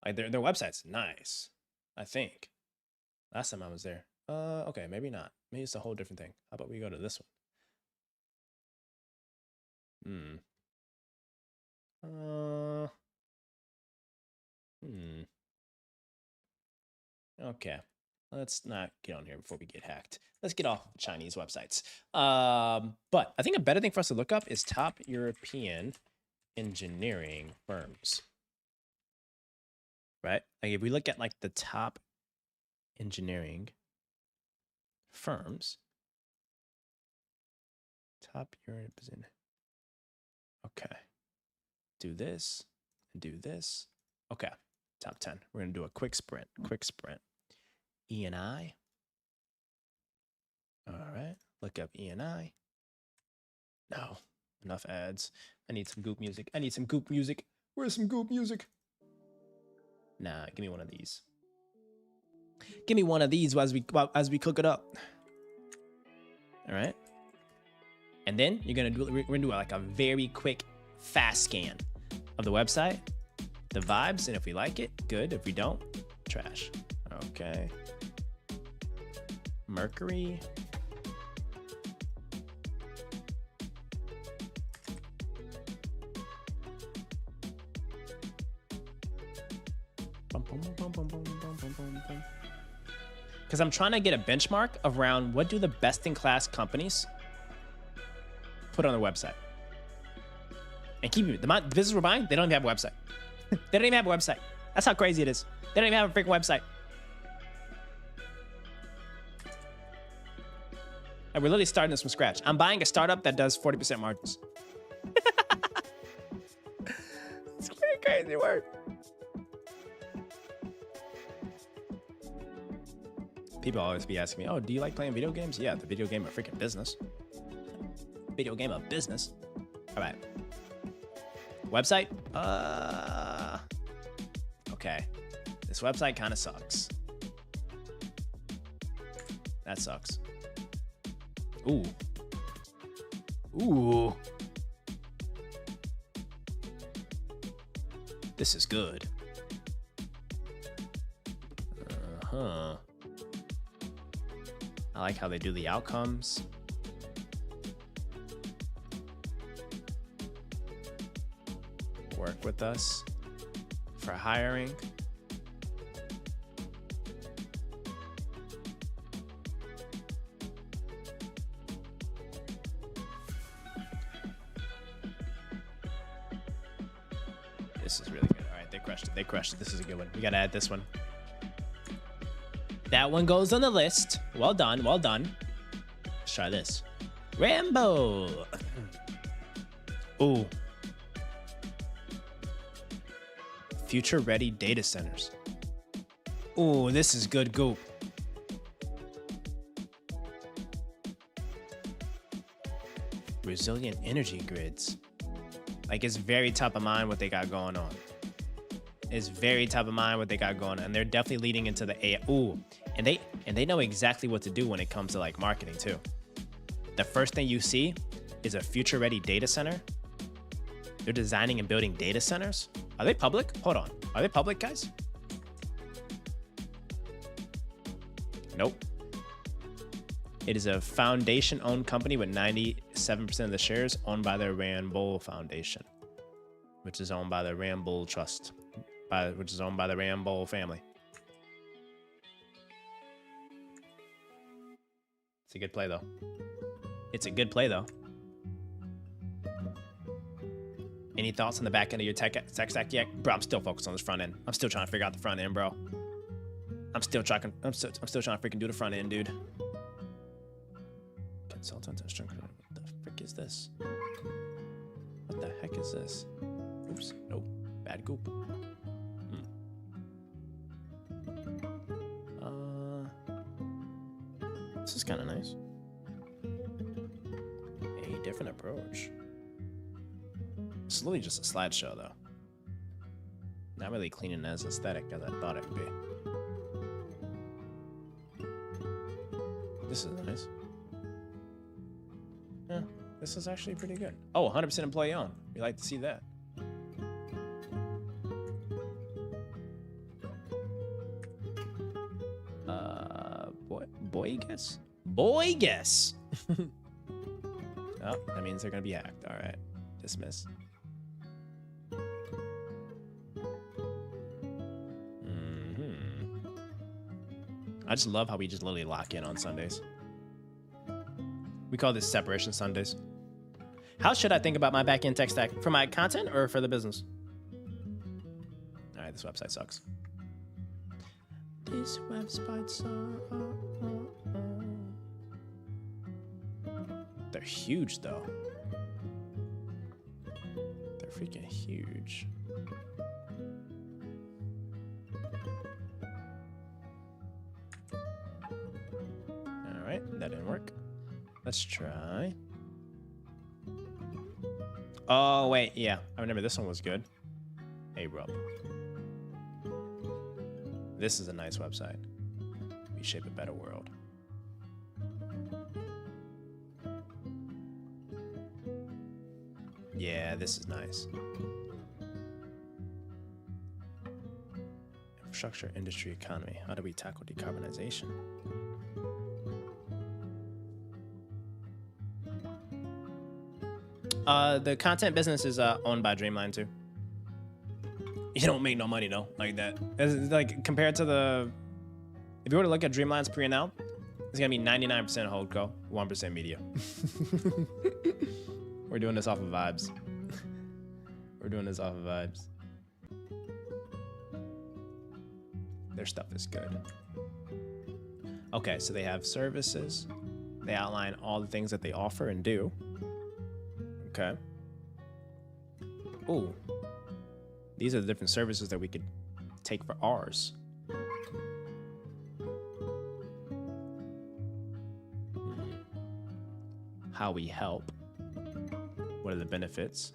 Like, their website's nice, I think. Last time I was there. Okay, maybe not. Maybe it's a whole different thing. How about we go to this one? Okay. Let's not get on here before we get hacked. Let's get off Chinese websites. But I think a better thing for us to look up is top European engineering firms. Right? Like if we look at like the top engineering firms. Top European. Okay. Do this and do this. Okay. Top 10. We're going to do a quick sprint. E&I. All right. Look up E&I. No. Enough ads. I need some Goop music. Where's some Goop music? Nah, give me one of these. Give me one of these as we cook it up. All right. And then we're gonna do like a very quick, fast scan of the website, the vibes, and if we like it, good. If we don't, trash. Okay. Mercury. Because I'm trying to get a benchmark around what do the best-in-class companies put on their website. And keep it, the business we're buying, they don't even have a website. They don't even have a website. That's how crazy it is. They don't even have a freaking website. And we're literally starting this from scratch. I'm buying a startup that does 40% margins. It's pretty crazy work. People always be asking me, oh, do you like playing video games? Yeah, the video game of freaking business. Video game of business. All right. Website? Okay. This website kind of sucks. That sucks. Ooh. Ooh. This is good. Uh-huh. I like how they do the outcomes. Work with us for hiring. This is really good. All right, they crushed it. They crushed it. This is a good one. We gotta add this one. That one goes on the list. Well done. Well done. Let's try this. Rambo. Ooh. Future-ready data centers. Ooh, this is good goop. Resilient energy grids. Like, it's very top of mind what they got going on. It's very top of mind what they got going on. And they're definitely leading into the AI. Ooh, and they know exactly what to do when it comes to like marketing too. The first thing you see is a future-ready data center. They're designing and building data centers. Are they public? Hold on. Are they public, guys? Nope. It is a foundation-owned company with 97% of the shares owned by the Rand Bull Foundation, which is owned by the Rand Bull Trust, which is owned by the Rand Bull family. It's a good play, though. It's a good play, though. Any thoughts on the back end of your tech stack yet? Bro, I'm still focused on this front end. I'm still trying to figure out the front end, bro. I'm still trying to freaking do the front end, dude. Consultant instructor. What the frick is this? What the heck is this? Oops. Nope. Bad goop. This is kind of nice. A different approach. It's literally just a slideshow, though. Not really clean and as aesthetic as I thought it would be. This is nice. Yeah, this is actually pretty good. Oh, 100% employee owned. We like to see that. Boy guess? Boy guess! Oh, that means they're gonna be hacked. All right, dismiss. I just love how we just literally lock in on Sundays. We call this separation Sundays. How should I think about my back-end tech stack? For my content or for the business? All right, this website sucks. This website sucks. They're huge, though. They're freaking huge. All right, that didn't work. Let's try. Oh, wait, yeah. I remember this one was good. Hey, Rob. This is a nice website. We shape a better world. Yeah, this is nice. Infrastructure, industry, economy. How do we tackle decarbonization? The content business is owned by Dreamline too. You don't make no money though, like that. It's like compared to the, if you were to look at Dreamline's pre and now, it's gonna be 99% holdco, 1% media. We're doing this off of vibes. We're doing this off of vibes. Their stuff is good. Okay, so they have services. They outline all the things that they offer and do. Okay. Ooh. These are the different services that we could take for ours. how we help. What are the benefits?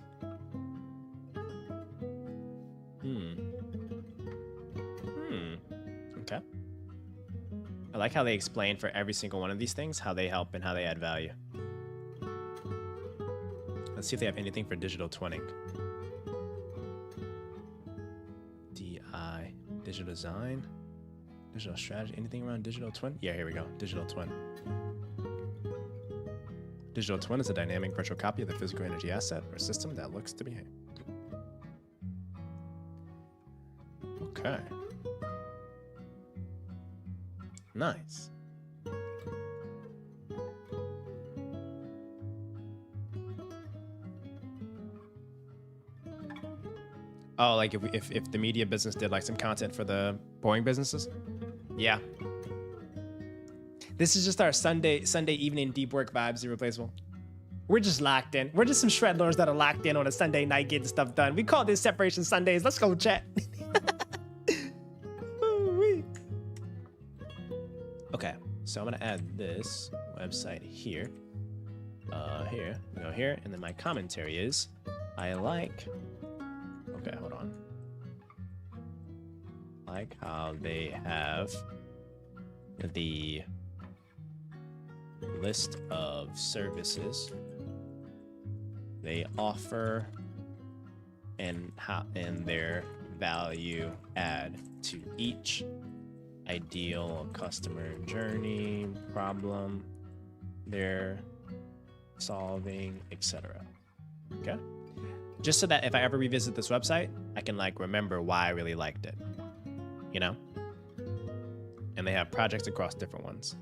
Okay. I like how they explain for every single one of these things how they help and how they add value. Let's see if they have anything for digital twinning. DI, digital design, digital strategy, anything around digital twin? Yeah, here we go, digital twin. Digital twin is a dynamic virtual copy of the physical energy asset or system that looks to behave. Okay. Nice. Oh, like if the media business did like some content for the boring businesses? Yeah. This is just our Sunday evening deep work vibes, irreplaceable. We're just locked in. We're just some shredlords that are locked in on a Sunday night getting stuff done. We call this Separation Sundays. Let's go, chat. Okay, so I'm gonna add this website here. Here, we go here, and then my commentary is, I like, okay, hold on. Like how they have the list of services they offer and their value add to each ideal customer journey, problem they're solving, etc. Okay? Just so that if I ever revisit this website, I can like remember why I really liked it. You know? And they have projects across different ones.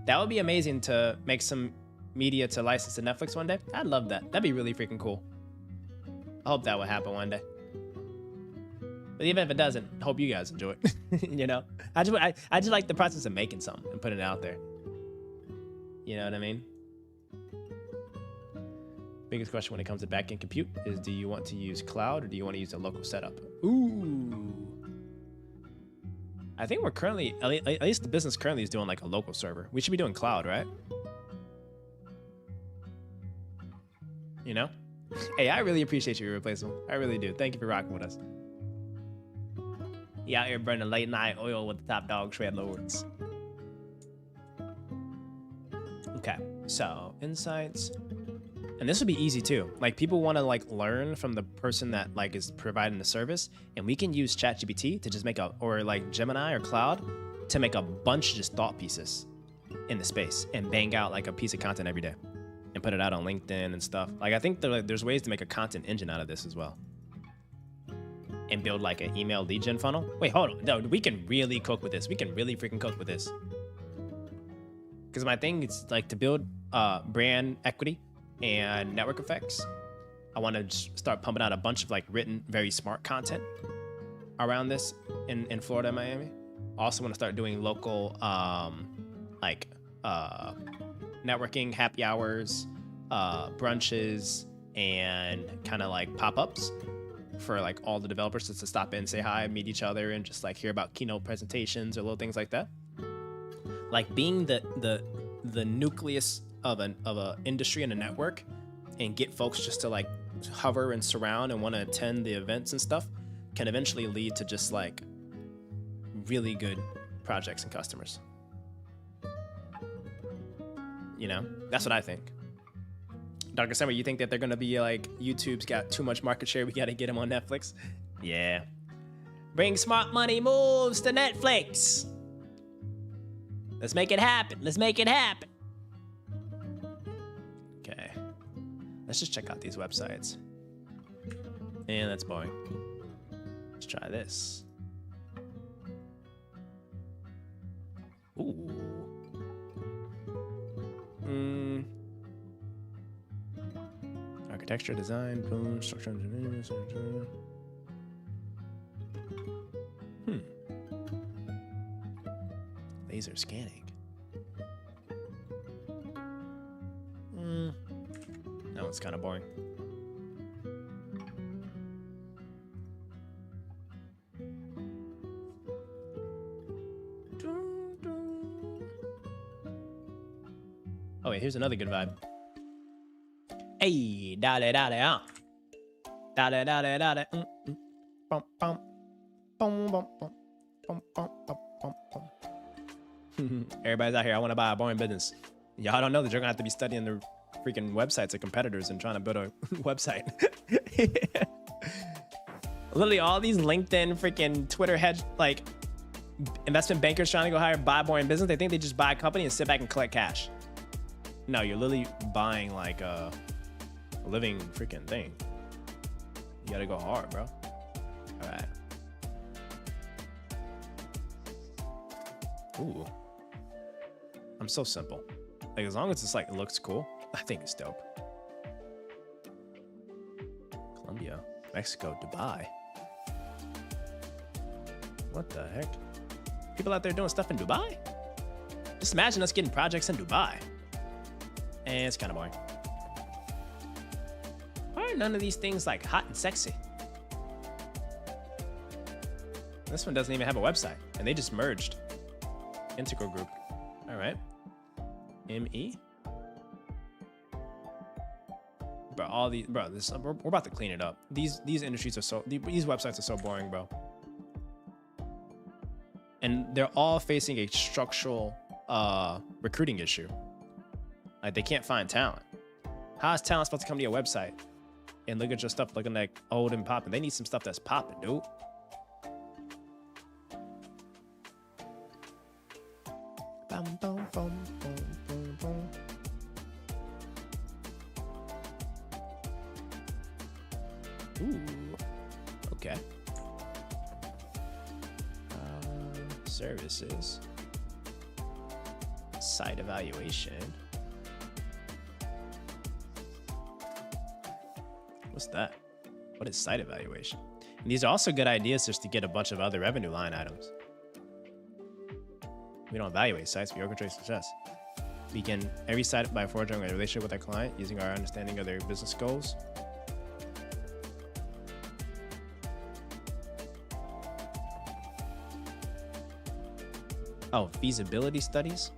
That would be amazing to make some media to license to Netflix one day. I'd love that. That'd be really freaking cool. I hope that would happen one day. But even if it doesn't, I hope you guys enjoy it. You know? I just like the process of making something and putting it out there. You know what I mean? Biggest question when it comes to backend compute is, do you want to use cloud or do you want to use a local setup? Ooh. I think we're currently, at least the business currently is doing like a local server. We should be doing cloud, right? You know? Hey, I really appreciate you, Irreplaceable. I really do. Thank you for rocking with us. You out here burning late night oil with the top dog shred lords. Okay, so insights. And this would be easy too. Like people want to like learn from the person that like is providing the service, and we can use ChatGPT to just make a, or like Gemini or Cloud to make a bunch of just thought pieces in the space and bang out like a piece of content every day and put it out on LinkedIn and stuff. Like I think there's ways to make a content engine out of this as well. And build like an email lead gen funnel. Wait, hold on. No, we can really cook with this. We can really freaking cook with this. Because my thing is like to build brand equity and network effects. I want to start pumping out a bunch of like written, very smart content around this in Florida and Miami. Also want to start doing local networking, happy hours, brunches, and kind of like pop-ups for like all the developers just to stop in, say hi, meet each other, and just like hear about keynote presentations or little things like that. Like being the nucleus of a industry and a network, and get folks just to like hover and surround and want to attend the events and stuff, can eventually lead to just like really good projects and customers. You know, that's what I think. Dr. Summer, you think that they're gonna be like, YouTube's got too much market share, we gotta get them on Netflix? Yeah. Bring smart money moves to Netflix. Let's make it happen. Let's make it happen. Okay. Let's just check out these websites. And that's boring. Let's try this. Ooh. Architecture, design, boom, structural engineering. Laser scanning. That one's kind of boring. Oh wait, here's another good vibe. Hey, dale, dale, ah. Dale, dale, dale. Bum, bum. Bum, bum, bum. Bum, bum, bum, bum, bum. Everybody's out here. I want to buy a boring business. Y'all don't know that you're gonna have to be studying the freaking websites of competitors and trying to build a website. Literally, all these LinkedIn, freaking Twitter hedge, like investment bankers trying to go hire, buy boring business. They think they just buy a company and sit back and collect cash. No, you're literally buying like a living freaking thing. You gotta go hard, bro. All right. Ooh. I'm so simple. Like, as long as it's like, it looks cool, I think it's dope. Colombia, Mexico, Dubai. What the heck? People out there doing stuff in Dubai? Just imagine us getting projects in Dubai. And it's kind of boring. Why are none of these things like hot and sexy? This one doesn't even have a website, and they just merged. Integral Group. All right. ME. Bro, all these, bro, this we're about to clean it up. These industries are so, these websites are so boring, bro. And they're all facing a structural recruiting issue. Like, they can't find talent. How is talent supposed to come to your website and look at your stuff looking like old and popping? They need some stuff that's popping, dude. Bum, bum, bum, bum, bum, bum. Ooh, okay. Services. Site evaluation. What's that? What is site evaluation? And these are also good ideas just to get a bunch of other revenue line items. We don't evaluate sites, we orchestrate success. We can every site by forging a relationship with our client using our understanding of their business goals. Oh, feasibility studies.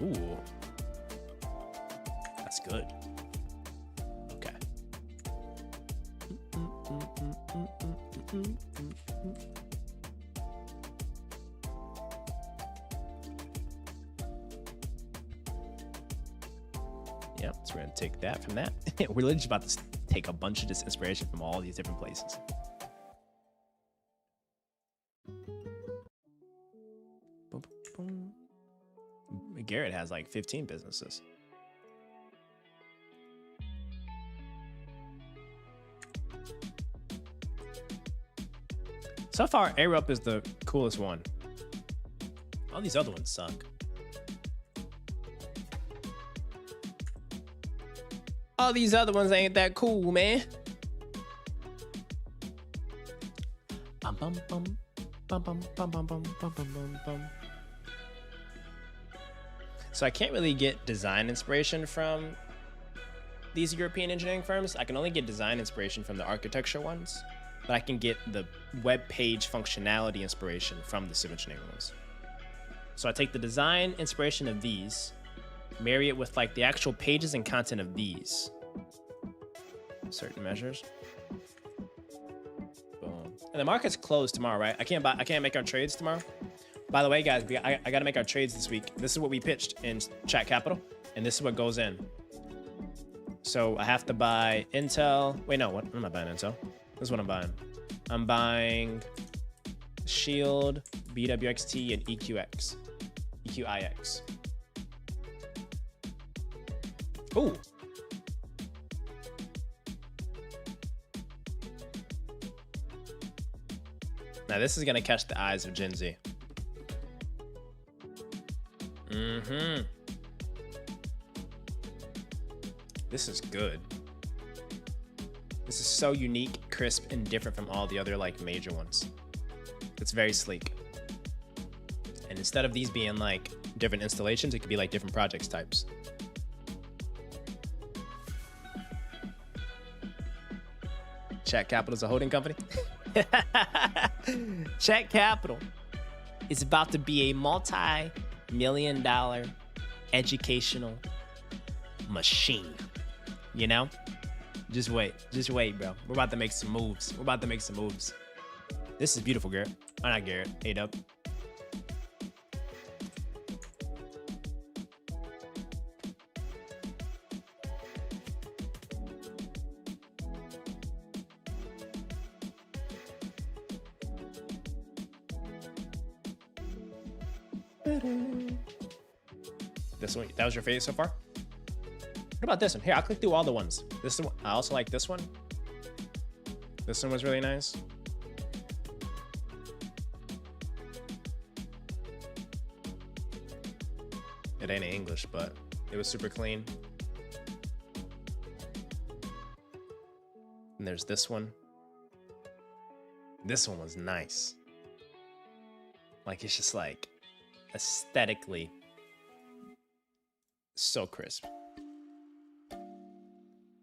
Ooh. That's good. Okay. Yep, so we're gonna take that from that. We're literally just about to take a bunch of this inspiration from all these different places. Boom, boom. Garrett has like 15 businesses. So far, Arup is the coolest one. All these other ones suck. All these other ones ain't that cool, man. Bum bum bum bum bum bum bum bum bum bum bum. So I can't really get design inspiration from these European engineering firms. I can only get design inspiration from the architecture ones, but I can get the web page functionality inspiration from the civil engineering ones. So I take the design inspiration of these, marry it with like the actual pages and content of these certain measures. Boom. And the market's closed tomorrow, right? I can't make our trades tomorrow. By the way, guys, I gotta make our trades this week. This is what we pitched in Chat Capital, and this is what goes in. So I have to buy Intel. Wait, no, what? I'm not buying Intel. This is what I'm buying. I'm buying Shield, BWXT, and EQX. EQIX. Ooh. Now this is gonna catch the eyes of Gen Z. Mm-hmm. This is good. This is so unique, crisp, and different from all the other like major ones. It's very sleek. And instead of these being like different installations, it could be like different projects types. Chat Capital is a holding company. Chat Capital is about to be a multi million educational machine. You know? Just wait, bro. We're about to make some moves. This is beautiful, Garrett. Oh, not Garrett. A-Dub. This one, that was your favorite so far? What about this one? Here, I'll click through all the ones. This one, I also like this one. This one was really nice. It ain't in English, but it was super clean. And there's this one. This one was nice. Like, it's just like aesthetically so crisp.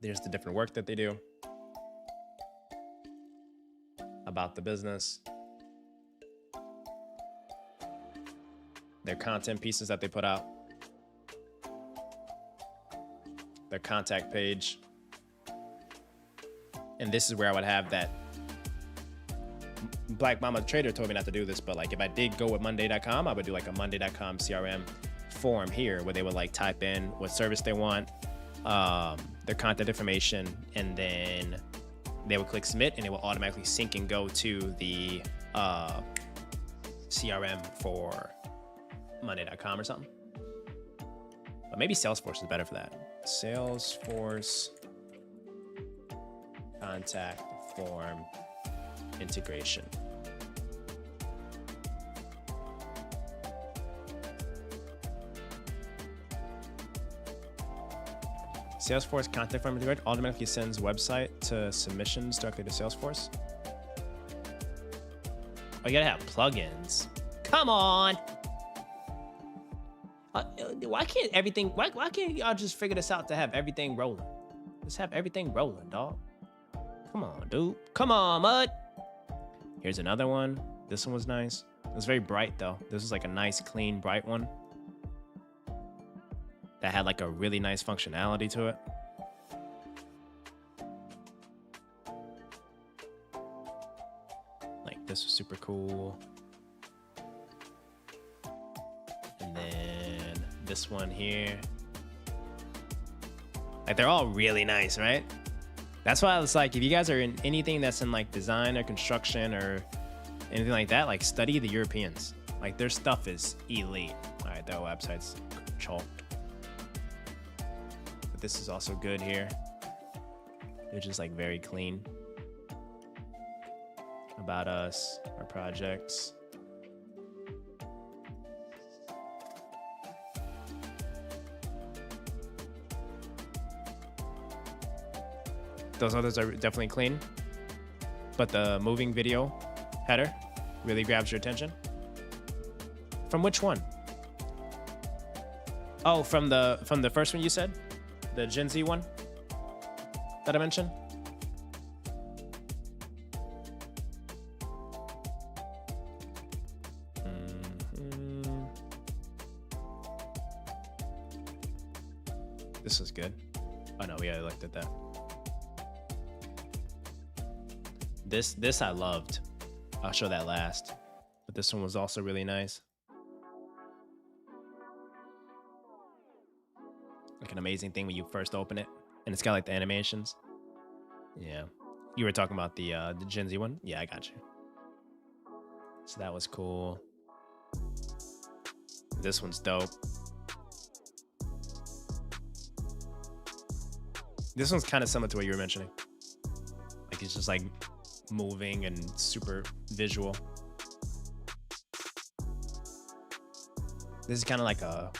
There's the different work that they do about the business, their content pieces that they put out, their contact page. And this is where I would have that. Black Mama Trader told me not to do this, but like if I did go with Monday.com, I would do like a Monday.com CRM form here where they would like type in what service they want, their contact information, and then they would click submit and it will automatically sync and go to the CRM for Monday.com or something. But maybe Salesforce is better for that. Salesforce contact form integration. Salesforce contact form integrator automatically sends website to submissions directly to Salesforce. Oh, you gotta have plugins. Come on. Why can't everything? Why can't y'all just figure this out to have everything rolling? Just have everything rolling, dog. Come on, dude. Come on, Mud. Here's another one. This one was nice. It was very bright though. This was like a nice, clean, bright one that had like a really nice functionality to it. Like this was super cool. And then this one here. Like they're all really nice, right? That's why I was like, if you guys are in anything that's in like design or construction or anything like that, like study the Europeans. Like their stuff is elite. All right, their website's chalked. But this is also good here. They're just like very clean. About us, our projects. Those others are definitely clean, but the moving video header really grabs your attention. From which one? Oh, from the first one you said, the Gen Z one that I mentioned. This is good. Oh no, we already looked at that. This I loved. I'll show that last. But this one was also really nice. Like an amazing thing when you first open it. And it's got like the animations. Yeah. You were talking about the Gen Z one? Yeah, I got you. So that was cool. This one's dope. This one's kind of similar to what you were mentioning. Like it's just like moving and super visual. This is kind of like a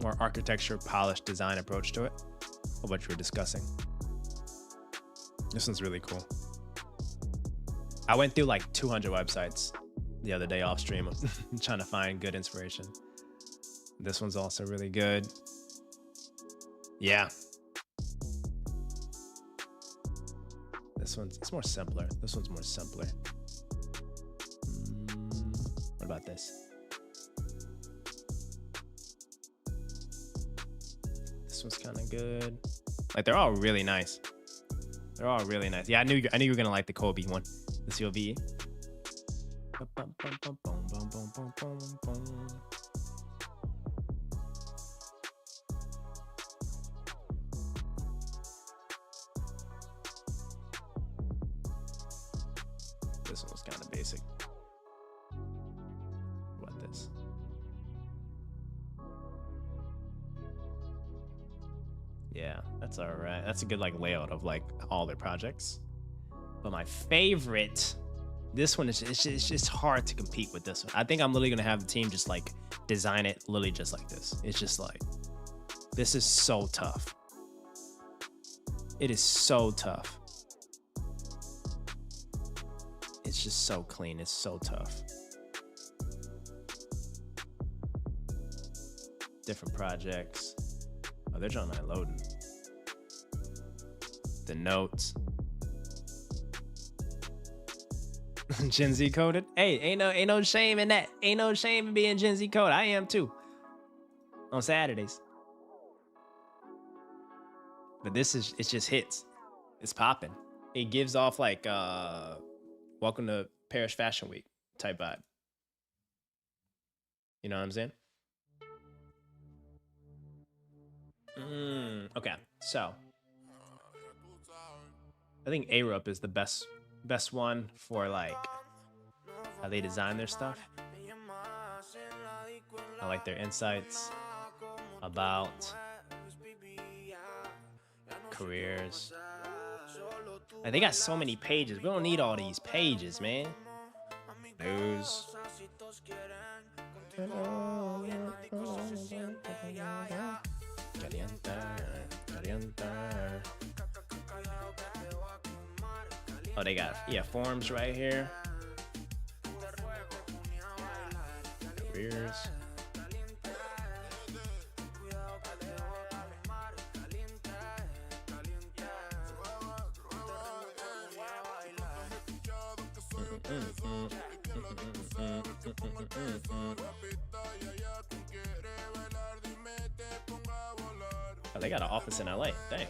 more architecture, polished design approach to it, of what you were discussing. This one's really cool. I went through like 200 websites the other day off stream trying to find good inspiration. This one's also really good. Yeah. It's more simpler. This one's more simpler. What about this? This one's kind of good. Like they're all really nice. They're all really nice. Yeah, I knew you were gonna like the Kobe one, the COVE. This one was kind of basic. What about this? Yeah, that's all right. That's a good like layout of like all their projects. But my favorite, this one is it's just hard to compete with this one. I think I'm literally gonna have the team just like design it literally just like this. It's just like, this is so tough. It is so tough. It's just so clean. It's so tough. Different projects. Oh, they're trying to loading. The notes. Gen Z coded. Hey, ain't no shame in that. Ain't no shame in being Gen Z coded. I am too. On Saturdays. But this is, it just hits. It's popping. It gives off like welcome to Paris Fashion Week type vibe. You know what I'm saying? Okay, so I think Arup is the best one for like how they design their stuff. I like their insights about careers. And they got so many pages. We don't need all these pages, man. News. Oh, they got, yeah, forums right here. Careers. Oh, they got an office in LA. Dang.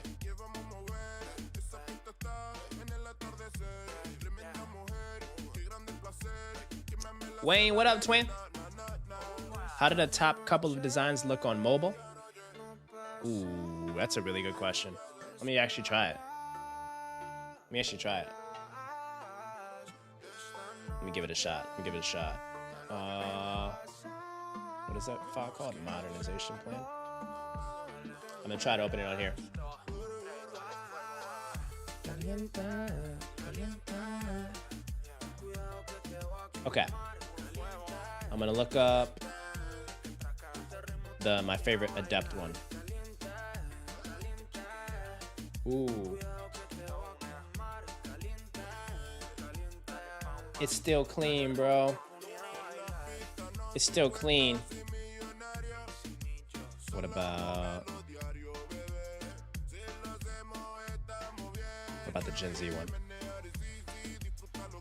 Wayne, what up, twin? How did the top couple of designs look on mobile? Ooh, that's a really good question. Let me actually try it. Let me give it a shot. What is that file called? Modernization plan? I'm gonna try to open it on here. Okay. I'm gonna look up my favorite Adept one. Ooh. It's still clean, bro. It's still clean. What about the Gen Z one?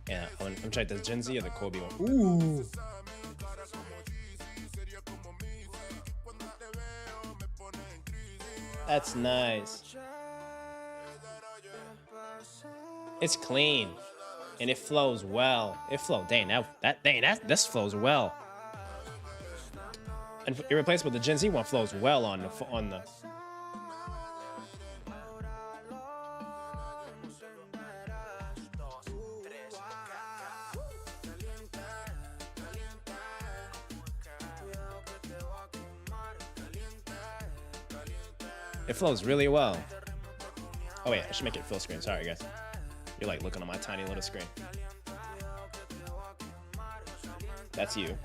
Yeah, I'm trying the Gen Z or the Kobe one. Ooh. That's nice. It's clean. And it flows well. This flows well. And Irreplaceable, the Gen Z one flows well on the. It flows really well. Oh wait, I should make it full screen. Sorry, guys. You're like looking on my tiny little screen. That's you.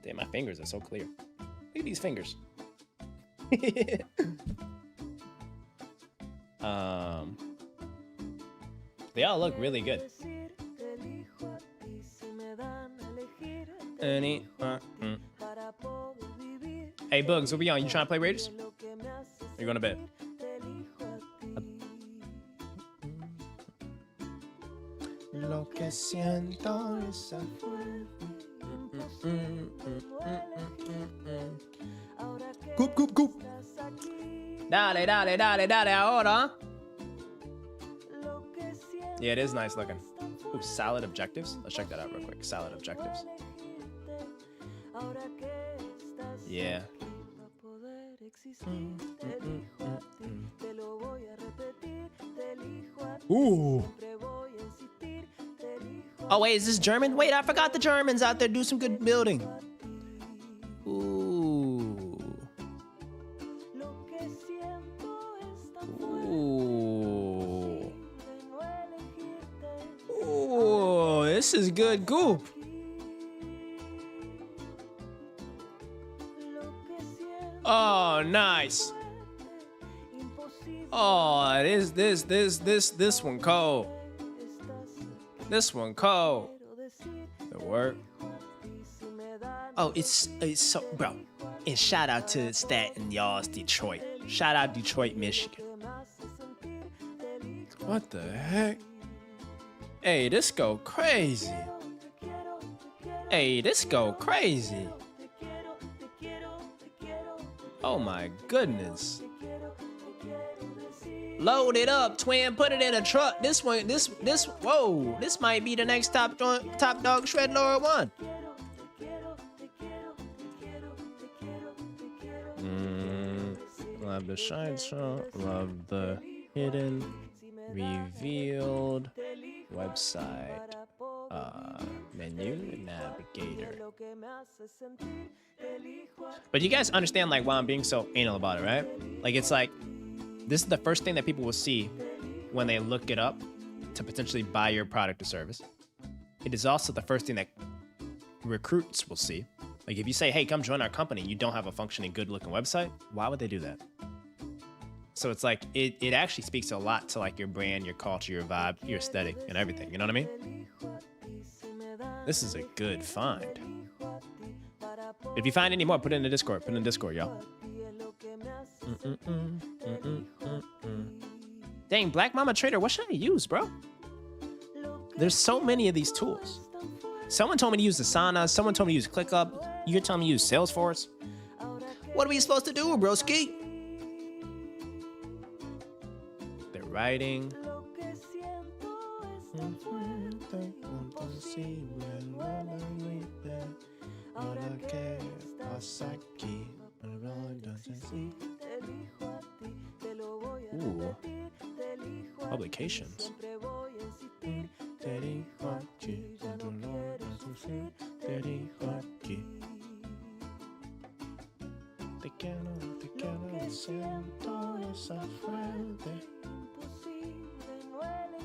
Damn, my fingers are so clear. Look at these fingers. They all look really good. Hey, Bugs, what we on? You trying to play Raiders? Or you going to bed? lo que siento es Goop, goop, goop. Dale, dale, dale, dale, ahora. Yeah, it is nice looking. Ooh, salad objectives. Let's check that out real quick. Salad objectives. Yeah. Ooh. Oh, wait, is this German? Wait, I forgot the Germans out there do some good building. Ooh. Ooh. Ooh, this is good goop. Oh, nice. Oh, this one cold. This one cold. The work. Oh, it's so, bro. And shout out to Staten Y'all's Detroit. Shout out Detroit, Michigan. What the heck? Hey, this go crazy. Hey, this go crazy. Oh my goodness. Load it up, twin. Put it in a truck. This one, whoa. This might be the next top dog shred lower one. Love the shine show. Love the hidden, revealed website. Menu navigator. But you guys understand like why I'm being so anal about it, right? Like it's like this is the first thing that people will see when they look it up to potentially buy your product or service. It is also the first thing that recruits will see. Like if you say, hey, come join our company, you don't have a functioning, good looking website, why would they do that? So it's like, it actually speaks a lot to like your brand, your culture, your vibe, your aesthetic and everything. You know what I mean? This is a good find. If you find any more, put it in the Discord. Put it in the Discord, y'all. Dang, Black Mama Trader, what should I use, bro? There's so many of these tools. Someone told me to use Asana. Someone told me to use ClickUp. You're telling me to use Salesforce. What are we supposed to do, broski? They're writing. Ooh. Publications.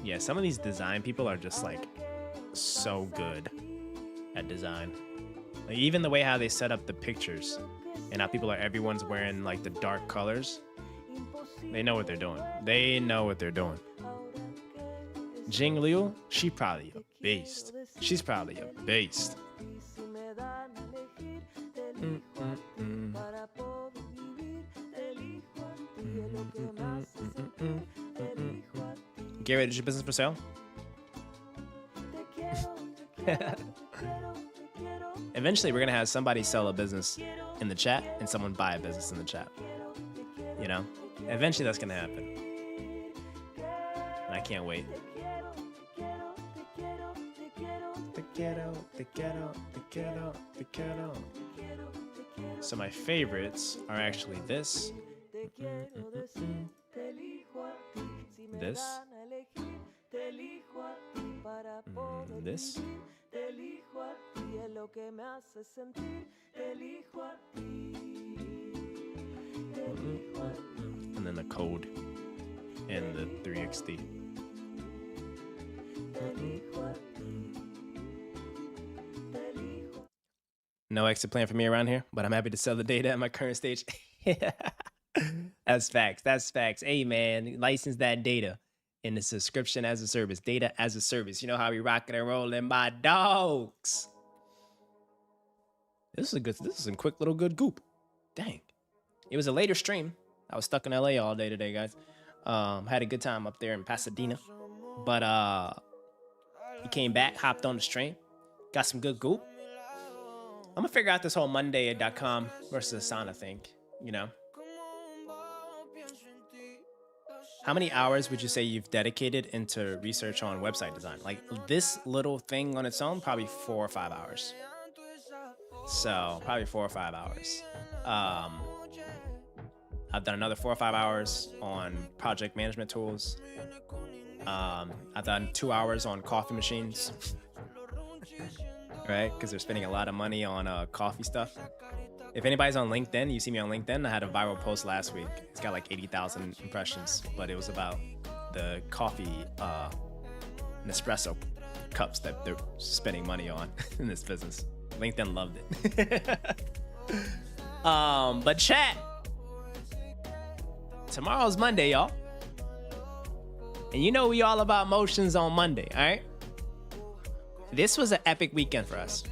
Yeah, some of these design people are just like so good at design. Like, even the way how they set up the pictures and how everyone's wearing like the dark colors. They know what they're doing. They know what they're doing. Jing Liu, she probably a beast. She's probably a beast. Garrett, is your business for sale? Eventually, we're gonna have somebody sell a business in the chat and someone buy a business in the chat. You know? Eventually, that's gonna happen. And I can't wait. So my favorites are actually this. This. This. And then the code and the 3XD. No exit plan for me around here, but I'm happy to sell the data at my current stage. That's facts. That's facts. Hey, man, license that data in the subscription as a service, data as a service. You know how we rocking and rolling, my dogs. This is some quick little good goop. Dang. It was a later stream. I was stuck in LA all day today, guys. Had a good time up there in Pasadena. But You came back, hopped on the stream, got some good goop. I'm gonna figure out this whole Monday.com versus Asana thing, you know? How many hours would you say you've dedicated into research on website design? Like this little thing on its own, probably 4 or 5 hours. So probably 4 or 5 hours. I've done another 4 or 5 hours on project management tools. I've done 2 hours on coffee machines, right? Because they're spending a lot of money on coffee stuff. If anybody's on LinkedIn, you see me on LinkedIn, I had a viral post last week. It's got like 80,000 impressions, but it was about the coffee Nespresso cups that they're spending money on in this business. LinkedIn loved it. But chat, tomorrow's Monday, y'all. And you know we all about motions on Monday, all right? This was an epic weekend for us.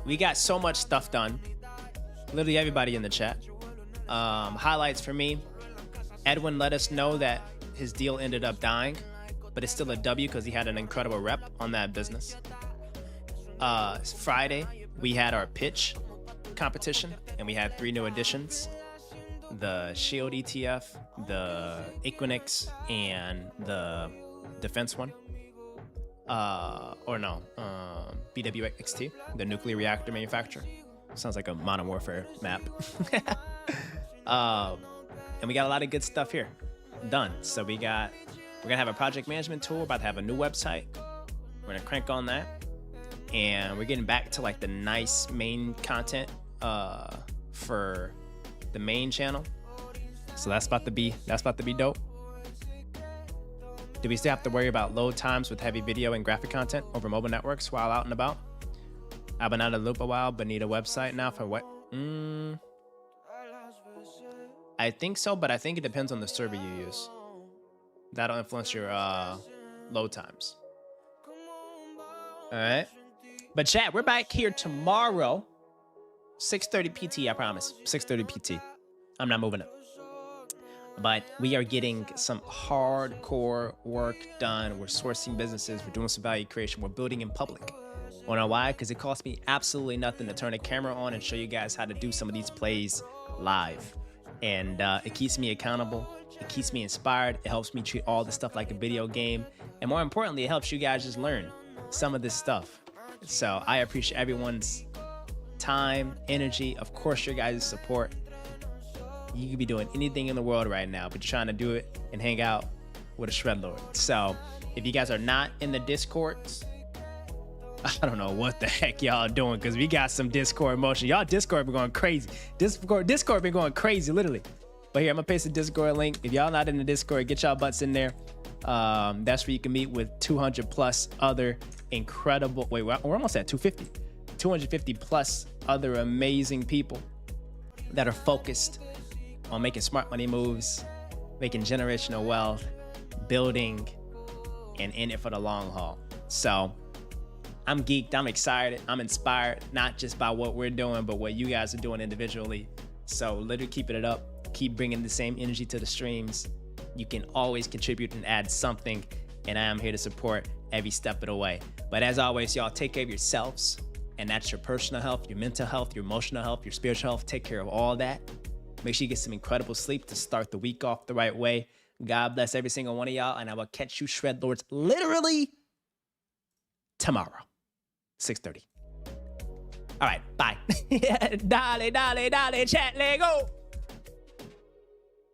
We got so much stuff done. Literally everybody in the chat. Highlights for me. Edwin let us know that his deal ended up dying, but it's still a W because he had an incredible rep on that business. Friday, we had our pitch competition, and we had 3 new additions. The Shield ETF, the Equinix, and the defense one. BWXT, the nuclear reactor manufacturer. Sounds like a Modern Warfare map. And we got a lot of good stuff here done. So we're gonna have a project management tool, about to have a new website. We're gonna crank on that. And we're getting back to like the nice main content for the main channel. So that's about to be dope. Do we still have to worry about load times with heavy video and graphic content over mobile networks while out and about? I've been out of the loop a while, but need a website now for what? I think so, but I think it depends on the server you use. That'll influence your load times. All right. But chat, we're back here tomorrow, 6:30 PT, I promise. 6:30 PT. I'm not moving it. But we are getting some hardcore work done. We're sourcing businesses. We're doing some value creation. We're building in public. Wanna know why? Because it costs me absolutely nothing to turn a camera on and show you guys how to do some of these plays live. And it keeps me accountable. It keeps me inspired. It helps me treat all this stuff like a video game. And more importantly, it helps you guys just learn some of this stuff. So I appreciate everyone's time, energy, of course, your guys' support. You could be doing anything in the world right now, but you're trying to do it and hang out with a Shred Lord. So if you guys are not in the Discords, I don't know what the heck y'all doing, because we got some Discord motion. Y'all Discord been going crazy. Discord been going crazy, literally. But here, I'm gonna paste the Discord link. If y'all not in the Discord, get y'all butts in there. That's where you can meet with 200 plus other incredible, wait, we're almost at 250. 250 plus other amazing people that are focused on making smart money moves, making generational wealth, building, and in it for the long haul. So I'm geeked, I'm excited, I'm inspired, not just by what we're doing, but what you guys are doing individually. So literally keeping it up, keep bringing the same energy to the streams. You can always contribute and add something, and I am here to support every step of the way. But as always, y'all, take care of yourselves, and that's your personal health, your mental health, your emotional health, your spiritual health. Take care of all that. Make sure you get some incredible sleep to start the week off the right way. God bless every single one of y'all, and I will catch you Shred Lords literally tomorrow, 6:30. All right, bye. Dale, chat, let go.